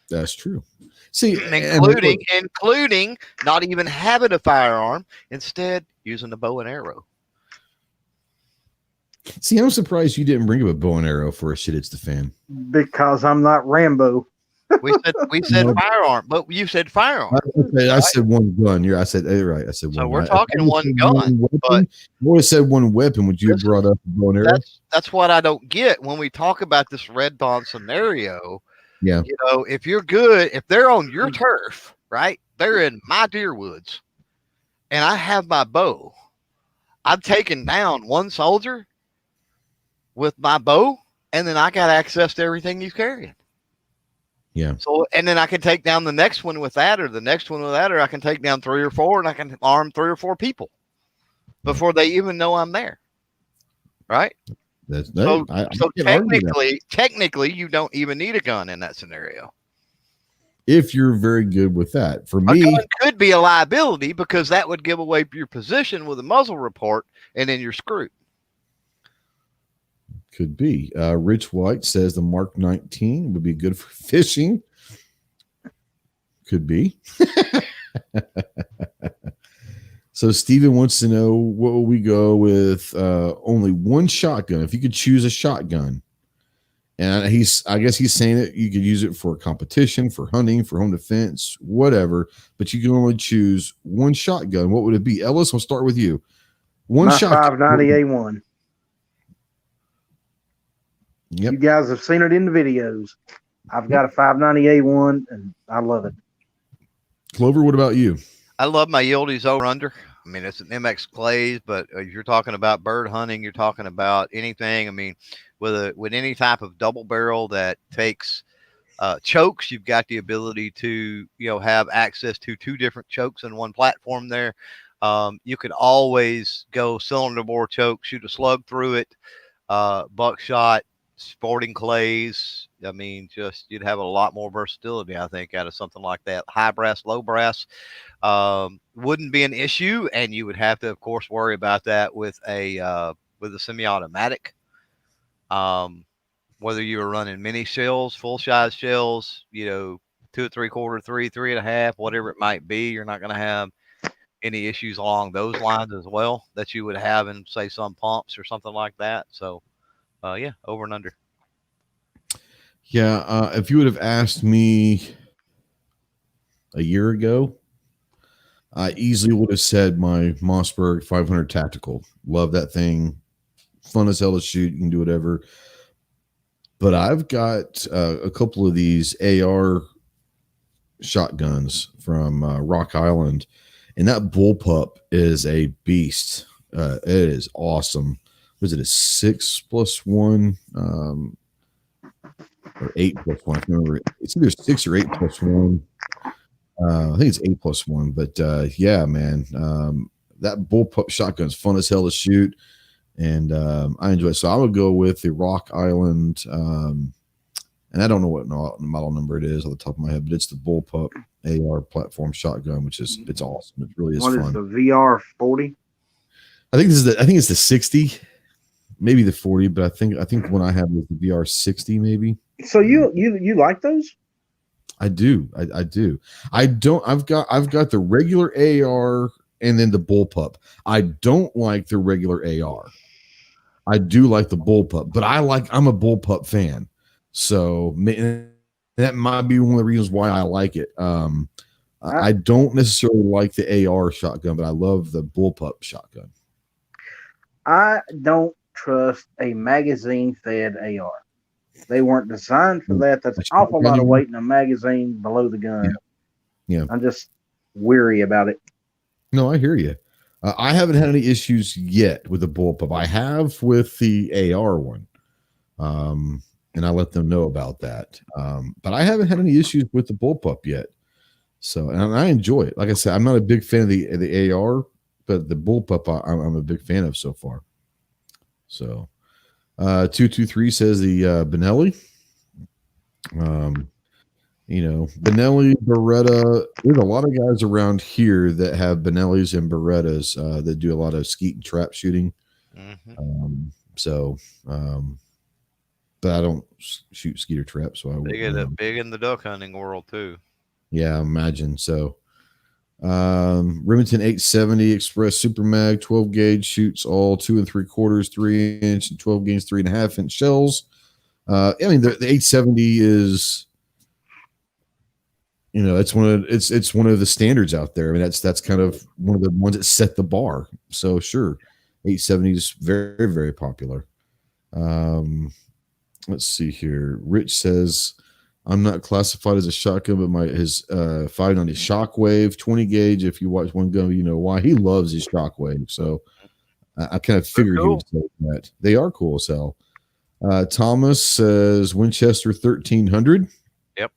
That's true. See, including not even having a firearm, instead using a bow and arrow. See, I'm surprised you didn't bring up a bow and arrow for a shit it's the fan. Because I'm not Rambo. We said firearm, but you said firearm. I said one gun. I said right. I said one. So we're talking one gun. But you would have said one weapon. Would you have brought up a bow and arrow? That's what I don't get when we talk about this red bond scenario. Yeah. You know, if you're good, if they're on your turf, right? They're in my deer woods, and I have my bow. I've taken down one soldier with my bow, and then I got access to everything he's carrying. Yeah. So, and then I can take down the next one with that, or the next one with that, or I can take down 3 or 4, and I can arm 3 or 4 people before they even know I'm there. Right. So technically, you don't even need a gun in that scenario. If you're very good with that. For me, a gun could be a liability because that would give away your position with a muzzle report, and then you're screwed. Could be. Rich White says the Mark 19 would be good for fishing. Could be. So Steven wants to know, what will we go with? Only one shotgun. If you could choose a shotgun, and I guess he's saying that you could use it for competition, for hunting, for home defense, whatever. But you can only choose one shotgun. What would it be? Ellis, we'll start with you. One shotgun. 590A1. Yep. You guys have seen it in the videos. I've got a 590A1, and I love it. Clover, what about you? I love my Yildiz over under. I mean, it's an MX Glaze, but if you're talking about bird hunting, you're talking about anything. I mean, with any type of double barrel that takes chokes, you've got the ability to have access to 2 different chokes in one platform there. You could always go cylinder bore choke, shoot a slug through it, buckshot, sporting clays. I mean, you'd have a lot more versatility, I think, out of something like that. High brass, low brass wouldn't be an issue, and you would have to, of course, worry about that with a semi-automatic. Whether you were running mini shells, full size shells, 2 3/4, 3 3.5, whatever it might be, you're not going to have any issues along those lines as well that you would have in, say, some pumps or something like that. So, yeah, over and under. Yeah, if you would have asked me a year ago, I easily would have said my Mossberg 500 Tactical. Love that thing. Fun as hell to shoot. You can do whatever. But I've got a couple of these AR shotguns from Rock Island, and that bullpup is a beast. It is awesome. Was it a 6+1 or 8+1? I can't remember. It's either 6 or 8+1. I think it's 8+1. But yeah, man, that bullpup shotgun is fun as hell to shoot, and I enjoy it. So I would go with the Rock Island, and I don't know what model number it is on the top of my head, but it's the bullpup AR platform shotgun, which is it's awesome. It really is fun. What is the VR 40? I think it's the 60. maybe the 40, but I think the one I have was the VR 60, maybe. So you like those? I do. I do. I don't. I've got the regular AR and then the bullpup. I don't like the regular AR. I do like the bullpup, but I'm a bullpup fan, so that might be one of the reasons why I like it. I don't necessarily like the AR shotgun, but I love the bullpup shotgun. I don't trust a magazine-fed AR. They weren't designed for that. That's an awful lot of weight in a magazine below the gun. Yeah. I'm just weary about it. No, I hear you. I haven't had any issues yet with the bullpup. I have with the AR one, and I let them know about that. But I haven't had any issues with the bullpup yet. So, and I enjoy it. Like I said, I'm not a big fan of the AR, but the bullpup I'm a big fan of so far. So, 223 says the Benelli. Benelli, Beretta. There's a lot of guys around here that have Benellis and Berettas that do a lot of skeet and trap shooting. Mm-hmm. But I don't shoot skeet or trap, so I big in the duck hunting world too. Yeah, I imagine so. Remington 870 Express Super Mag 12 gauge shoots all 2 3/4, 3 inch, and 12 gauge 3.5 inch shells. I mean the 870 is, it's one of the standards out there. I mean that's kind of one of the ones that set the bar. So sure, 870 is very, very popular. Let's see here. Rich says, I'm not classified as a shotgun, but his 590 Shockwave 20 gauge. If you watch One Gun, you know why. He loves his Shockwave. So I kind of figured he would say that. They are cool as hell. Thomas says Winchester 1300. Yep.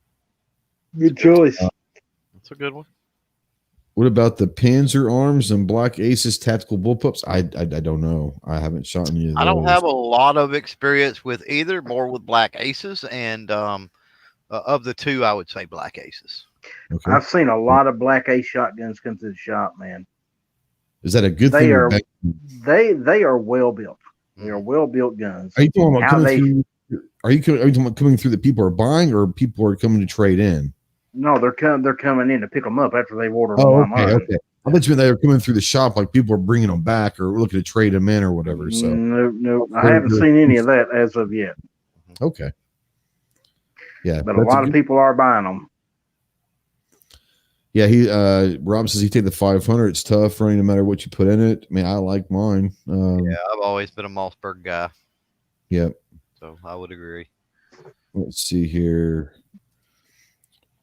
Good choice. That's a good one. What about the Panzer Arms and Black Aces tactical bullpups? I don't know. I haven't shot any of those. I don't have a lot of experience with either, more with Black Aces, and of the two, I would say Black Aces. Okay. I've seen a lot of Black Ace shotguns come to the shop, man. Is that a good thing? They are well built. They are well built guns. Are you talking about coming through that people are buying, or people are coming to trade in? No, they're coming in to pick them up after they've ordered them online. Okay. I bet you they were coming through the shop, like people are bringing them back or looking to trade them in or whatever. So no, I haven't seen any of that as of yet. Okay. Yeah, but a lot of people are buying them. Yeah, Rob says he take the 500. It's tough running no matter what you put in it. I mean, I like mine. I've always been a Mossberg guy. Yep. So I would agree. Let's see here.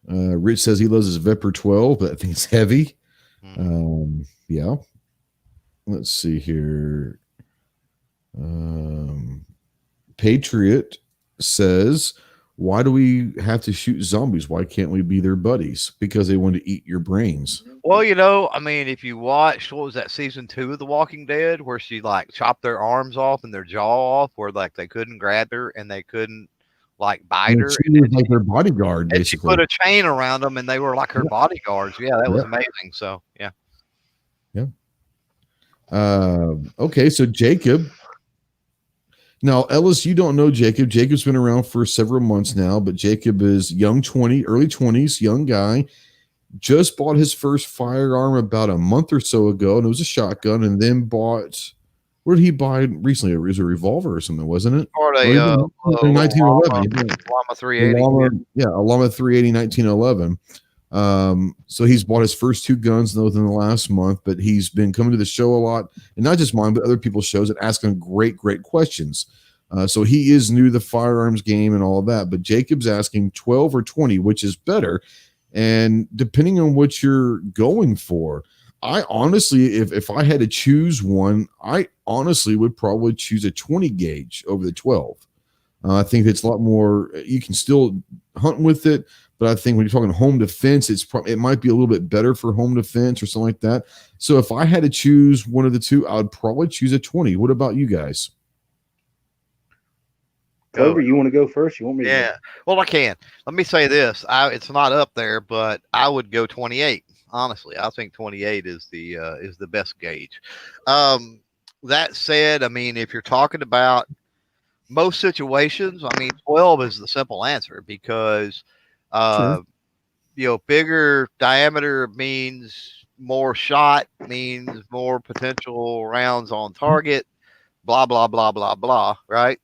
Rich says he loves his Viper 12, but I think it's heavy. Yeah. Let's see here. Patriot says, why do we have to shoot zombies? Why can't we be their buddies? Because they want to eat your brains. Well, I mean, if you watched, what was that, season 2 of The Walking Dead, where she like chopped their arms off and their jaw off, where like they couldn't grab her and they couldn't like bite her. She was like their bodyguard, basically. She put a chain around them and they were like her bodyguards. Yeah, that was amazing. So yeah. Okay, so Jacob. Now, Ellis, you don't know Jacob. Jacob's been around for several months now, but Jacob is early 20s, young guy. Just bought his first firearm about a month or so ago, and it was a shotgun, and then bought, what did he buy recently? It was a revolver or something, wasn't it? Or a 1911. Llama 380. A Llama 380 1911. So he's bought his first 2 guns within the last month, but he's been coming to the show a lot, and not just mine, but other people's shows, and asking great questions. So he is new to the firearms game and all of that, but Jacob's asking 12 or 20, which is better. And depending on what you're going for, I honestly, if I had to choose one, I honestly would probably choose a 20 gauge over the 12. I think it's a lot more, you can still hunt with it, but I think when you're talking home defense, it might be a little bit better for home defense or something like that. So if I had to choose one of the two, I would probably choose a 20. What about you guys? Cobra, you want to go first? You want me to go? Well, I can. Let me say this. It's not up there, but I would go 28. Honestly, I think 28 is the best gauge. that said, I mean, if you're talking about most situations, I mean, 12 is the simple answer because, Sure. Bigger diameter means more shot, means more potential rounds on target, blah, blah, blah, blah, blah, right?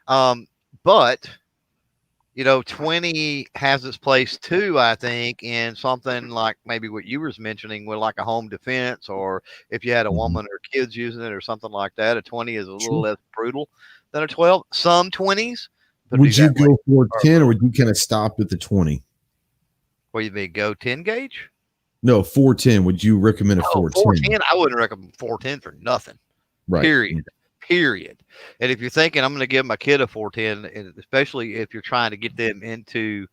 But 20 has its place too, I think, in something like maybe what you was mentioning with like a home defense, or if you had a woman or kids using it or something like that. A 20 is a little less brutal than a 12. Some 20s. Would you go for 10 or would you kind of stop at the 20? What do you mean, go 10 gauge? No, 410. Would you recommend a 410? 410? I wouldn't recommend 410 for nothing. Right. Period. And if you're thinking I'm going to give my kid a 410, and especially if you're trying to get them into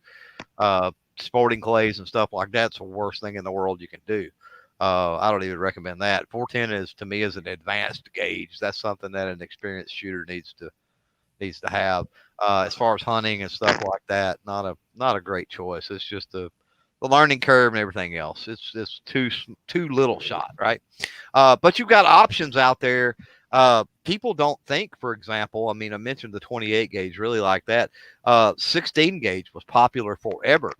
sporting clays and stuff like that, it's the worst thing in the world you can do. I don't even recommend that. 410 is, to me, is an advanced gauge. That's something that an experienced shooter needs to have. As far as hunting and stuff like that, not a great choice. It's just the learning curve and everything else. It's too little shot, right? But you've got options out there. People don't think, for example, I mean, I mentioned the 28 gauge, really like that. 16 gauge was popular forever.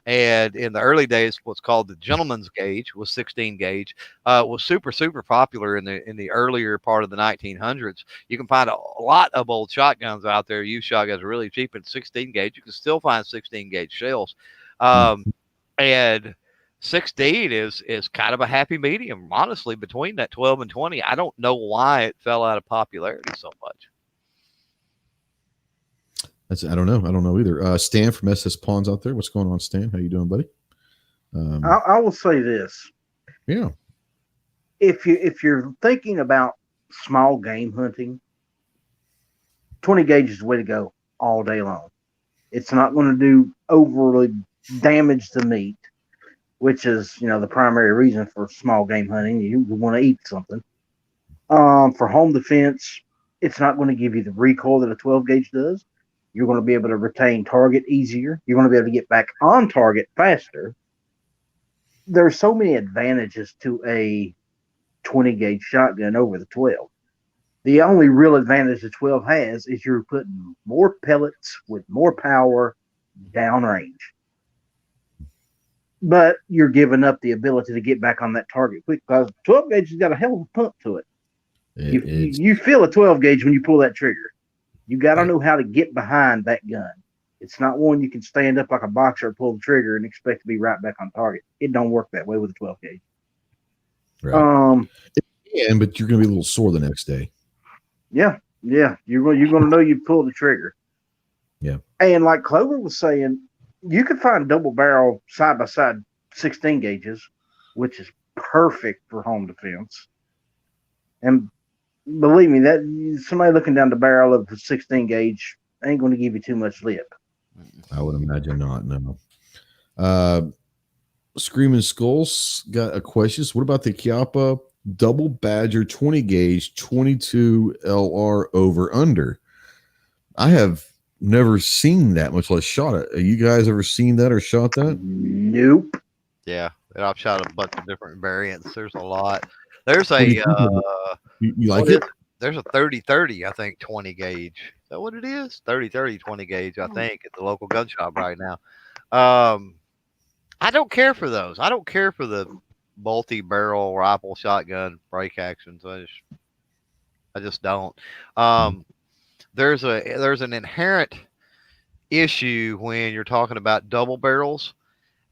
And in the early days, what's called the gentleman's gauge was 16 gauge, was super, super popular in the earlier part of the 1900s. You can find a lot of old shotguns out there. Used shotguns are really cheap at 16 gauge. You can still find 16 gauge shells. And 16 is kind of a happy medium, honestly, between that 12 and 20. I don't know why it fell out of popularity so much. I don't know either. Stan from SS Pawns out there. What's going on, Stan? How you doing, buddy? I will say this. Yeah. If you're thinking about small game hunting, 20 gauge is the way to go all day long. It's not going to do overly damage the meat, which is, the primary reason for small game hunting. You want to eat something. For home defense, it's not going to give you the recoil that a 12 gauge does. You're going to be able to retain target easier. You're going to be able to get back on target faster. There's so many advantages to a 20 gauge shotgun over the 12. The only real advantage the 12 has is you're putting more pellets with more power downrange. But you're giving up the ability to get back on that target quick because 12 gauge has got a hell of a pump to it. You feel a 12 gauge when you pull that trigger. You got to know how to get behind that gun. It's not one you can stand up like a boxer, pull the trigger, and expect to be right back on target. It don't work that way with a 12 gauge. Right. But you're going to be a little sore the next day. Yeah. You're going to know you pulled the trigger. Yeah. And like Clover was saying, you can find double barrel side by side 16 gauges, which is perfect for home defense. And believe me, that somebody looking down the barrel of a 16 gauge ain't going to give you too much lip. I would imagine not. No. Screaming Skulls got a question. What about the Chiappa Double Badger 20 gauge 22 LR over under? I have never seen that, much less shot it. Have you guys ever seen that or shot that? Nope. Yeah, I've shot a bunch of different variants. There's a lot. There's a you like it? There's a 30-30, I think, 20 gauge. Is that what it is? 30-30 20 gauge, I think, at the local gun shop right now. I don't care for those. I don't care for the multi-barrel rifle shotgun break actions. I just don't. There's an inherent issue when you're talking about double barrels,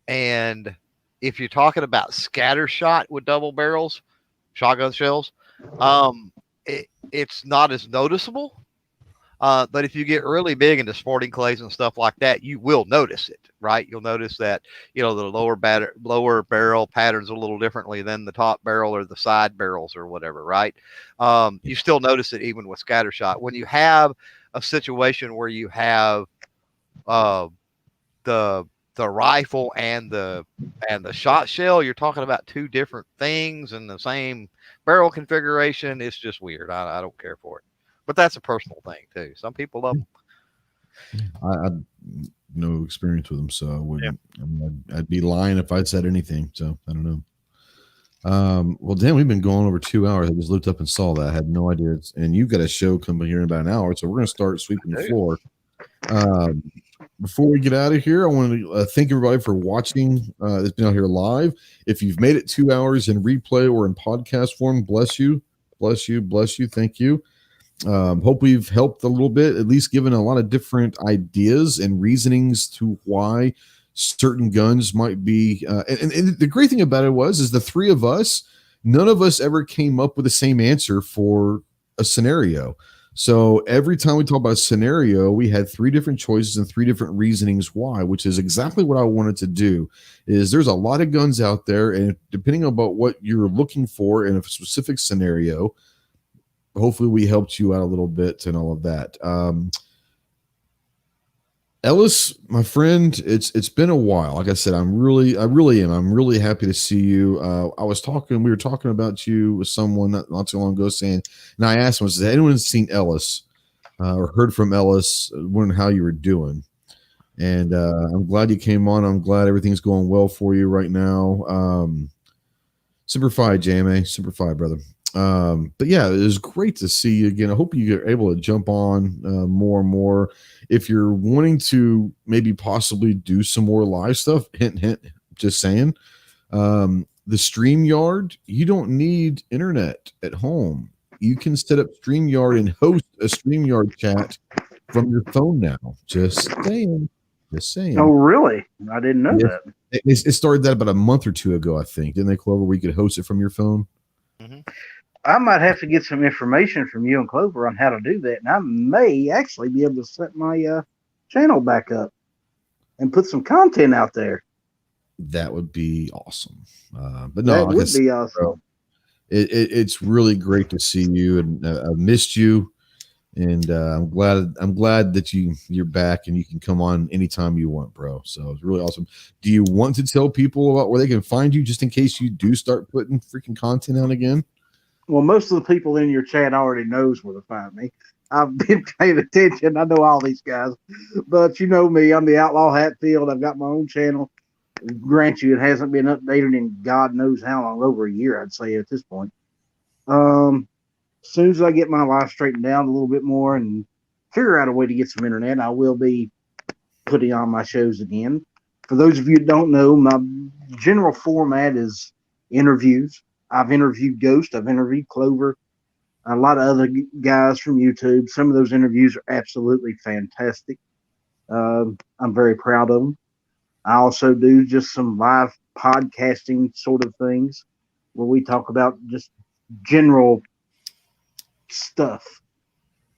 and if you're talking about scatter shot with double barrels, shotgun shells, it's not as noticeable. But if you get really big into sporting clays and stuff like that, you will notice it, right? You'll notice that, the lower barrel patterns a little differently than the top barrel or the side barrels or whatever, right? You still notice it even with scatter shot. When you have a situation where you have the rifle and the shot shell, you're talking about two different things in the same barrel configuration. It's just weird. I don't care for it. But that's a personal thing too. Some people love them. I no experience with them, so I wouldn't. I'd be lying if I said anything. So I don't know. Well, damn, we've been going over 2 hours. I just looked up and saw that. I had no idea. And you've got a show coming here in about an hour, so we're going to start sweeping the floor. Before we get out of here, I want to thank everybody for watching. It's been out here live. If you've made it 2 hours in replay or in podcast form, bless you, bless you, bless you. Thank you. Hope we've helped a little bit, at least given a lot of different ideas and reasonings to why certain guns might be. And the great thing about it is the three of us, none of us ever came up with the same answer for a scenario. So every time we talk about a scenario, we had three different choices and three different reasonings why, which is exactly what I wanted to do. Is there's a lot of guns out there, and depending on about what you're looking for in a specific scenario, hopefully we helped you out a little bit and all of that. Ellis, my friend, it's been a while. Like I said, I really am. I'm really happy to see you. We were talking about you with someone not too long ago saying, and I asked him, has anyone seen Ellis or heard from Ellis, wondering how you were doing? And I'm glad you came on. I'm glad everything's going well for you right now. Semper Fi, JMA, Semper Fi, brother. But yeah, it was great to see you again. I hope you're able to jump on more and more. If you're wanting to maybe possibly do some more live stuff, hint, hint, just saying, the StreamYard, you don't need internet at home. You can set up StreamYard and host a StreamYard chat from your phone now. Just saying. Just saying. Oh, really? I didn't know that. It started that about a month or two ago, I think. Didn't they, Clover, where you could host it from your phone? Mm-hmm. I might have to get some information from you and Clover on how to do that, and I may actually be able to set my channel back up and put some content out there. That would be awesome. But no, that would be awesome. Bro, it's really great to see you, and I missed you, and I'm glad that you're back and you can come on anytime you want, bro. So it's really awesome. Do you want to tell people about where they can find you, just in case you do start putting freaking content out again? Well, most of the people in your chat already knows where to find me. I've been paying attention. I know all these guys. But you know me. I'm the Outlaw Hatfield. I've got my own channel. Grant you, it hasn't been updated in God knows how long, over a year, I'd say, at this point. As soon as I get my life straightened down a little bit more and figure out a way to get some internet, I will be putting on my shows again. For those of you who don't know, my general format is interviews. I've interviewed Ghost. I've interviewed Clover. A lot of other guys from YouTube. Some of those interviews are absolutely fantastic. I'm very proud of them. I also do just some live podcasting sort of things where we talk about just general stuff.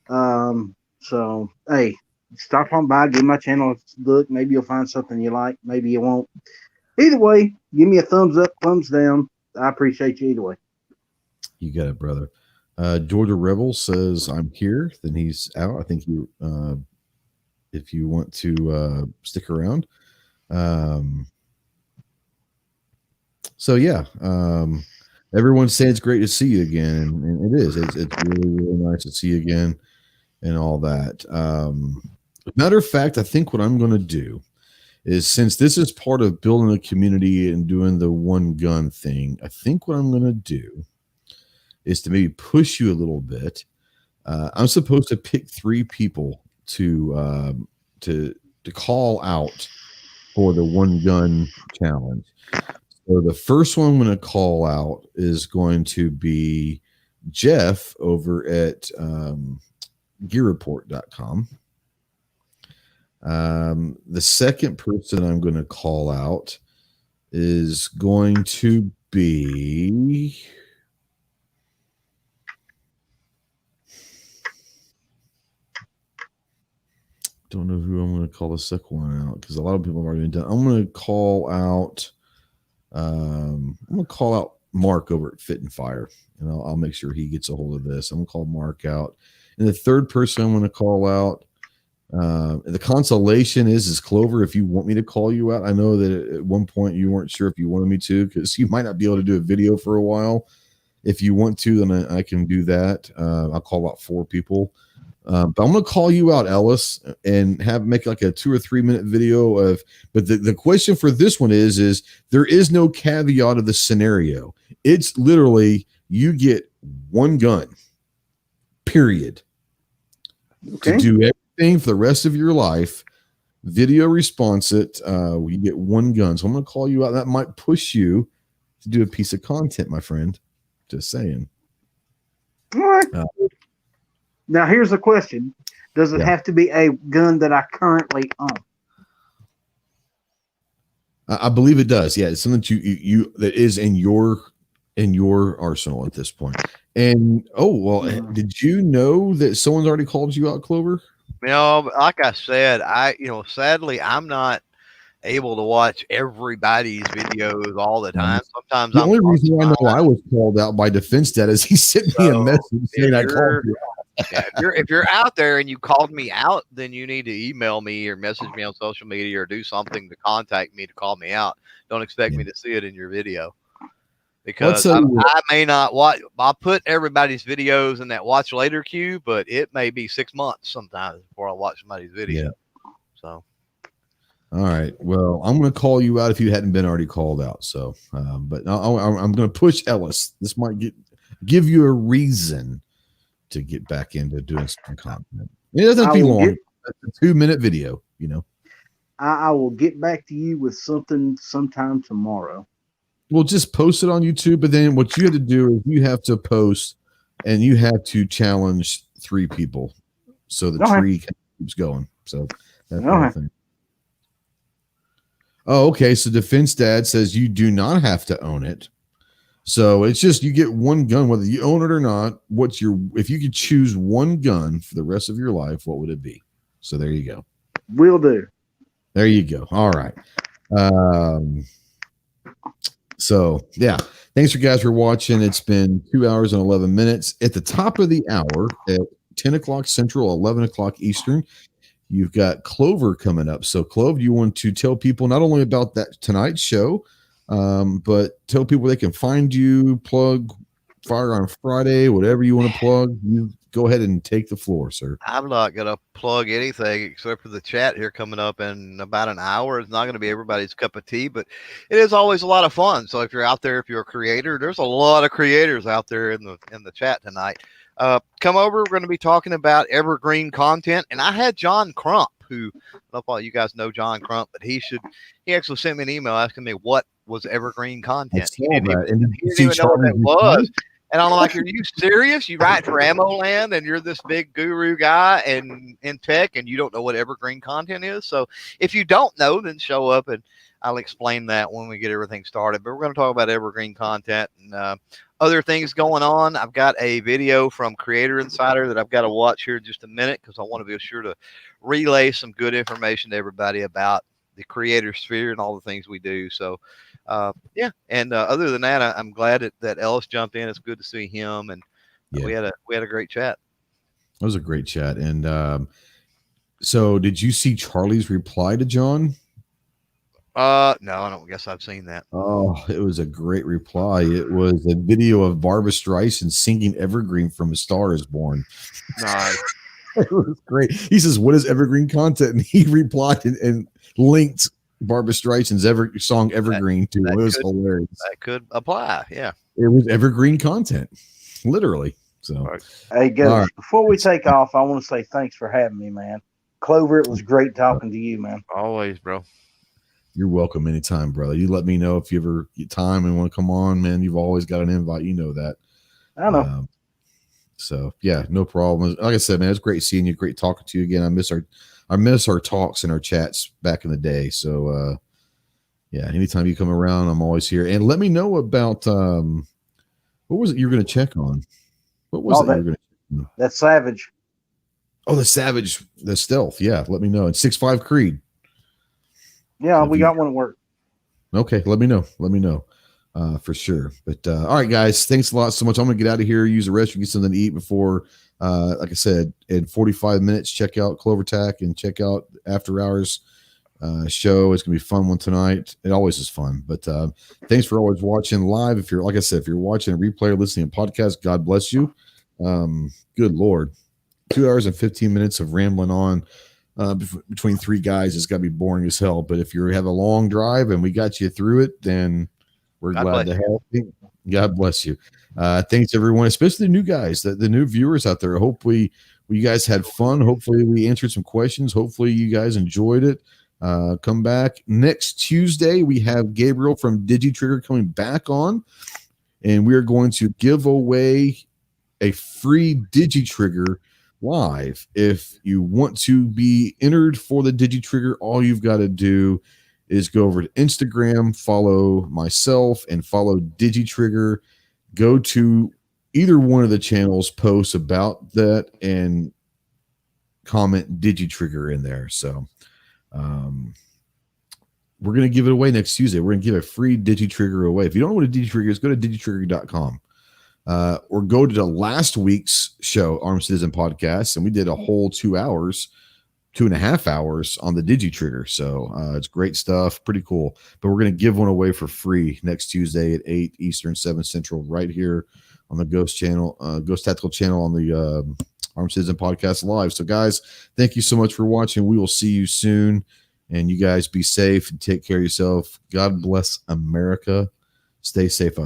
So, hey, stop on by, give my channel a look. Maybe you'll find something you like. Maybe you won't. Either way, give me a thumbs up, thumbs down. I appreciate you either way. You got it, brother. Georgia Rebel says, I'm here. Then he's out. I think you, if you want to stick around. So, yeah. Everyone's saying it's great to see you again. And it is. It's really, really nice to see you again and all that. Matter of fact, I think what I'm going to do is, since this is part of building a community and doing the one gun thing, I think what I'm going to do is to maybe push you a little bit. I'm supposed to pick 3 people to call out for the one gun challenge. So the first one I'm going to call out is going to be Jeff over at gearreport.com. The second person I'm going to call out is going to be don't know who I'm going to call the second one out, because a lot of people have already been done. I'm going to call out Mark over at Fit and Fire, and I'll make sure he gets a hold of this. I'm going to call Mark out. And the third person I'm going to call out, the consolation is Clover, if you want me to call you out. I know that at one point you weren't sure if you wanted me to, because you might not be able to do a video for a while. If you want to, then I can do that. I'll call out 4 people. But I'm going to call you out, Ellis, and make like a 2 or 3 minute video of. But the question for this one is there is no caveat of the scenario. It's literally you get one gun, period, to do everything for the rest of your life. Video response it. You get one gun. So I'm going to call you out. That might push you to do a piece of content, my friend. Just saying. All right. Now here's the question: does it have to be a gun that I currently own? I believe it does. Yeah, it's something that you that is in your arsenal at this point. And did you know that someone's already called you out, Clover? Like I said, sadly, I'm not able to watch everybody's videos all the time. Sometimes the only reason I know I was called out by Defense Dad is he sent me a message saying I called you out. If you're out there and you called me out, then you need to email me or message me on social media or do something to contact me to call me out. Don't expect me to see it in your video. Because I may not watch. I'll put everybody's videos in that watch later queue, but it may be 6 months sometimes before I watch somebody's video. Yeah. So, all right. Well, I'm going to call you out if you hadn't been already called out. So, but I'm going to push Ellis. This might give you a reason to get back into doing some content. It doesn't have to be long. It's a 2-minute video. I will get back to you with something sometime tomorrow. Well, just post it on YouTube, but then what you have to do is you have to post and you have to challenge 3 people so the tree keeps going. So that kind of thing. Oh, okay. So Defense Dad says you do not have to own it. So it's just you get one gun, whether you own it or not. If you could choose one gun for the rest of your life, what would it be? So there you go. Will do. There you go. All right. So, yeah, thanks you guys for watching. It's been 2 hours and 11 minutes. At the top of the hour at 10 o'clock Central, 11 o'clock Eastern, you've got Clover coming up. So, Clove, you want to tell people not only about that tonight's show, but tell people they can find you, plug Firearms Friday, whatever you want to plug. You go ahead and take the floor, sir. I'm not going to plug anything except for the chat here coming up in about an hour. It's not going to be everybody's cup of tea, but it is always a lot of fun. So if you're out there, if you're a creator, there's a lot of creators out there in the chat tonight. Come over. We're going to be talking about evergreen content. And I had John Crump, who, I don't know if you guys know John Crump, but he actually sent me an email asking me what was evergreen content. He didn't even know what that was. And I'm like, are you serious? You write for Ammo Land and you're this big guru guy in tech and you don't know what evergreen content is? So if you don't know, then show up and I'll explain that when we get everything started. But we're going to talk about evergreen content and other things going on. I've got a video from Creator Insider that I've got to watch here in just a minute because I want to be sure to relay some good information to everybody about the creator sphere and all the things we do. So, and other than that, I'm glad that Ellis jumped in. It's good to see him, and we had a great chat. It was a great chat. And so, did you see Charlie's reply to John? No, I don't guess I've seen that. Oh, it was a great reply. It was a video of Barbra Streisand singing "Evergreen" from "A Star Is Born." Nice. It was great. He says, "What is evergreen content?" And he replied and linked Barbra Streisand's song "Evergreen" to it. It was hilarious. That could apply. Yeah, it was evergreen content, literally. So, hey, guys, before we take off, I want to say thanks for having me, man. Clover, it was great talking to you, man. Always, bro. You're welcome anytime, brother. You let me know if you ever get time and want to come on, man. You've always got an invite. You know that. I know. So yeah, no problem. Like I said, man, it's great seeing you. Great talking to you again. I miss our talks and our chats back in the day. So yeah, anytime you come around, I'm always here. And let me know about what was it you're going to check on? What was it you were going to check on? That Savage. Oh, the Savage, the Stealth. Yeah, let me know. And 6.5 Creed. Yeah, we got one at work. Okay, let me know. Let me know for sure. But all right, guys, thanks a lot so much. I'm going to get out of here, use the restroom, get something to eat before, like I said, in 45 minutes, check out Clover Tack and check out After Hours show. It's going to be a fun one tonight. It always is fun. But thanks for always watching live. If you're, like I said, if you're watching a replay or listening to a podcast, God bless you. Good Lord. 2 hours and 15 minutes of rambling on between three guys is got to be boring as hell. But if you have a long drive and we got you through it, then we're glad to help you. God bless you. Thanks everyone, especially the new guys, the new viewers out there. Hopefully you guys had fun. Hopefully we answered some questions. Hopefully you guys enjoyed it. Come back next Tuesday. We have Gabriel from Digi Trigger coming back on, and we're going to give away a free Digi Trigger live. If you want to be entered for the Digi Trigger, all you've got to do is go over to Instagram, follow myself, and follow Digi Trigger. Go to either one of the channels, post about that, and comment Digi Trigger in there. So we're going to give it away next Tuesday. We're going to give a free Digi Trigger away. If you don't know what a Digi Trigger is, go to digitrigger.com. Or go to the last week's show, Armed Citizen Podcast, and we did a whole 2.5 hours on the Digi Trigger. So it's great stuff, pretty cool. But we're going to give one away for free next Tuesday at 8 Eastern, 7 Central, right here on the Ghost channel, Ghost Tactical channel on the Armed Citizen Podcast Live. So guys, thank you so much for watching. We will see you soon, and you guys be safe and take care of yourself. God bless America. Stay safe out there.